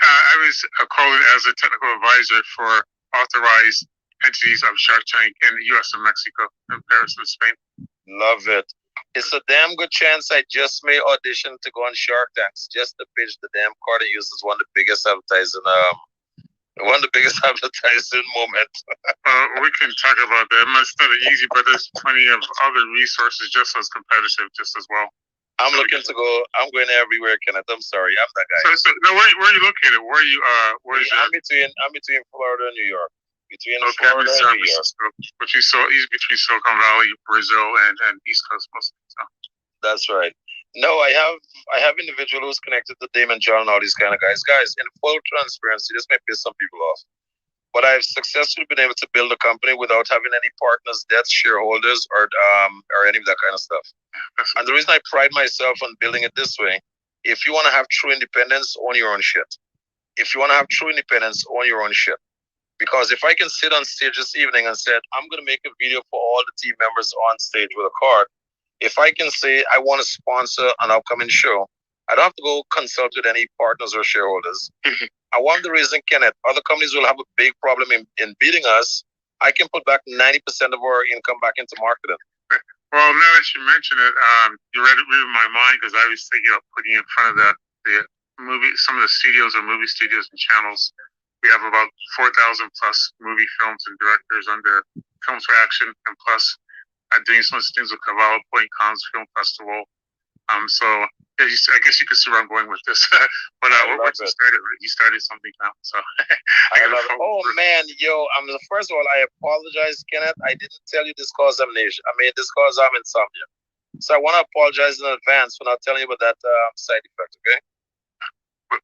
I was called as a technical advisor for authorized entities of Shark Tank in the U.S. and Mexico, and Paris and Spain. Love it. It's a damn good chance I just may audition to go on Shark Tanks just to pitch the damn card I use as one of the biggest advertising moment. We can talk about that. It's not easy, but there's plenty of other resources just as competitive, just as well. I'm looking to go. I'm going everywhere, Kenneth. I'm sorry, I'm that guy. So now where are you located? Where are you? Where is I'm between Florida and New York. Florida and New York. He's between Silicon Valley, Brazil, and East Coast mostly. So. That's right. No, I have individuals who's connected to Damon John and all these kind of guys. Guys, in full transparency, this may piss some people off, but I've successfully been able to build a company without having any partners, debts, shareholders, or any of that kind of stuff. And the reason I pride myself on building it this way, if you want to have true independence, own your own shit. If you want to have true independence, own your own shit. Because if I can sit on stage this evening and say, I'm going to make a video for all the team members on stage with a card, if I can say I want to sponsor an upcoming show, I don't have to go consult with any partners or shareholders. I want the reason, Kenneth, other companies will have a big problem in beating us. I can put back 90% of our income back into marketing. Well, now that you mention it, you read my mind, because I was thinking of putting in front of the movie, some of the studios or movie studios and channels. We have about 4,000 plus movie films and directors under Films for Action, and plus I'm doing some things with Cavallo Point Cons Film Festival. So yeah, I guess you could see where I'm going with this. But once you started, you started something now. So I love it. Oh man, yo! First of all, I apologize, Kenneth. I didn't tell you this cause amnesia. I mean, this cause I'm insomnia. So I want to apologize in advance for not telling you about that side effect. Okay.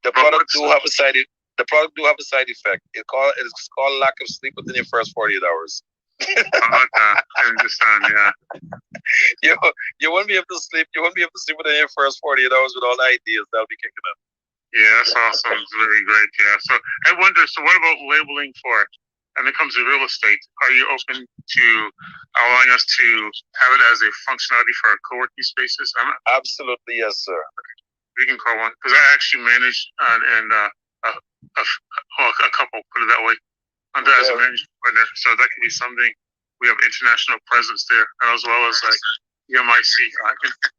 The product do have a side effect. It's called lack of sleep within your first 48 hours. I understand. Yeah. You won't be able to sleep. You won't be able to sleep within your first 48 hours with all the ideas that'll be kicking in. Yeah, that's awesome. It's very great. Yeah. So I wonder. So what about labeling for it? When it comes to real estate, are you open to allowing us to have it as a functionality for our co-working spaces? Absolutely, yes, sir. We can call one, because I actually manage a couple, put it that way, as a management partner. So that could be something. We have international presence there, as well as like EMIC,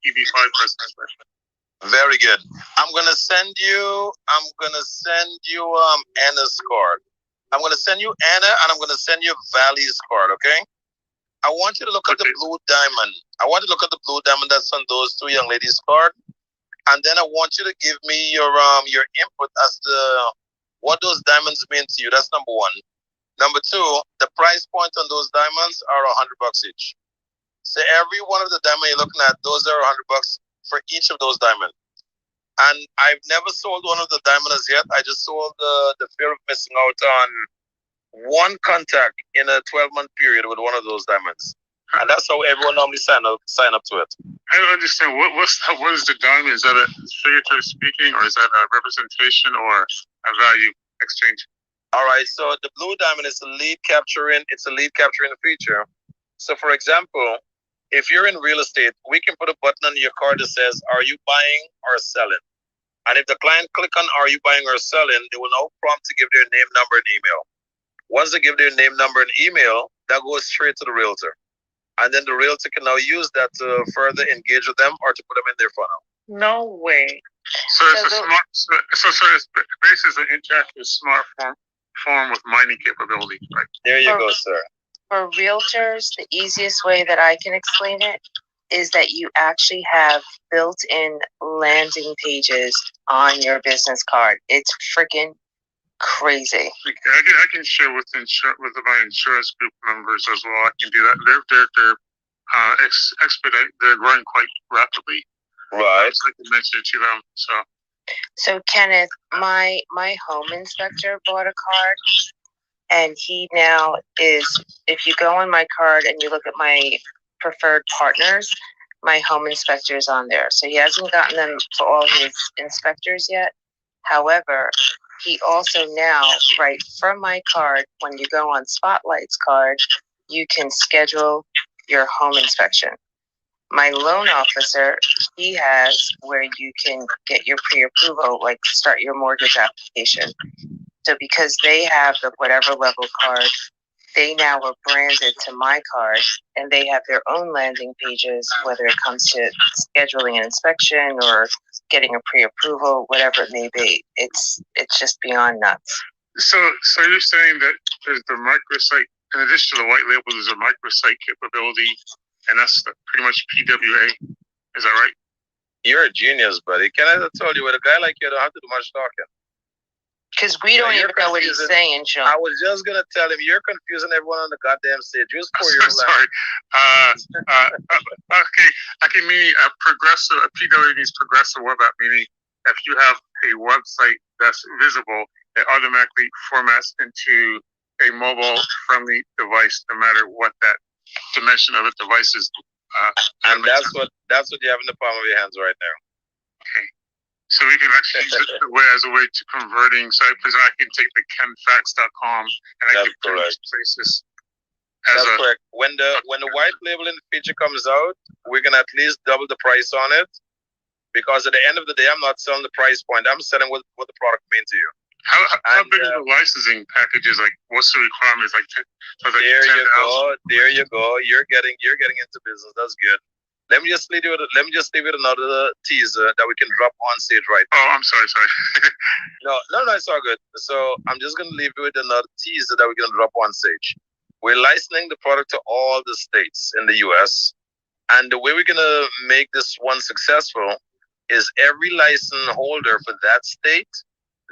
EB5 presence there. Very good. I'm gonna send you Anna's card. I'm gonna send you Anna, and I'm gonna send you Valley's card. Okay. I want you to look at the blue diamond. I want you to look at the blue diamond that's on those two young ladies' card. And then I want you to give me your input as to what those diamonds mean to you. That's number one. Number two, the price point on those diamonds are $100 each. So every one of the diamonds you're looking at, those are $100 for each of those diamonds. And I've never sold one of the diamonds yet. I just sold the fear of missing out on one contact in a 12-month period with one of those diamonds. And that's how everyone normally sign up to it. I don't understand. What is the diamond? Is that a figurative speaking, or is that a representation or a value exchange? All right. So the blue diamond is a lead capturing. It's a lead capturing feature. So, for example, if you're in real estate, we can put a button on your card that says, "Are you buying or selling?" And if the client click on "Are you buying or selling," they will now prompt to give their name, number, and email. Once they give their name, number, and email, that goes straight to the realtor. and then the realtor can now use that to further engage with them or to put them in their funnel. No way. So it's a smart. So it's basically an interactive smart form with mining capability, right? There you go, sir. For realtors, the easiest way that I can explain it is that you actually have built-in landing pages on your business card. It's freaking crazy. I can share with my insurance group members as well. I can do that. They're expedite. They're growing quite rapidly. Right. So I can mention it to them. So Kenneth, my home inspector bought a card, and he now is. If you go on my card and you look at my preferred partners, my home inspector is on there. So he hasn't gotten them for all his inspectors yet. However, he also now, right from my card, when you go on Spotlight's card, you can schedule your home inspection. My loan officer, he has where you can get your pre-approval, like start your mortgage application. So because they have the whatever level card, they now are branded to my card, and they have their own landing pages, whether it comes to scheduling an inspection or getting a pre-approval, whatever it may be. It's just beyond nuts. So you're saying that there's the microsite, in addition to the white label, there's a microsite capability, and that's pretty much PWA. Is that right? You're a genius, buddy. Can I tell you, with a guy like you, I don't have to do much talking. Because we don't even know what he's saying, Sean. I was just gonna tell him you're confusing everyone on the goddamn stage. Just for your sorry. Okay, I can mean a progressive. A PWA means progressive web app, meaning if you have a website that's visible, it automatically formats into a mobile-friendly device, no matter what that dimension of the device is. And that's what you have in the palm of your hands right now. Okay. So we can actually use it as a way to converting sites. I can take the kenfax.com and I can put these places. That's correct. When the white labeling feature comes out, we're gonna at least double the price on it, because at the end of the day, I'm not selling the price point. I'm selling what the product means to you. How big are the licensing packages? Like, what's the requirements? Like, there you go. There you go. You're getting into business. That's good. Let me just leave you with another teaser that we can drop on stage right now. Oh, I'm sorry. No, it's all good. So I'm just gonna leave you with another teaser that we're gonna drop on stage. We're licensing the product to all the states in the US. And the way we're gonna make this one successful is every license holder for that state,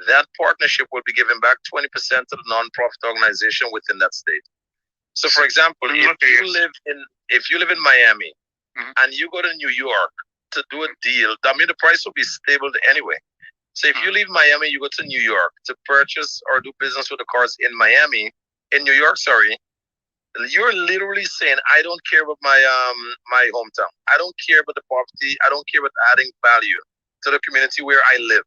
that partnership will be giving back 20% to the nonprofit organization within that state. So for example, if you live in Miami, and you go to New York to do a deal, I mean, the price will be stable anyway. So if you leave Miami, you go to New York to purchase or do business with the cards in New York, you're literally saying, I don't care about my hometown. I don't care about the poverty. I don't care about adding value to the community where I live.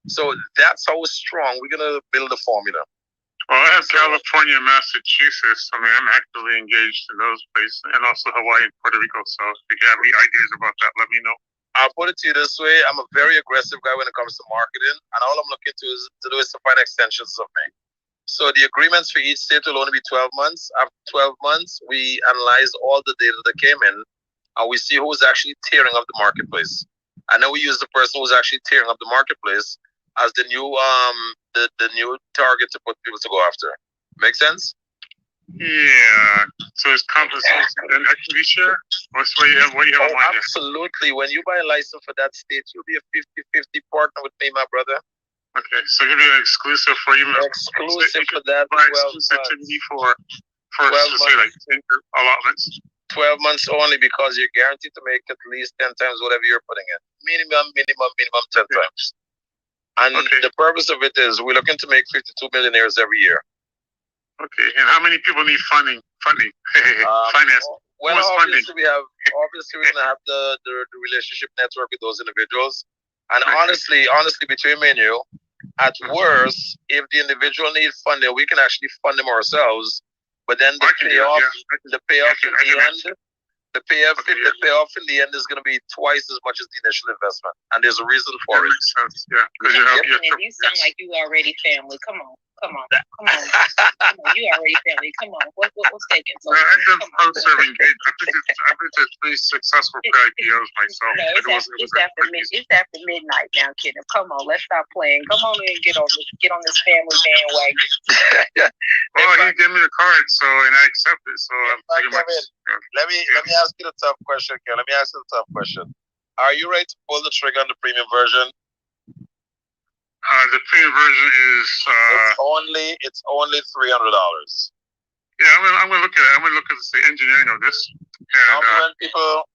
So that's how strong we're going to build a formula. Well, I have California, Massachusetts. I mean, I'm actively engaged in those places, and also Hawaii and Puerto Rico. So if you have any ideas about that, let me know. I'll put it to you this way. I'm a very aggressive guy when it comes to marketing, and all I'm looking to do is to find extensions of me. So the agreements for each state will only be 12 months. After 12 months, we analyze all the data that came in, and we see who's actually tearing up the marketplace. And then we use the person who's actually tearing up the marketplace as the new the new target to put people to go after. Make sense? Yeah. So it's compensation and equity share? What's what you have on mind? Absolutely. When you buy a license for that state, you'll be a 50-50 partner with me, my brother. Okay. So you'll be an exclusive for you. Exclusive for that. Exclusivity for say like 10 allotments. 12 months only, because you're guaranteed to make at least 10 times whatever you're putting in. Minimum 10 times. And the purpose of it is we're looking to make 52 millionaires every year. Okay, and how many people need funding? Finance. Well, obviously we're gonna have the relationship network with those individuals. And honestly, between me and you, at worst, if the individual needs funding, we can actually fund them ourselves. But then the payoff in the end is going to be twice as much as the initial investment, and there's a reason for it. Makes sense. Yeah, because you sound like you already family. Come on. Come on. Come on. You already family. Come on. What's taking so long? I'm serving. I've been to 3 successful IPOs myself. No, it's after midnight now, kid. Come on, let's stop playing. Come on in and get on this family bandwagon. Well, he gave me the card, and I accept it. So I'm pretty much. Let me ask you the tough question, Ken. Let me ask you the tough question. Are you ready to pull the trigger on the premium version? The premium version is. It's only $300. Yeah, I'm gonna look at it. I'm gonna look at the engineering of this. And,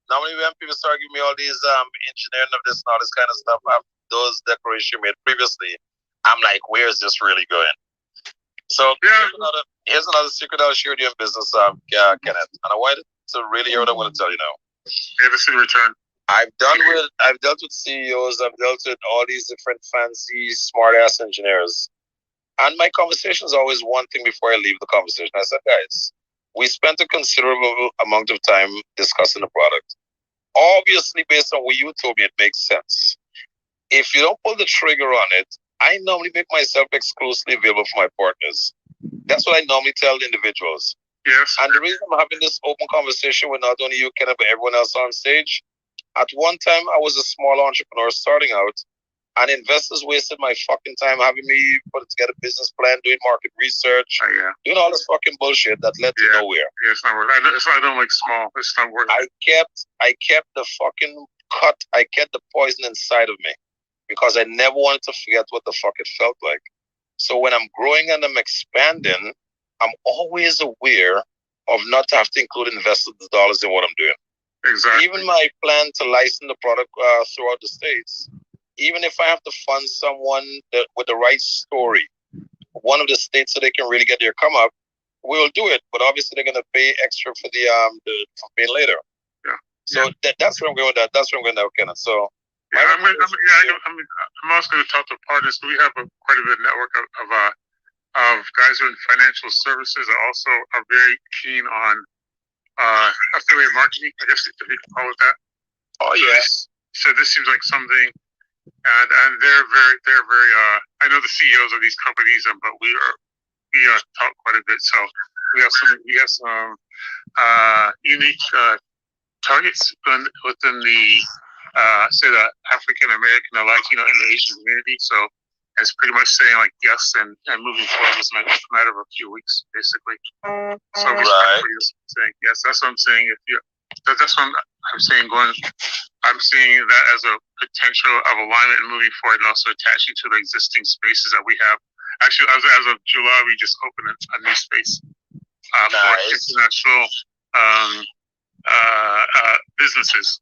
normally when people start giving me all these engineering of this and all this kind of stuff after those declarations you made previously, I'm like, where is this really going? So here's another secret I'll share with you in business, Kenneth. And I wanted to really hear what I'm going to tell you now. Yeah, this is return. I've dealt with CEOs. I've dealt with all these different fancy, smart ass engineers. And my conversation is always one thing before I leave the conversation. I said, guys, we spent a considerable amount of time discussing the product. Obviously, based on what you told me, it makes sense. If you don't pull the trigger on it, I normally make myself exclusively available for my partners. That's what I normally tell individuals. Yes. And the reason I'm having this open conversation with not only you, Kenneth, but everyone else on stage, at one time I was a small entrepreneur starting out, and investors wasted my fucking time having me put together a business plan, doing market research, doing all this fucking bullshit that led to nowhere. Yeah, it's not worth it. I don't like small. It's not worth it. I kept the fucking cut. I kept the poison inside of me because I never wanted to forget what the fuck it felt like. So when I'm growing and I'm expanding, I'm always aware of not to have to include invested dollars in what I'm doing. Exactly. Even my plan to license the product throughout the States, even if I have to fund someone with the right story, one of the states so they can really get their come up, we'll do it. But obviously they're gonna pay extra for for paying later. Yeah. So that's where I'm going with that. That's where I'm going with that, Kenneth. So I'm also going to talk to partners. We have quite a bit of network of guys who are in financial services that also are very keen on affiliate marketing, I guess if you can call it that. Oh yes. So this seems like something, and they're very. I know the CEOs of these companies, but we talk quite a bit. So we have some unique targets within the say the African American, the Latino, and the Asian community. So it's pretty much saying like yes and moving forward is a matter of a few weeks, basically. So saying yes, that's what I'm saying. That's what I'm saying. I'm seeing that as a potential of alignment and moving forward, and also attaching to the existing spaces that we have. Actually, as of July, we just opened a new space for international businesses.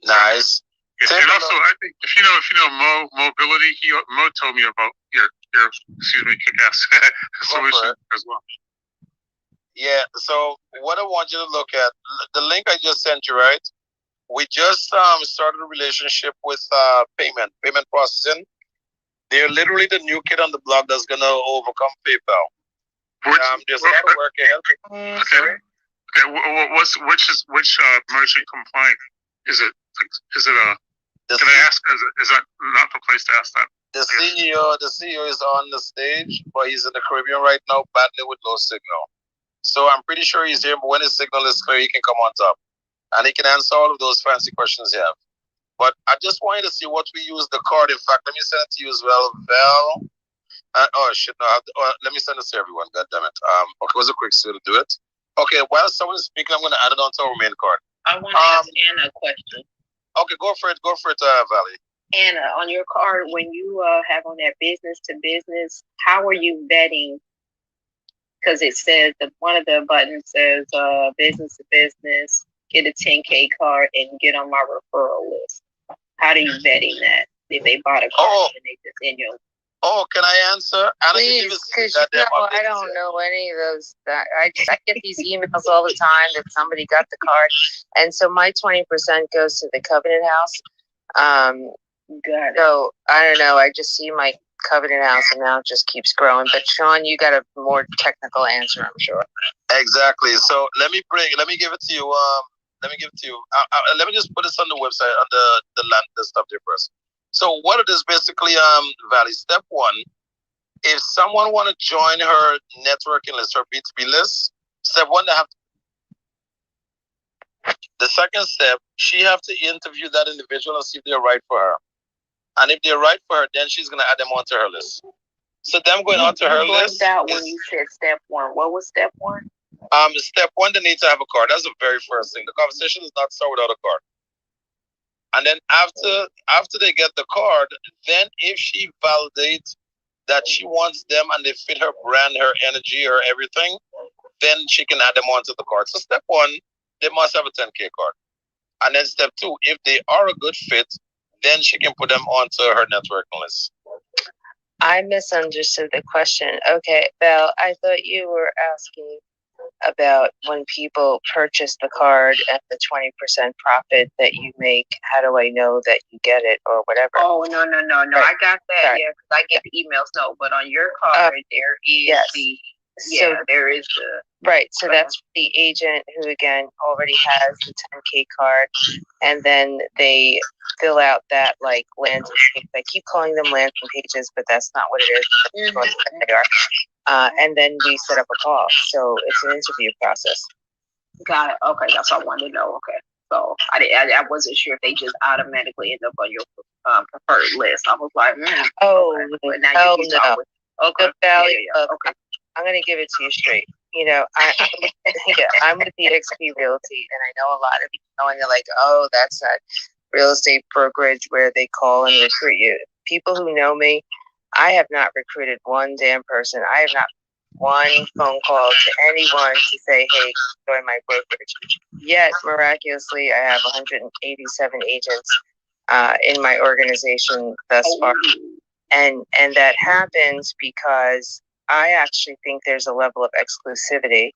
Nice. And also, I think if you know Mo Mobility, Mo told me about your kick-ass solution as well. Yeah. So what I want you to look at, the link I just sent you, right? We just started a relationship with payment processing. They're literally the new kid on the block that's gonna overcome PayPal. There's a lot of work ahead. Okay. Which merchant compliant is it? Is it a? Can I ask? Is that not the place to ask that? The CEO is on the stage, but he's in the Caribbean right now, battling with low signal. So I'm pretty sure he's here. But when his signal is clear, he can come on top, and he can answer all of those fancy questions you have. But I just wanted to see what we use the card. In fact, let me send it to you as well, Val. Let me send this to everyone. God damn it. Okay, it was a quick to do it. Okay, while someone is speaking, I'm going to add it onto our main card. I want to ask Anna a question. Okay, go for it, Valley. Anna, on your card, when you have on that business to business, how are you vetting? Because it says that one of the buttons says business to business, get a 10K card and get on my referral list. How are you vetting that? If they bought a card and they just in your. Oh, can I answer? Please, because I don't know any of those. I get these emails all the time that somebody got the card, and so my 20% goes to the Covenant House. So I don't know. I just see my Covenant House, and now it just keeps growing. But Sean, you got a more technical answer, I'm sure. Exactly. So let me give it to you. Let me just put this on the website on the stuff there first. So what it is basically, Valley, step one if someone want to join her networking list, her B2B list, step one, they have to. The second step, she have to interview that individual and see if they're right for her. And if they're right for her, then she's gonna add them onto her list. So them going onto her list. Out when you said step one. What was step one? Step one, they need to have a card. That's the very first thing. The conversation does not start without a card. And then after they get the card, then if she validates that she wants them and they fit her brand, her energy, her everything, then she can add them onto the card. So step one, they must have a 10K card. And then step two, if they are a good fit, then she can put them onto her networking list. I misunderstood the question. Okay, Val, I thought you were asking about when people purchase the card and the 20% profit that you make. How do I know that you get it or whatever? Oh, no. Right. I got that. Right. Yeah, because I get the emails. No, but on your card, there is yes. There is the. Right. So that's the agent who, again, already has the 10K card. And then they fill out that like landing page. I keep calling them landing pages, but that's not what it is. That's what they are. And then we set up a call. So it's an interview process. Got it. Okay. That's what I wanted to know. Okay. So I wasn't sure if they just automatically end up on your preferred list. I was like, okay. But now no. Okay. The value of, okay. I'm going to give it to you straight. You know, I'm with the XP Realty, and I know a lot of people know, and they're like, oh, that's that real estate brokerage where they call and recruit you. People who know me, I have not recruited one damn person. I have not one phone call to anyone to say, hey, join my brokerage. Yet, miraculously, I have 187 agents in my organization thus far. And that happens because I actually think there's a level of exclusivity.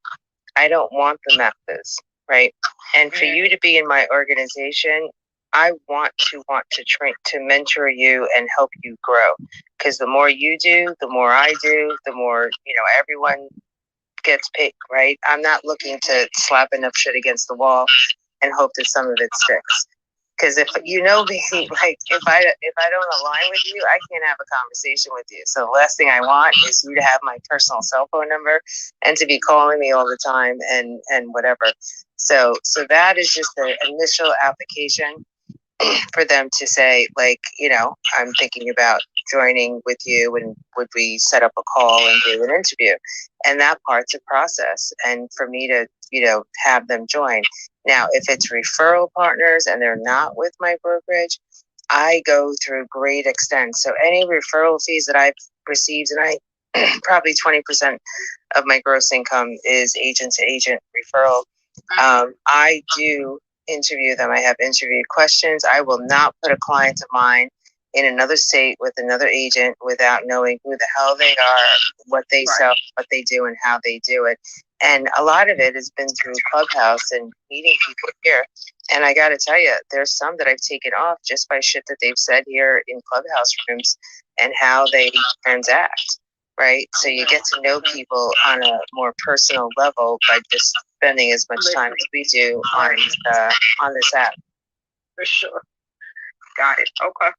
I don't want the methods, right? And for you to be in my organization, I want to train, to mentor you and help you grow. Because the more you do, the more I do, the more, everyone gets paid, right? I'm not looking to slap enough shit against the wall and hope that some of it sticks. Because if you know me, like if I don't align with you, I can't have a conversation with you. So the last thing I want is you to have my personal cell phone number and to be calling me all the time and whatever. So that is just the initial application for them to say, like, I'm thinking about joining with you, and would we set up a call and do an interview? And that part's a process. And for me to, have them join. Now, if it's referral partners and they're not with my brokerage, I go through great extent. So any referral fees that I've received, and I probably 20% of my gross income is agent to agent referral. I do interview them. I have interview questions. I will not put a client of mine in another state with another agent without knowing who the hell they are, what they sell, what they do, and how they do it. And a lot of it has been through Clubhouse and meeting people here. And I got to tell you, there's some that I've taken off just by shit that they've said here in Clubhouse rooms and how they transact, right? So you get to know people on a more personal level by just spending as much time as we do on this app. For sure. Got it. Okay.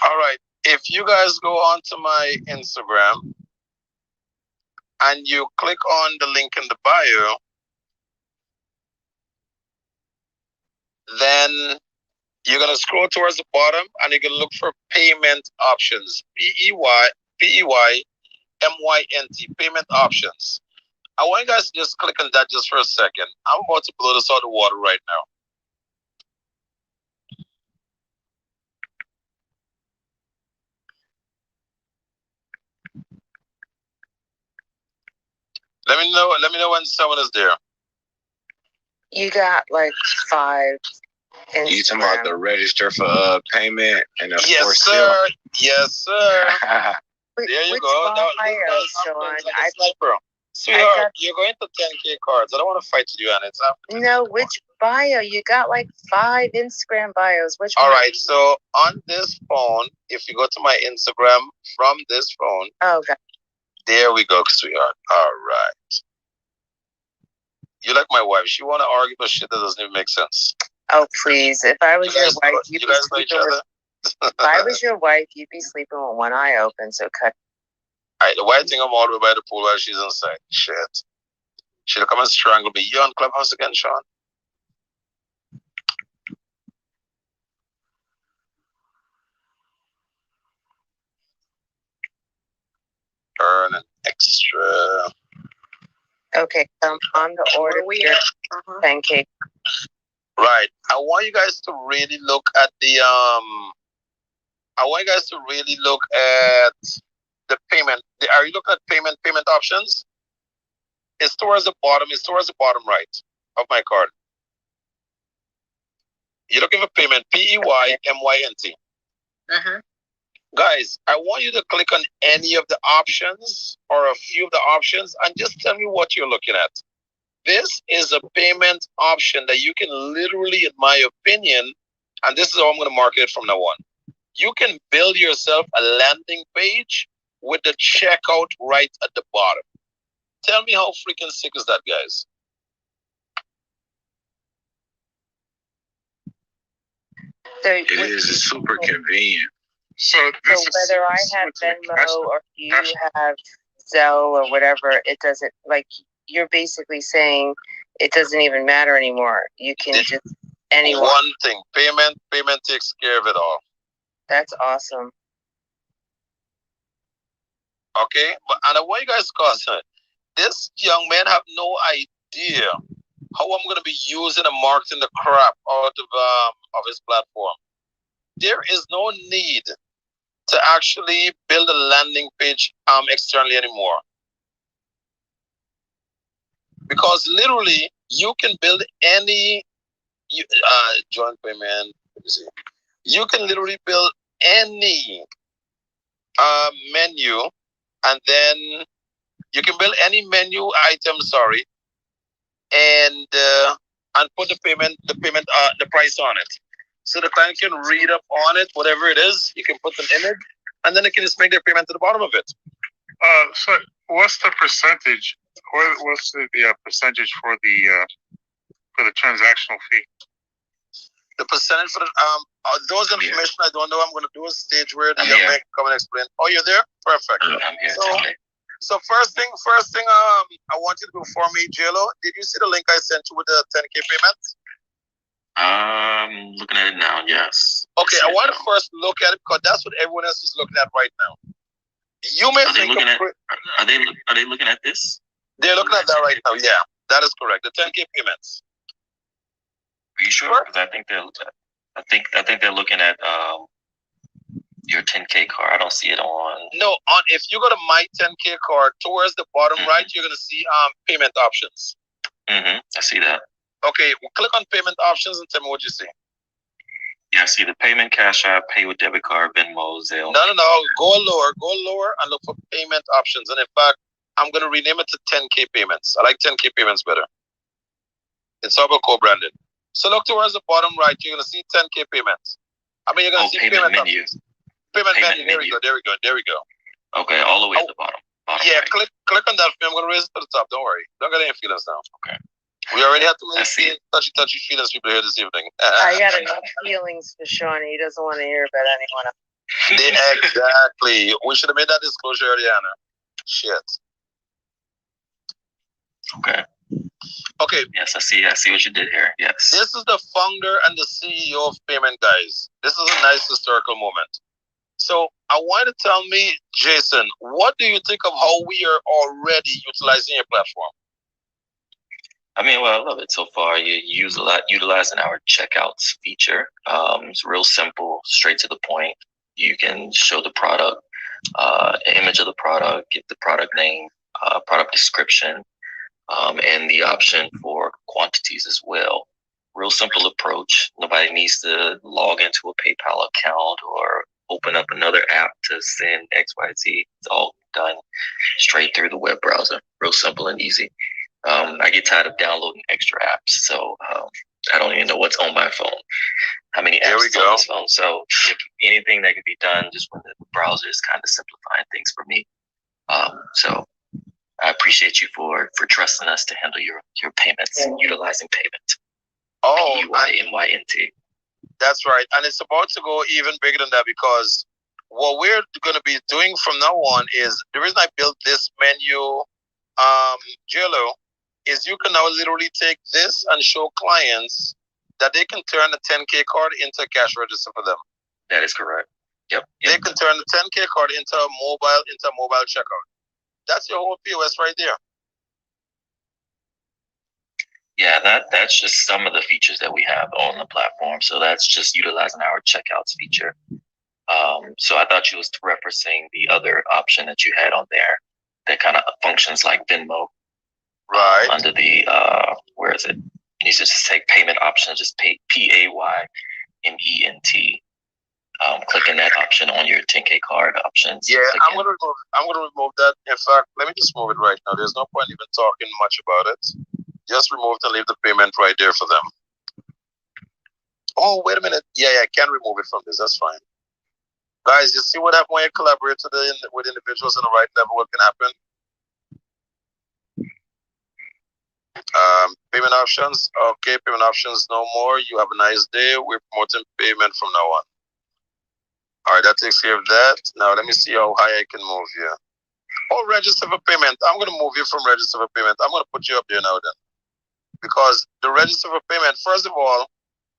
All right. If you guys go onto my Instagram and you click on the link in the bio, then you're going to scroll towards the bottom and you're going to look for payment options. PEYMYNT, payment options. I want you guys to just click on that just for a second. I'm about to blow this out of the water right now. Let me know when someone is there. You got like 5. You talking about the register for payment and of yes, course sir. Yes, sir. There you go. Sweetheart, you're going to 10K cards. I don't want to fight with you on it. No, which bio? You got like 5 Instagram bios. Which All one? right. So on this phone, if you go to my Instagram from this phone. Oh, okay. There we go, sweetheart. All right. You like my wife. She want to argue about shit that doesn't even make sense. Oh, please. If I was your wife, you guys know each other? If I was your wife, you'd be sleeping with one eye open, so cut. Alright, the white thing I'm all the way by the pool while she's inside. Shit. She'll come and strangle me. You on Clubhouse again, Sean? Earn an extra. Okay, on the order, we are 10K. Right. I want you guys to really look at the the payment. Are you looking at payment options? It's towards the bottom. It's towards the bottom right of my card. You're looking for payment. PEYMYNT. Guys, I want you to click on any of the options or a few of the options and just tell me what you're looking at. This is a payment option that you can literally, in my opinion, and this is how I'm going to market it from now on. You can build yourself a landing page with the checkout right at the bottom. Tell me how freaking sick is that, guys? It is. It's super convenient. So whether I have Venmo or you have Zelle or whatever, it doesn't, like, you're basically saying it doesn't even matter anymore. You can just anyone. One thing, payment takes care of it all. That's awesome. Okay, and I want you guys to consider, this young man have no idea how I'm going to be using and marketing the crap out of his platform. There is no need to actually build a landing page externally anymore. Because literally, you can build any joint payment. You can literally build any menu, and then you can build any menu item. Sorry, and put the price on it, so the client can read up on it, whatever it is. You can put an image, and then they can just make their payment to the bottom of it. So what's the percentage? What's the percentage for the transactional fee? The percentage for those information I don't know. I'm going to do a stage where the young man can come and explain. Oh, you're there? Perfect. So first thing, I want you to do for me, JLo. Did you see the link I sent you with the 10K payment? I'm looking at it now. Yes. Okay, I want to first look at it because that's what everyone else is looking at right now. You may think are they looking at this? They're looking at that right now. Yeah, that is correct. The 10K payments. Are you sure? Because I think they're looking at your 10K card. I don't see it on. No, if you go to my 10K card towards the bottom right, you're gonna see payment options. I see that. Okay, well, click on payment options and tell me what you see. Yeah, I see the payment, Cash App, pay with debit card, Venmo, Zelle. No. Go lower and look for payment options. And in fact, I'm gonna rename it to 10K payments. I like 10K payments better. It's all about co-branded. So look towards the bottom right. You're gonna see 10K payments. I mean, you're gonna see payment menu. Payment menu. There we go. Okay, all the way at the bottom. Yeah, right. Click on that. I'm gonna raise it to the top. Don't worry. Don't get any feelings now. Okay. We already have too many touchy feelings people here this evening. I got enough feelings for Sean. He doesn't want to hear about anyone else. Exactly. We should have made that disclosure earlier, Anna. Shit. Okay. Yes, I see what you did here. Yes. This is the founder and the CEO of Payment Guys. This is a nice historical moment. So I want you to tell me, Jason, what do you think of how we are already utilizing your platform? I mean, well, I love it so far. You utilizing our checkouts feature. It's real simple, straight to the point. You can show the product, an image of the product, get the product name, product description, and the option for quantities as well. Real simple approach. Nobody needs to log into a PayPal account or open up another app to send XYZ. It's all done straight through the web browser. Real simple and easy. I get tired of downloading extra apps, so I don't even know what's on my phone. How many apps are on this phone? So anything that can be done just when the browser is kind of simplifying things for me. So I appreciate you for trusting us to handle your payments and utilizing payment. Oh, PEYMYNT. That's right. And it's about to go even bigger than that because what we're going to be doing from now on is the reason I built this menu, Jello, is you can now literally take this and show clients that they can turn a 10K card into a cash register for them. That is correct. Yep. They can turn the 10K card into a mobile checkout. That's your whole POS right there. Yeah, that's just some of the features that we have on the platform. So that's just utilizing our checkouts feature. So I thought you was referencing the other option that you had on there that kind of functions like Venmo. Right. Under the where is it? You just take payment options, just pay PAYMENT. Clicking that option on your 10K card options. Yeah, I'm gonna remove that. In fact, let me just move it right now. There's no point even talking much about it. Just remove it and leave the payment right there for them. Oh, wait a minute. Yeah, I can remove it from this. That's fine. Guys, you see what happens when you collaborate with individuals on the right level? What can happen? Payment options. Okay, payment options no more. You have a nice day. We're promoting payment from now on. All right, that takes care of that. Now let me see how high I can move you. Oh, register for payment. I'm going to move you from register for payment. I'm going to put you up there now then. Because the register for payment, first of all,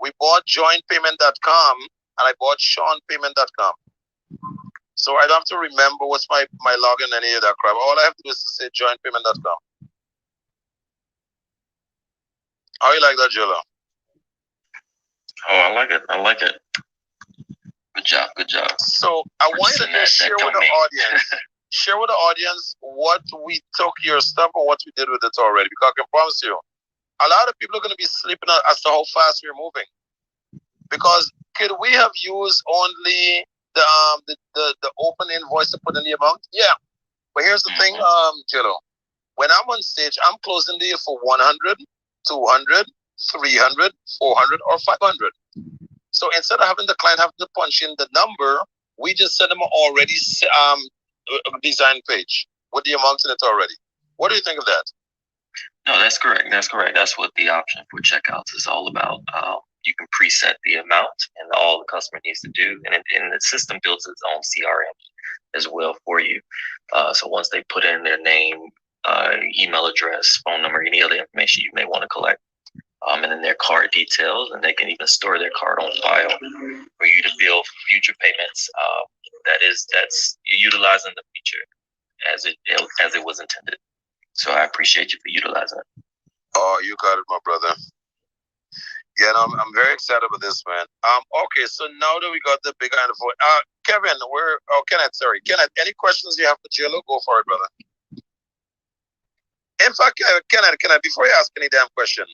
we bought joinpayment.com and I bought seanpayment.com. So I don't have to remember what's my login and any of that crap. All I have to do is to say joinpayment.com. How you like that, Jello? Oh, I like it. I like it. Good job. Good job. So I want you to just share with the audience. Share with the audience what we took your stuff and what we did with it already. Because I can promise you, a lot of people are going to be sleeping as to how fast we're moving. Because could we have used only the open invoice to put in the amount? Yeah. But here's the thing, Jello. When I'm on stage, I'm closing the deal for 100, 200, 300, 400, or 500. So instead of having the client have to punch in the number, we just send them an already design page with the amounts in it already. What do you think of that? No, that's correct. That's correct. That's what the option for checkouts is all about. You can preset the amount and all the customer needs to do, and the system builds its own CRM as well for you. So once they put in their name, email address, phone number, any other information you may want to collect, and then their card details, and they can even store their card on file for you to bill future payments. That's utilizing the feature as it was intended. So I appreciate you for utilizing it. Oh, you got it, my brother. Yeah, no, I'm very excited about this, man. Okay, so now that we got the big iron for Kevin, Kenneth, any questions you have for Jello? Go for it, brother. In fact, Kenneth, before you ask any damn question,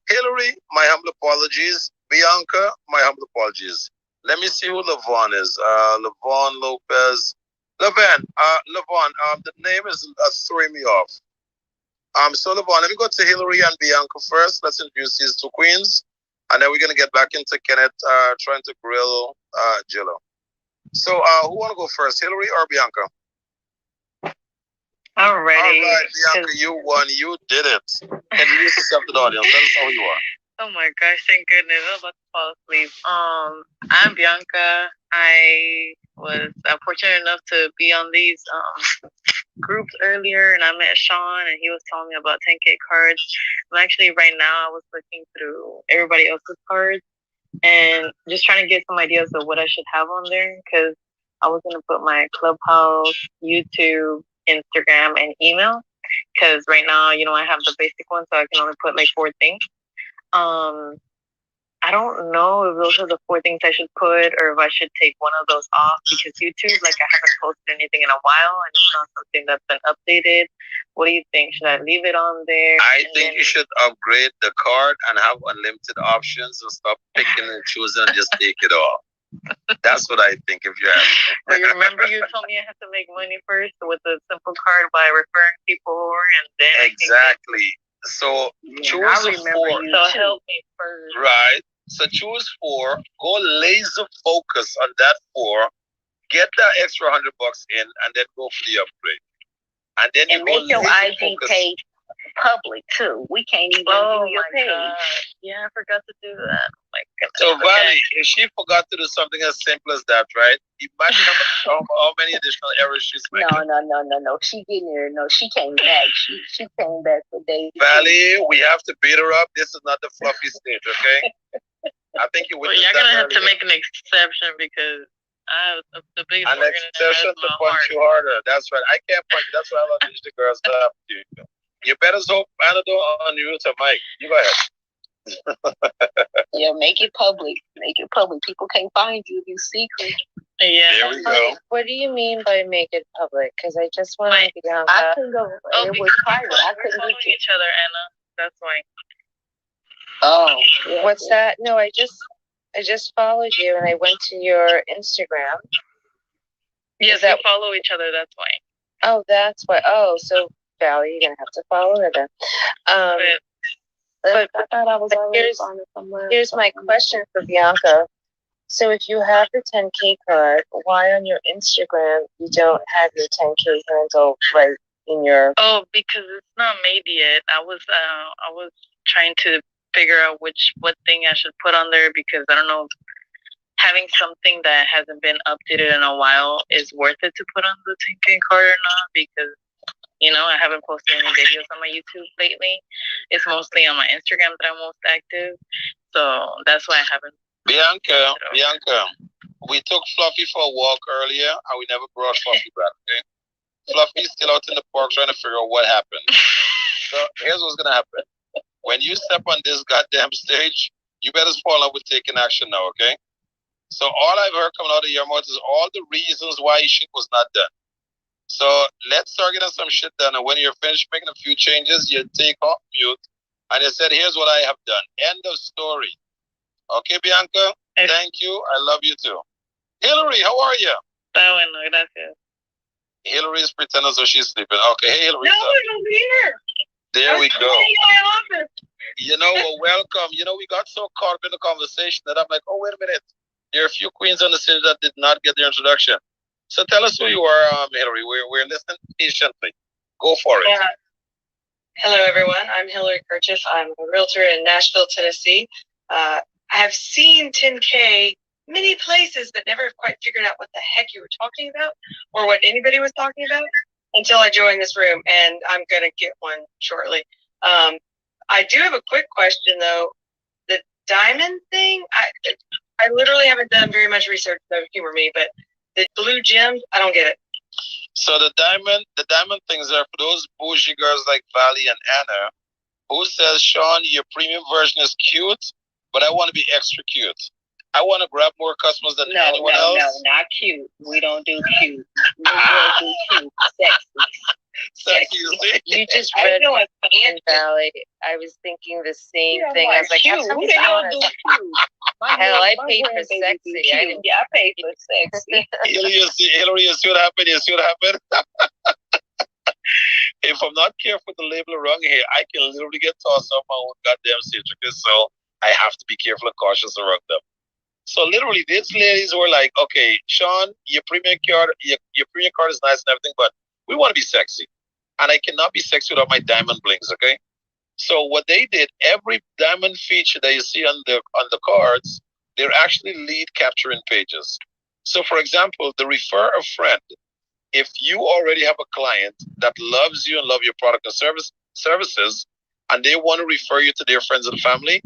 Hillary, my humble apologies. Bianca, my humble apologies. Let me see who Lavon is. Lavon Lopez. Lavon, the name is throwing me off. So Lavon, let me go to Hillary and Bianca first. Let's introduce these two queens. And then we're going to get back into Kenneth trying to grill Jello. So who want to go first, Hillary or Bianca? All right, Bianca, you won. You did it. Introduce yourself to the audience. Let us know who you are. Oh my gosh, thank goodness. I was about to fall asleep. I'm Bianca. I was fortunate enough to be on these groups earlier, and I met Sean, and he was telling me about 10K cards. I'm actually right now I was looking through everybody else's cards and just trying to get some ideas of what I should have on there, because I was going to put my Clubhouse, YouTube, Instagram, and email, because right now, I have the basic one, so I can only put like 4 things. I don't know if those are the 4 things I should put, or if I should take one of those off, because YouTube, I haven't posted anything in a while, and it's not something that's been updated. What do you think? Should I leave it on there? I think you should upgrade the card and have unlimited options and stop picking and choosing and just take it off. That's what I think if you have. Well, you remember you told me I have to make money first with a simple card by referring people, and then exactly. So choose 4. So help me first. Right. So choose 4. Go laser focus on that 4. Get that extra $100 in, and then go for the upgrade. And then you make your IG page public too. We can't even view your page. Yeah, I forgot to do that. Like, So Valley, if she forgot to do something as simple as that, right? Imagine how many additional errors she's making. No. She getting there. No, she came back. She came back for days. Valley, we have to beat her up. This is not the fluffy stage, okay? I think you would. Well, you're gonna have to make an exception because I have the biggest an exception to punch you harder. That's right. I can't punch you. That's why I love teach the girls stuff. You better hope Anna don't unmute her mic. You go ahead. Yeah, make it public. Make it public. People can't find you. You secret. Yeah. There we go. What do you mean by make it public? Because I just want to be on I couldn't go. Oh, it was private. I couldn't follow get each other, Anna. That's why. Oh, yeah. What's that? No, I just followed you and I went to your Instagram. Yes, we follow each other. That's why. Oh, that's why. Oh, so Valley, you're gonna have to follow her then. But I thought I was already here's, somewhere. here's my question for Bianca. So if you have the 10K card, why on your Instagram you don't have your 10K handle right in your? Oh, because it's not made yet. I was trying to figure out what thing I should put on there because I don't know if having something that hasn't been updated in a while is worth it to put on the 10K card or not because I haven't posted any videos on my YouTube lately. It's mostly on my Instagram that I'm most active. So that's why I haven't. Bianca, we took Fluffy for a walk earlier and we never brought Fluffy back, okay? Fluffy's still out in the park trying to figure out what happened. So here's what's gonna happen. When you step on this goddamn stage, you better fall up with taking action now, okay? So all I've heard coming out of your mouth is all the reasons why shit was not done. So let's start getting some shit done. And when you're finished making a few changes, you take off mute. And you said, here's what I have done. End of story. Okay, Bianca? Thank you. I love you too. Hillary, how are you? Hillary is pretending so she's sleeping. Okay, hey, Hillary. No, I'm here. There we go. My office. Well, welcome. We got so caught up in the conversation that I'm like, oh, wait a minute. There are a few queens on the stage that did not get their introduction. So tell us who you are, Hillary. We're listening patiently. Go for it. Yeah. Hello, everyone. I'm Hillary Kerchief. I'm a realtor in Nashville, Tennessee. I have seen 10K many places, but never quite figured out what the heck you were talking about or what anybody was talking about until I joined this room, and I'm going to get one shortly. I do have a quick question, though. The diamond thing, I literally haven't done very much research, so humor me, but the blue gems, I don't get it. So the diamond things are for those bougie girls like Valley and Anna who says, Sean, your premium version is cute, but I want to be extra cute. I want to grab more customers than anyone else. No, not cute. We don't do cute. We do cute. Sexy. You see? You just read in Valley. I was thinking the same thing. I was like, cute. Who the hell do cute? Hell, I paid for sexy. I paid for sexy. Hillary, you see what happened? If I'm not careful with the label around here, I can literally get tossed off my own goddamn citrus. So I have to be careful and cautious around them. So literally, these ladies were like, okay, Sean, your premium card is nice and everything, but we want to be sexy. And I cannot be sexy without my diamond blings, okay? So what they did, every diamond feature that you see on the cards, they're actually lead capturing pages. So for example, the refer a friend. If you already have a client that loves you and love your product and services, and they want to refer you to their friends and family,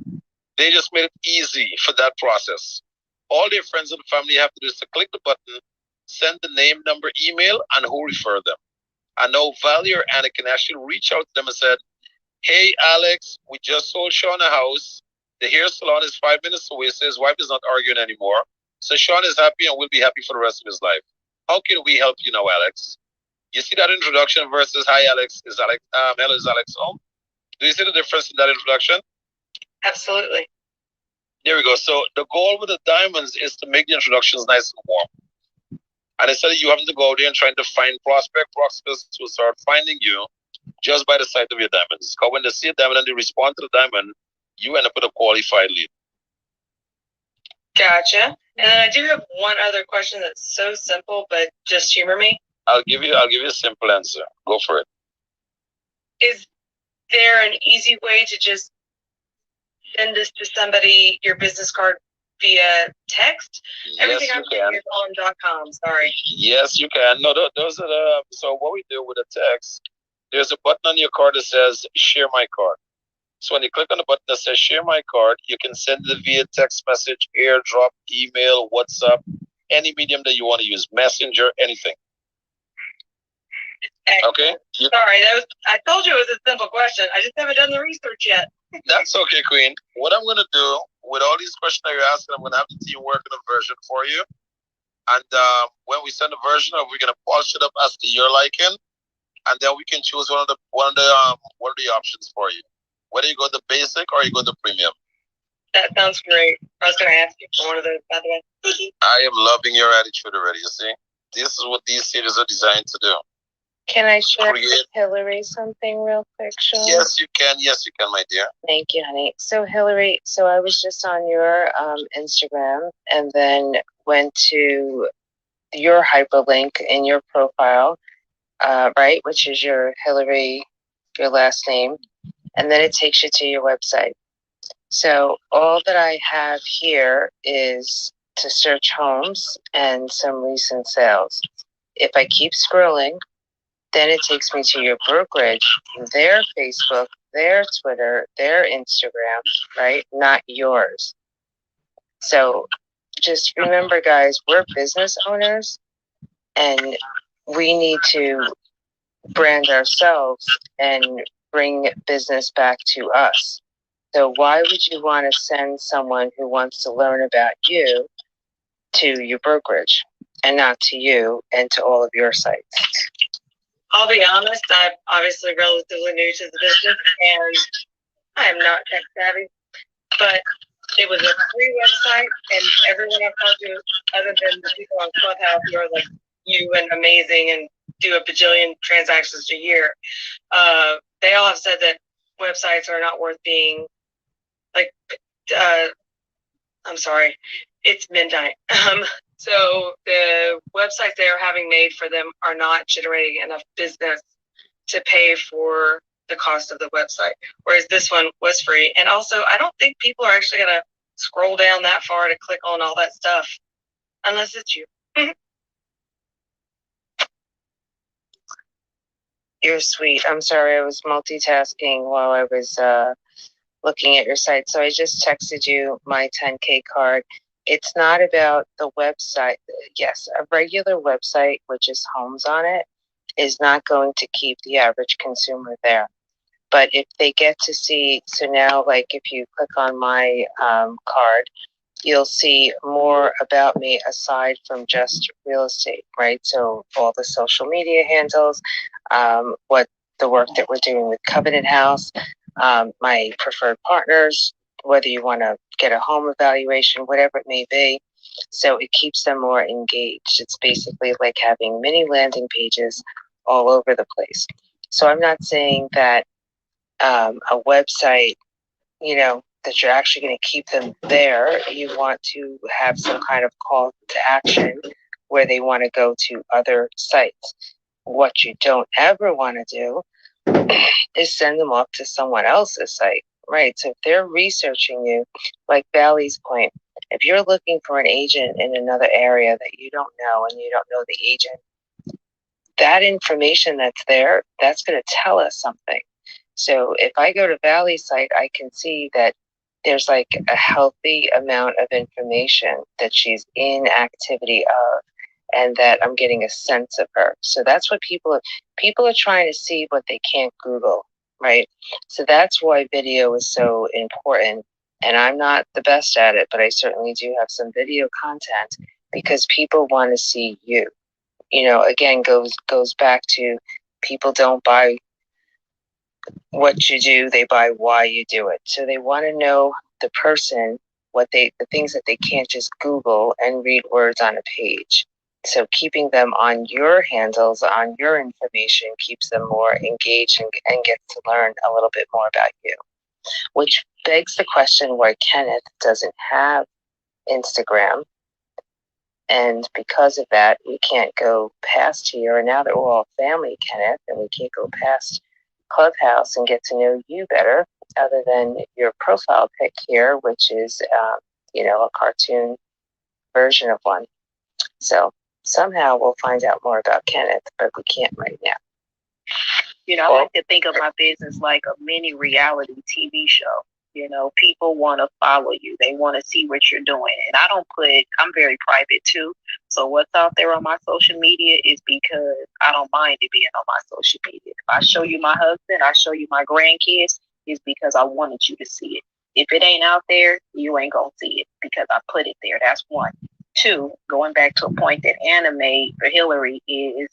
they just made it easy for that process. All their friends and family have to do is to click the button, send the name, number, email, and who referred them. And now Valley or Anna can actually reach out to them and said, hey, Alex, we just sold Sean a house. The hair salon is 5 minutes away, so his wife is not arguing anymore. So Sean is happy and will be happy for the rest of his life. How can we help you now, Alex? You see that introduction versus hi, Alex, hello, is Alex home? Do you see the difference in that introduction? Absolutely. There we go. So the goal with the diamonds is to make the introductions nice and warm. And instead of you having to go out there and trying to find prospects will start finding you just by the sight of your diamonds. Because when they see a diamond and they respond to the diamond, you end up with a qualified lead. Gotcha. And then I do have one other question that's so simple, but just humor me. I'll give you a simple answer. Go for it. Is there an easy way to just send this to somebody, your business card, via text? Everything Yes, I'm you doing can. is on .com. Sorry. Yes, you can. No, those are the. So what we do with a text, there's a button on your card that says "Share my card." So when you click on the button that says "Share my card," you can send it via text message, AirDrop, email, WhatsApp, any medium that you want to use, Messenger, anything. Okay. Sorry, I told you it was a simple question. I just haven't done the research yet. That's okay, Queen. What I'm gonna do with all these questions that you're asking, I'm gonna have the team work on a version for you. And when we send a version of, we're gonna polish it up as to your liking, and then we can choose one of the options for you. Whether you go the basic or you go the premium. That sounds great. I was gonna ask you for one of those, by the way. I am loving your attitude already. You see, this is what these series are designed to do. Can I share with Hillary something real quick, Sean? Yes, you can. Yes, you can, my dear. Thank you, honey. So, Hillary, so I was just on your Instagram and then went to your hyperlink in your profile, right, which is your Hillary, your last name, and then it takes you to your website. So all that I have here is to search homes and some recent sales. If I keep scrolling, then it takes me to your brokerage, their Facebook, their Twitter, their Instagram, right? Not yours. So just remember, guys, we're business owners and we need to brand ourselves and bring business back to us. So why would you want to send someone who wants to learn about you to your brokerage and not to you and to all of your sites? I'll be honest, I'm obviously relatively new to the business and I am not tech savvy, but it was a free website and everyone I've talked to, other than the people on Clubhouse who are like you and amazing and do a bajillion transactions a year, they all have said that websites are not worth being like, I'm sorry, it's midnight. So the websites they are having made for them are not generating enough business to pay for the cost of the website, whereas this one was free. And also, I don't think people are actually going to scroll down that far to click on all that stuff, unless it's you. You're sweet. I'm sorry, I was multitasking while I was looking at your site. So I just texted you my 10K card. It's not about the website. Yes, a regular website with just homes on it is not going to keep the average consumer there. But if they get to see, so now, like if you click on my card, you'll see more about me aside from just real estate, right? So all the social media handles, what the work that we're doing with Covenant House, my preferred partners, whether you want to get a home evaluation, whatever it may be. So it keeps them more engaged. It's basically like having mini landing pages all over the place. So I'm not saying that a website, that you're actually going to keep them there. You want to have some kind of call to action where they want to go to other sites. What you don't ever want to do is send them off to someone else's site, right? So if they're researching you, like Valley's point, if you're looking for an agent in another area that you don't know and you don't know the agent, that information that's there, that's going to tell us something. So if I go to Valley's site, I can see that there's like a healthy amount of information that she's in activity of, and that I'm getting a sense of her. So that's what people are trying to see what they can't Google, right? So that's why video is so important. And I'm not the best at it, but I certainly do have some video content because people want to see you. Again, goes back to people don't buy what you do, they buy why you do it. So they want to know the person, the things that they can't just Google and read words on a page. So keeping them on your handles, on your information, keeps them more engaged and gets to learn a little bit more about you. Which begs the question why Kenneth doesn't have Instagram. And because of that, we can't go past here. And now that we're all family, Kenneth, and we can't go past Clubhouse and get to know you better, other than your profile pic here, which is, a cartoon version of one. So somehow we'll find out more about Kenneth, but we can't right now. I like to think of my business like a mini reality TV show. People want to follow you. They want to see what you're doing. And I'm very private too. So what's out there on my social media is because I don't mind it being on my social media. If I show you my husband, I show you my grandkids, it's because I wanted you to see it. If it ain't out there, you ain't going to see it because I put it there. That's one. Two, going back to a point that Anna made for Hillary is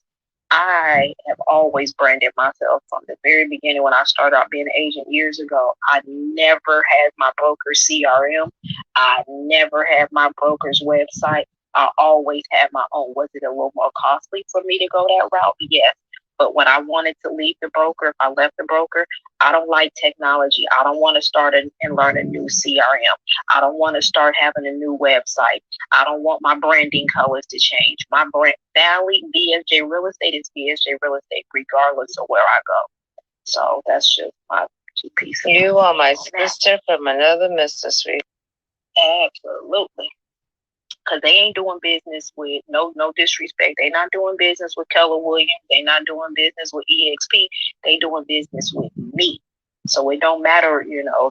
I have always branded myself from the very beginning when I started out being an agent years ago. I never had my broker's CRM. I never had my broker's website. I always had my own. Was it a little more costly for me to go that route? Yes. But when I wanted to leave the broker, if I left the broker, I don't like technology. I don't want to start and learn a new CRM. I don't want to start having a new website. I don't want my branding colors to change. My brand, Valley BSJ Real Estate is BSJ Real Estate, regardless of where I go. So that's just my 2 pieces. You are my sister from another mister, sweet. Absolutely. Because they ain't doing business with, no disrespect, they not doing business with Keller Williams. They not doing business with EXP. They doing business with me. So it don't matter,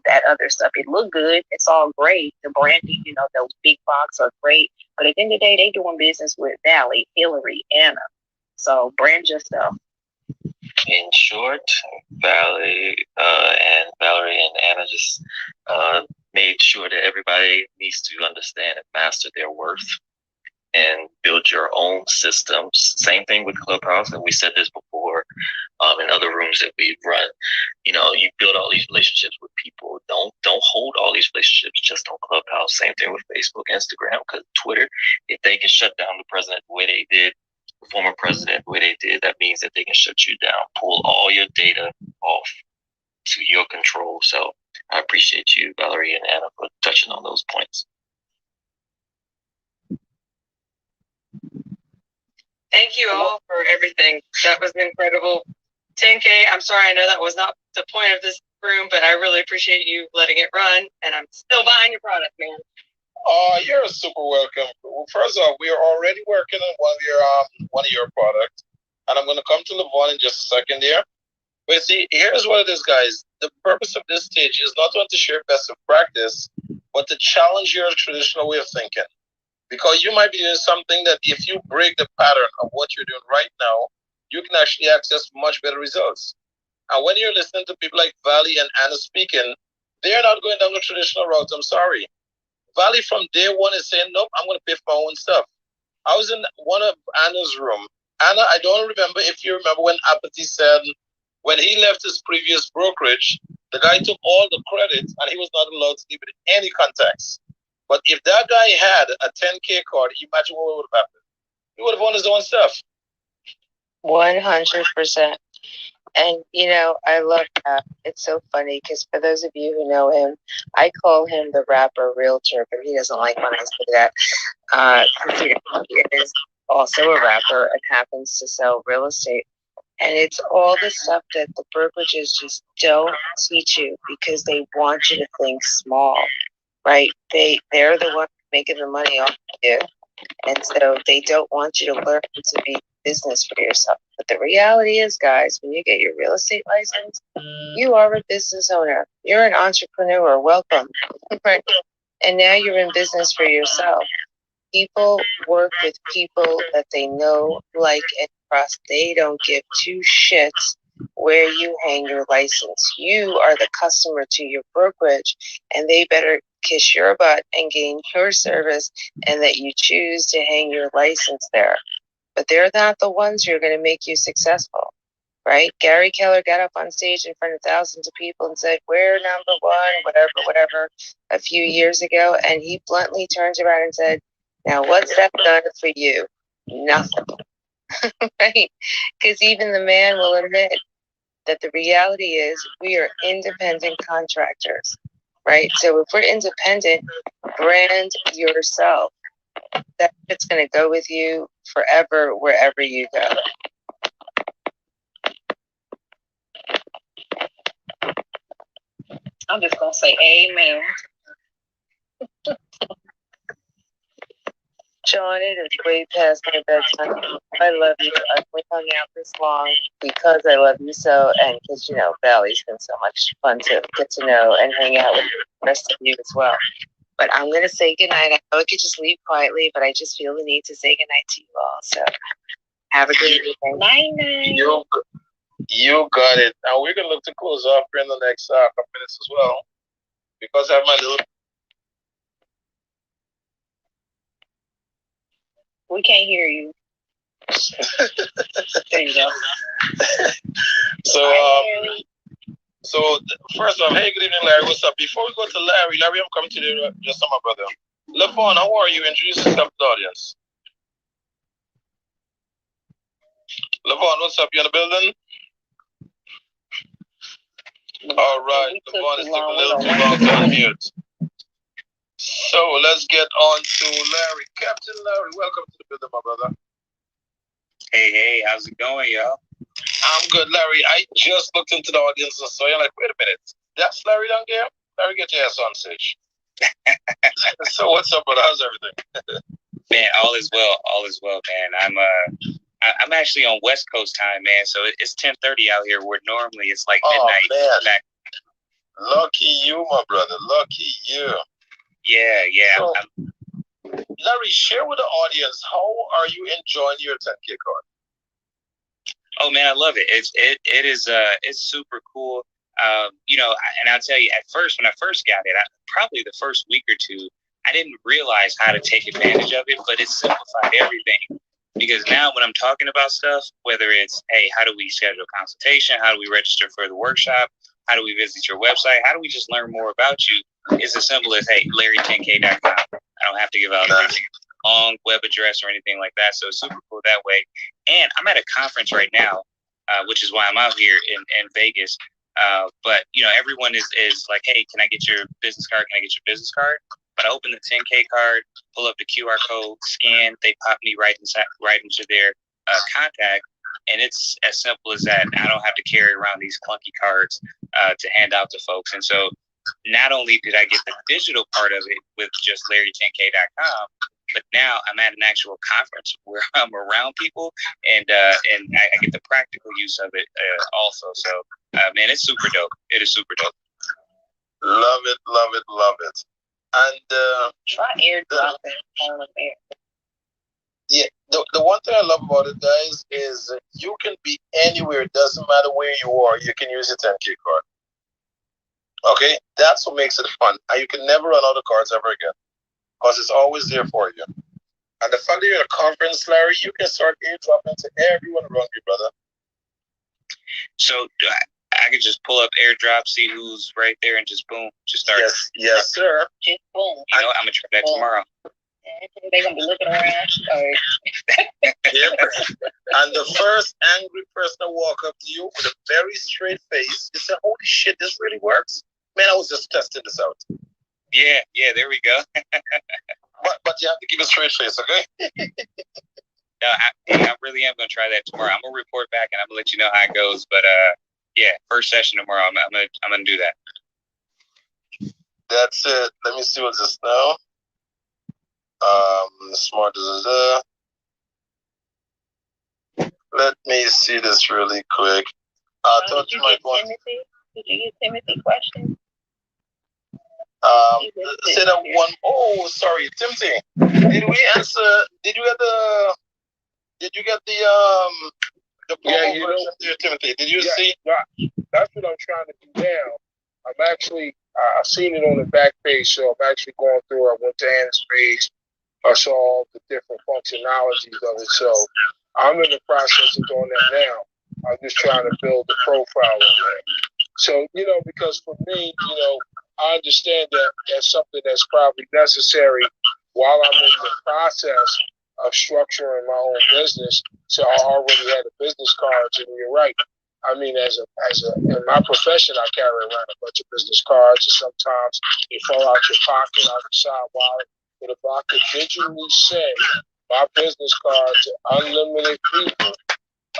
that other stuff. It look good. It's all great. The branding, those big box are great. But at the end of the day, they doing business with Valley, Hillary, Anna. So brand yourself. In short, Valerie and Anna just made sure that everybody needs to understand and master their worth and build your own systems. Same thing with Clubhouse, and we said this before in other rooms that we've run. You build all these relationships with people. Don't hold all these relationships just on Clubhouse. Same thing with Facebook, Instagram, because Twitter, if they can shut down the president the way they did, the former president the way they did, that means that they can shut you down, pull all your data off to your control. So I appreciate you, Valerie and Anna, for touching on those points. Thank you all for everything. That was incredible. 10K, I'm sorry, I know that was not the point of this room, but I really appreciate you letting it run, and I'm still buying your product, man. You're super welcome. Well, first off, we are already working on one of your products, and I'm going to come to Levon in just a second here. But see, here's what it is, guys. The purpose of this stage is not only to share best of practice, but to challenge your traditional way of thinking. Because you might be doing something that if you break the pattern of what you're doing right now, you can actually access much better results. And when you're listening to people like Valley and Anna speaking, they're not going down the traditional route. I'm sorry. Valley from day one is saying, nope, I'm going to pay for my own stuff. I was in one of Anna's room. Anna, I don't remember if you remember when Apathy said when he left his previous brokerage, the guy took all the credit and he was not allowed to leave it in any contacts. But if that guy had a 10K card, imagine what would have happened. He would have won his own stuff. 100%. And, I love that. It's so funny because for those of you who know him, I call him the rapper realtor, but he doesn't like when I say that. He is also a rapper and happens to sell real estate. And it's all the stuff that the brokerages just don't teach you because they want you to think small, right? They're the ones making the money off of you. And so they don't want you to learn to be business for yourself. But the reality is, guys, when you get your real estate license, you are a business owner. You're an entrepreneur. Welcome. Right? And now you're in business for yourself. People work with people that they know, like, and trust. They don't give two shits where you hang your license. You are the customer to your brokerage, and they better kiss your butt and gain your service, and that you choose to hang your license there. But they're not the ones who are going to make you successful, right? Gary Keller got up on stage in front of thousands of people and said, we're number one, whatever, a few years ago. And he bluntly turns around and said, now what's that done for you? Nothing, right? Because even the man will admit that the reality is we are independent contractors, right? So if we're independent, brand yourself. That it's going to go with you forever, wherever you go. I'm just gonna say amen. John, it is way past my bedtime. I love you. We hung out this long because I love you so, and because, Valley's been so much fun to get to know and hang out with the rest of you as well. But I'm going to say goodnight. I know I could just leave quietly, but I just feel the need to say goodnight to you all. So have a good evening. Night. You got it. Now we're going to look to close off in the next couple minutes as well. Because I have my little... We can't hear you. There you go. So first off, hey, good evening, Larry. What's up? Before we go to Larry, I'm coming to you, just my brother. LaVon, how are you? Introduce yourself to the audience. LaVon, what's up? You in the building? All right. LaVon is taking a little too long to unmute. So let's get on to Larry. Captain Larry, welcome to the building, my brother. Hey, how's it going, y'all? I'm good, Larry. I just looked into the audience and saw you like, wait a minute. That's Larry down there? Larry, get your ass on stage. So what's up, brother? How's everything? Man, all is well, man. I'm actually on West Coast time, man. So it's 10:30 out here, where normally it's like midnight. Oh, man. Lucky you, my brother. Lucky you. Yeah. So, Larry, share with the audience, how are you enjoying your 10K card? Oh man, I love it. It's super cool. And I'll tell you, at first, when I first got it, probably the first week or two, I didn't realize how to take advantage of it, but it simplified everything. Because now when I'm talking about stuff, whether it's, hey, how do we schedule a consultation? How do we register for the workshop? How do we visit your website? How do we just learn more about you? It's as simple as, hey, Larry10K.com. I don't have to give out a long web address or anything like that. So it's super cool that way. And I'm at a conference right now, which is why I'm out here in Vegas. But everyone is like, hey, can I get your business card? Can I get your business card? But I open the 10K card, pull up the QR code, scan, they pop me right into their contact. And it's as simple as that. I don't have to carry around these clunky cards to hand out to folks. And so not only did I get the digital part of it with just Larry10K.com, but now I'm at an actual conference where I'm around people, and I get the practical use of it also. So, man, it's super dope. It is super dope. Love it, love it, love it. And try airdropping on there. Yeah, the one thing I love about it, guys, is you can be anywhere. It doesn't matter where you are. You can use your 10K card. Okay? That's what makes it fun. And you can never run out of cards ever again, because it's always there for you. And the fact that you're at a conference, Larry, you can start airdropping to everyone around you, brother. So I could just pull up airdrop, see who's right there, and just boom, just start. Yes, sir. Just boom. I'm gonna try that tomorrow. They're gonna be looking around. Yep. And the first angry person to walk up to you with a very straight face, you say, "Holy shit, this really works!" Man, I was just testing this out. Yeah, there we go. but you have to keep a straight face, okay? No, I really am gonna try that tomorrow. I'm gonna report back and I'm gonna let you know how it goes. But yeah, first session tomorrow. I'm gonna do that. That's it. Let me see what's this now. Smart. Let me see this really quick. Did you get Timothy questions? Say that one. Oh, sorry, Timothy. Did we answer? Did you get the promo version there, Timothy? Did you see? That's what I'm trying to do now. I'm actually, I've seen it on the back page, so I'm actually going through. I went to Anna's page. I saw all the different functionalities of it. So I'm in the process of doing that now. I'm just trying to build the profile on that. So, because for me, I understand that that's something that's probably necessary while I'm in the process of structuring my own business. So I already had a business cards, and you're right. I mean, in my profession, I carry around a bunch of business cards, and sometimes they fall out your pocket, out your side wallet. But if I could digitally send my business card to unlimited people,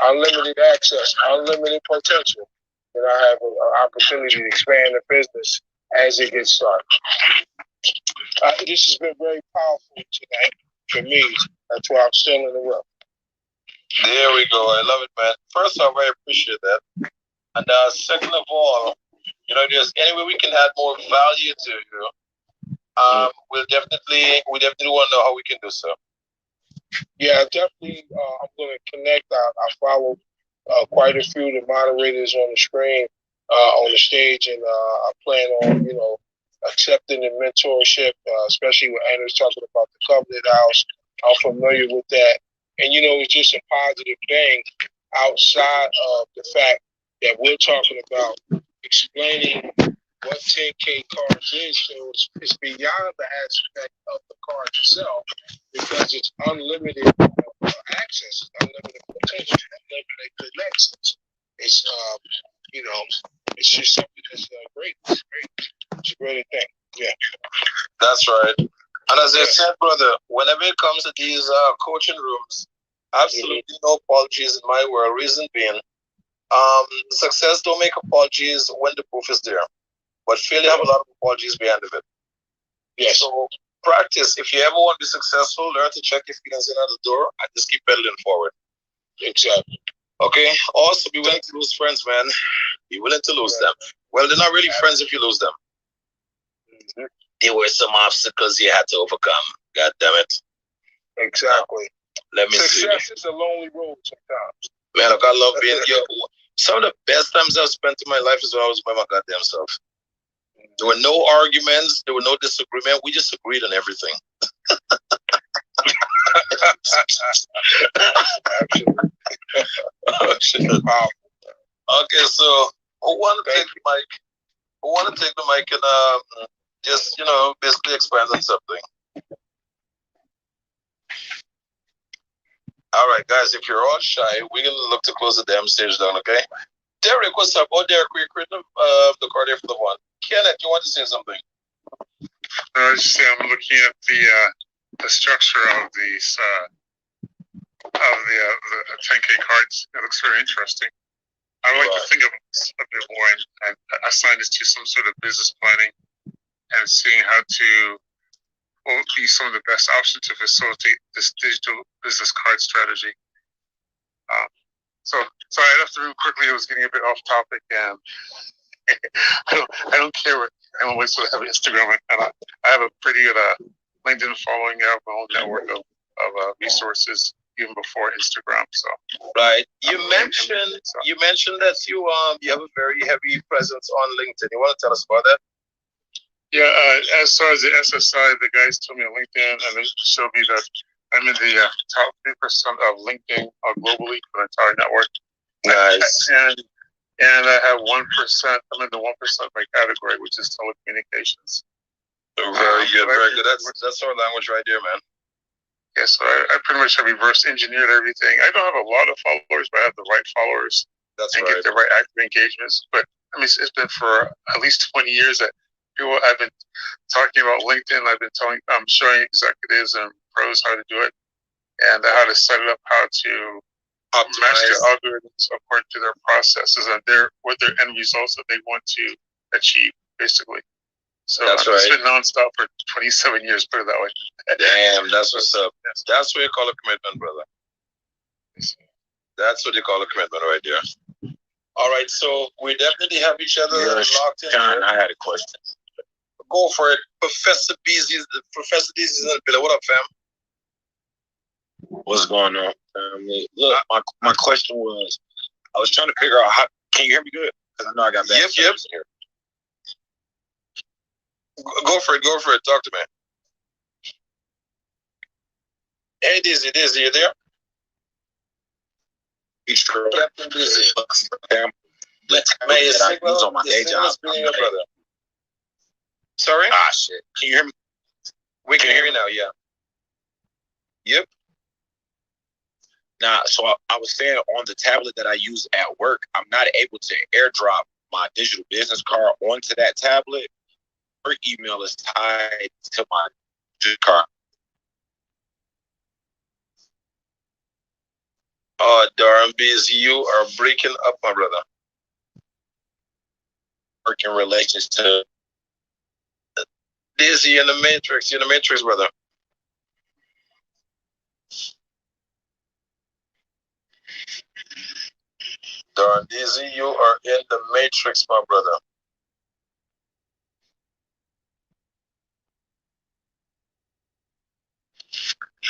unlimited access, unlimited potential, then I have an opportunity to expand the business as it gets started. This has been very powerful tonight for me. That's why I'm still in the room. There we go. I love it, man. First off, I appreciate that. And second of all, there's any way we can add more value to you. We definitely want to know how we can do so. Yeah, definitely. I'm going to connect. I follow quite a few of the moderators on the screen, on the stage, and I plan on, accepting the mentorship, especially when Anna's talking about the Covenant House. I'm familiar with that. And, it's just a positive thing outside of the fact that we're talking about explaining what 10K cards is. So it's beyond the aspect of the card itself, because it's unlimited access, unlimited potential, unlimited connections. It's it's just something that's great. It's great. It's a great thing. Yeah. That's right. And as I said, brother, whenever it comes to these coaching rooms, absolutely no apologies in my world. Reason being, success don't make apologies when the proof is there, but failure have a lot of apologies behind of it. Yes. So practice. If you ever want to be successful, learn to check your feelings in at the door and just keep pedaling forward. Exactly. Okay. Also, be willing to lose friends, man. Be willing to lose them. Well, they're not really friends if you lose them. There were some obstacles you had to overcome. God damn it. Exactly. Let me see. Success is a lonely road sometimes. Man, look, I love being here. Some of the best times I've spent in my life is when I was by my goddamn self. There were no arguments. There were no disagreement. We just agreed on everything. Absolutely. Wow. Okay, so who want to take the mic? Who want to take the mic and just basically expand on something? All right, guys, if you're all shy, we're gonna look to close the damn stage down, okay? Derek, what's up? Oh, Derek, we're creating the card here for the one. Kenneth, you want to say something? I was just saying, I'm looking at the structure of these the 10K cards. It looks very interesting. I would like to think of this a bit more and assign this to some sort of business planning and seeing how to be some of the best options to facilitate this digital business card strategy. So I left the room quickly. It was getting a bit off topic, and I don't care what anyone wants to have Instagram, and I have a pretty good LinkedIn following. I have my own network of resources even before Instagram. So right, you mentioned that you have a very heavy presence on LinkedIn. You want to tell us about that? Yeah, as far as the SSI, the guys told me on LinkedIn, and they showed me that I'm in the top 3% of LinkedIn globally for the entire network. Nice. And I have 1%. I'm in the 1% of my category, which is telecommunications. Very good, very good. That's our language right there, man. Yeah, so I pretty much have reverse engineered everything. I don't have a lot of followers, but I have the right followers. That's and right. Get the right active engagements. But I mean, it's been for at least 20 years that I've been talking about LinkedIn. I've been showing executives and pros how to do it and how to set it up, how to match their algorithms according to their processes and what their end results that they want to achieve, basically. So that's right. It's been nonstop for 27 years, put it that way. Damn, that's what's up. That's what you call a commitment, brother. That's what you call a commitment right there. All right, so we definitely have each other locked in. John, I had a question. Go for it. Professor Beasley is in the building. What up, fam? What's going on, family? Look, my question was, I was trying to figure out how. Can you hear me good? Because I know I got bad service here. Go for it. Talk to me. Hey, Dizzy, you there? Captain Dizzy. Your signal's on my day job. Sorry? Ah, shit. Can you hear me? We can hear you now, yeah. Yep. Nah, so I was saying on the tablet that I use at work, I'm not able to airdrop my digital business card onto that tablet. Her email is tied to my card. Darn Biz, you are breaking up, my brother. Work in relations to Daisy in the Matrix. You're in the Matrix, brother. Darn Daisy, you are in the Matrix, my brother.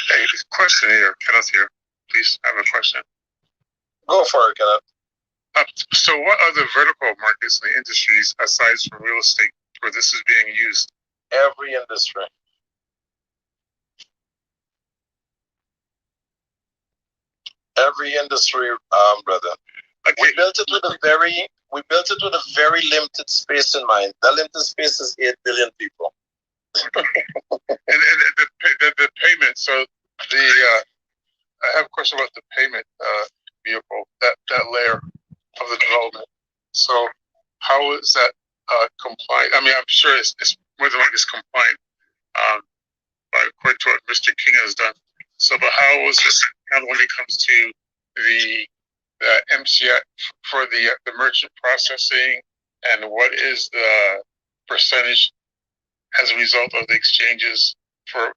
Hey, question here, Kenneth here. Please, I have a question. Go for it, Kenneth. So what other vertical markets and industries, aside from real estate, where this is being used? Every industry. Every industry, brother. Okay. We built it with a very limited space in mind. That limited space is 8 billion people. And the payment. So I have a question about the payment vehicle, that layer of the development. So how is that compliant? I mean, I'm sure it's more than likely it's compliant, according to what Mr. King has done. So, but how was this handled when it comes to the MCI for the merchant processing, and what is the percentage as a result of the exchanges for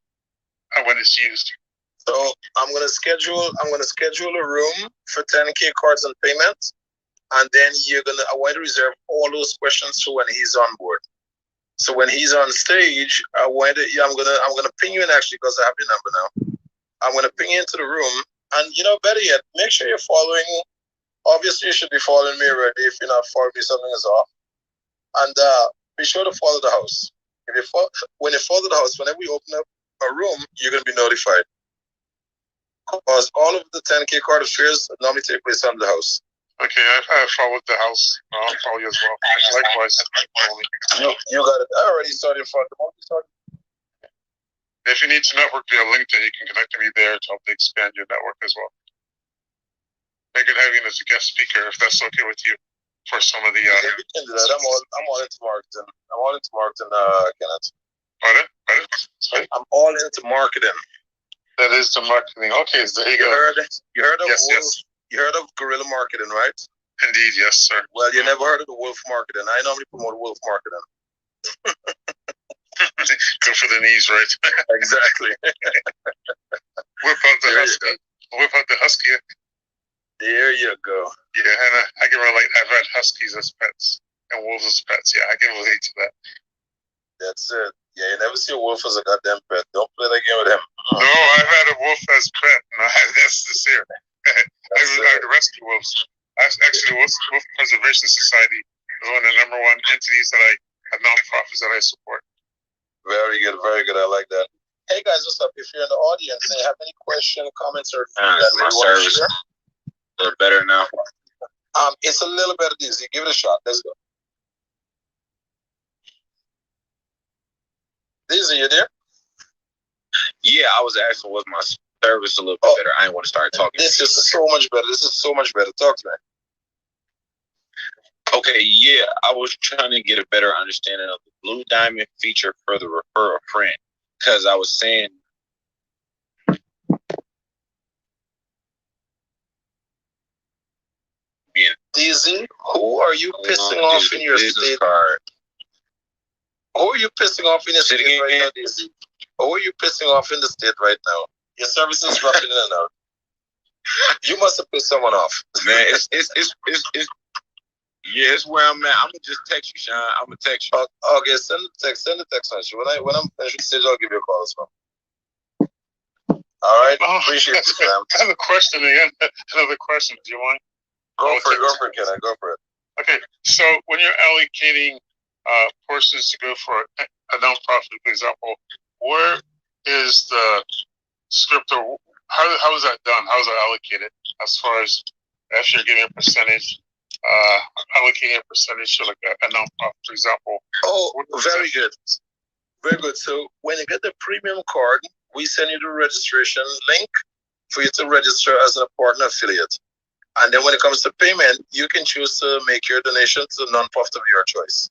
when it's used? So I'm gonna schedule a room for 10K cards and payments, and then I want to reserve all those questions for when he's on board. So when he's on stage, I'm gonna ping you in actually, because I have your number now. I'm gonna ping you into the room, and better yet, make sure you're following. Obviously, you should be following me already. If you're not following me, something is off. And be sure to follow the house. When you follow the house, whenever we open up a room, you're gonna be notified. Because all of the 10K card affairs normally take place on the house. Okay, I followed the house. I'll follow you as well. Likewise. You got it. I already started for the moment. If you need to network via LinkedIn, you can connect me there to help expand your network as well. I could have you as a guest speaker if that's okay with you for some of the. Yeah, we can do that. I'm all into marketing. Kenneth. Pardon? Sorry? I'm all into marketing. That is the marketing. Okay, so there you go. You heard of yes. You heard of guerrilla marketing, right? Indeed, yes, sir. Well, you never heard of the wolf marketing. I normally promote wolf marketing. Go for the knees, right? Exactly. Whip out the husky. Whip out the husky. There you go. Yeah, and I can relate. I've had huskies as pets and wolves as pets. Yeah, I can relate to that. That's it. Yeah, you never see a wolf as a goddamn pet. Don't play that game with him. No, I've had a wolf as pet. No, that's sincere. I rescue wolves. Actually, the Wolf Preservation Society is one of the #1 entities that nonprofits that I support. Very good, very good. I like that. Hey guys, what's up? If you're in the audience and you have any question, comments, or feedback, my service a little better now. It's a little better easy. Give it a shot. Let's go. Daisy, you there? Yeah, I was asking, was my service a little bit better? I didn't want to start talking. This is so much better. Talk to me. Okay, yeah, I was trying to get a better understanding of the Blue Diamond feature for the refer a friend, because I was saying. Daisy, who are you pissing off in your state? Card. Who are you pissing off in your state right now, Daisy? Who are you pissing off in the state right now? Your service is dropping in and out. You must have pissed someone off. Man, it's where I'm at. I'm gonna just text you, Sean. I'm gonna text you. Okay, send the text message. When I'm finished with the stage, I'll give you a call as well. All right, appreciate it, Sam. I have a question again. Another question. Do you mind? Go for it, Ken. Go for it. Okay, so when you're allocating portions to go for a nonprofit, for example, where is the script, or how is that done? How is that allocated as far as if you're getting a percentage, allocating a percentage to like a nonprofit, for example? Oh, very good. Very good. So when you get the premium card, we send you the registration link for you to register as a partner affiliate. And then when it comes to payment, you can choose to make your donation to the nonprofit of your choice.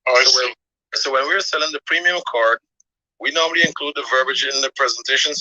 Oh, so when we're selling the premium card, we normally include the verbiage in the presentation,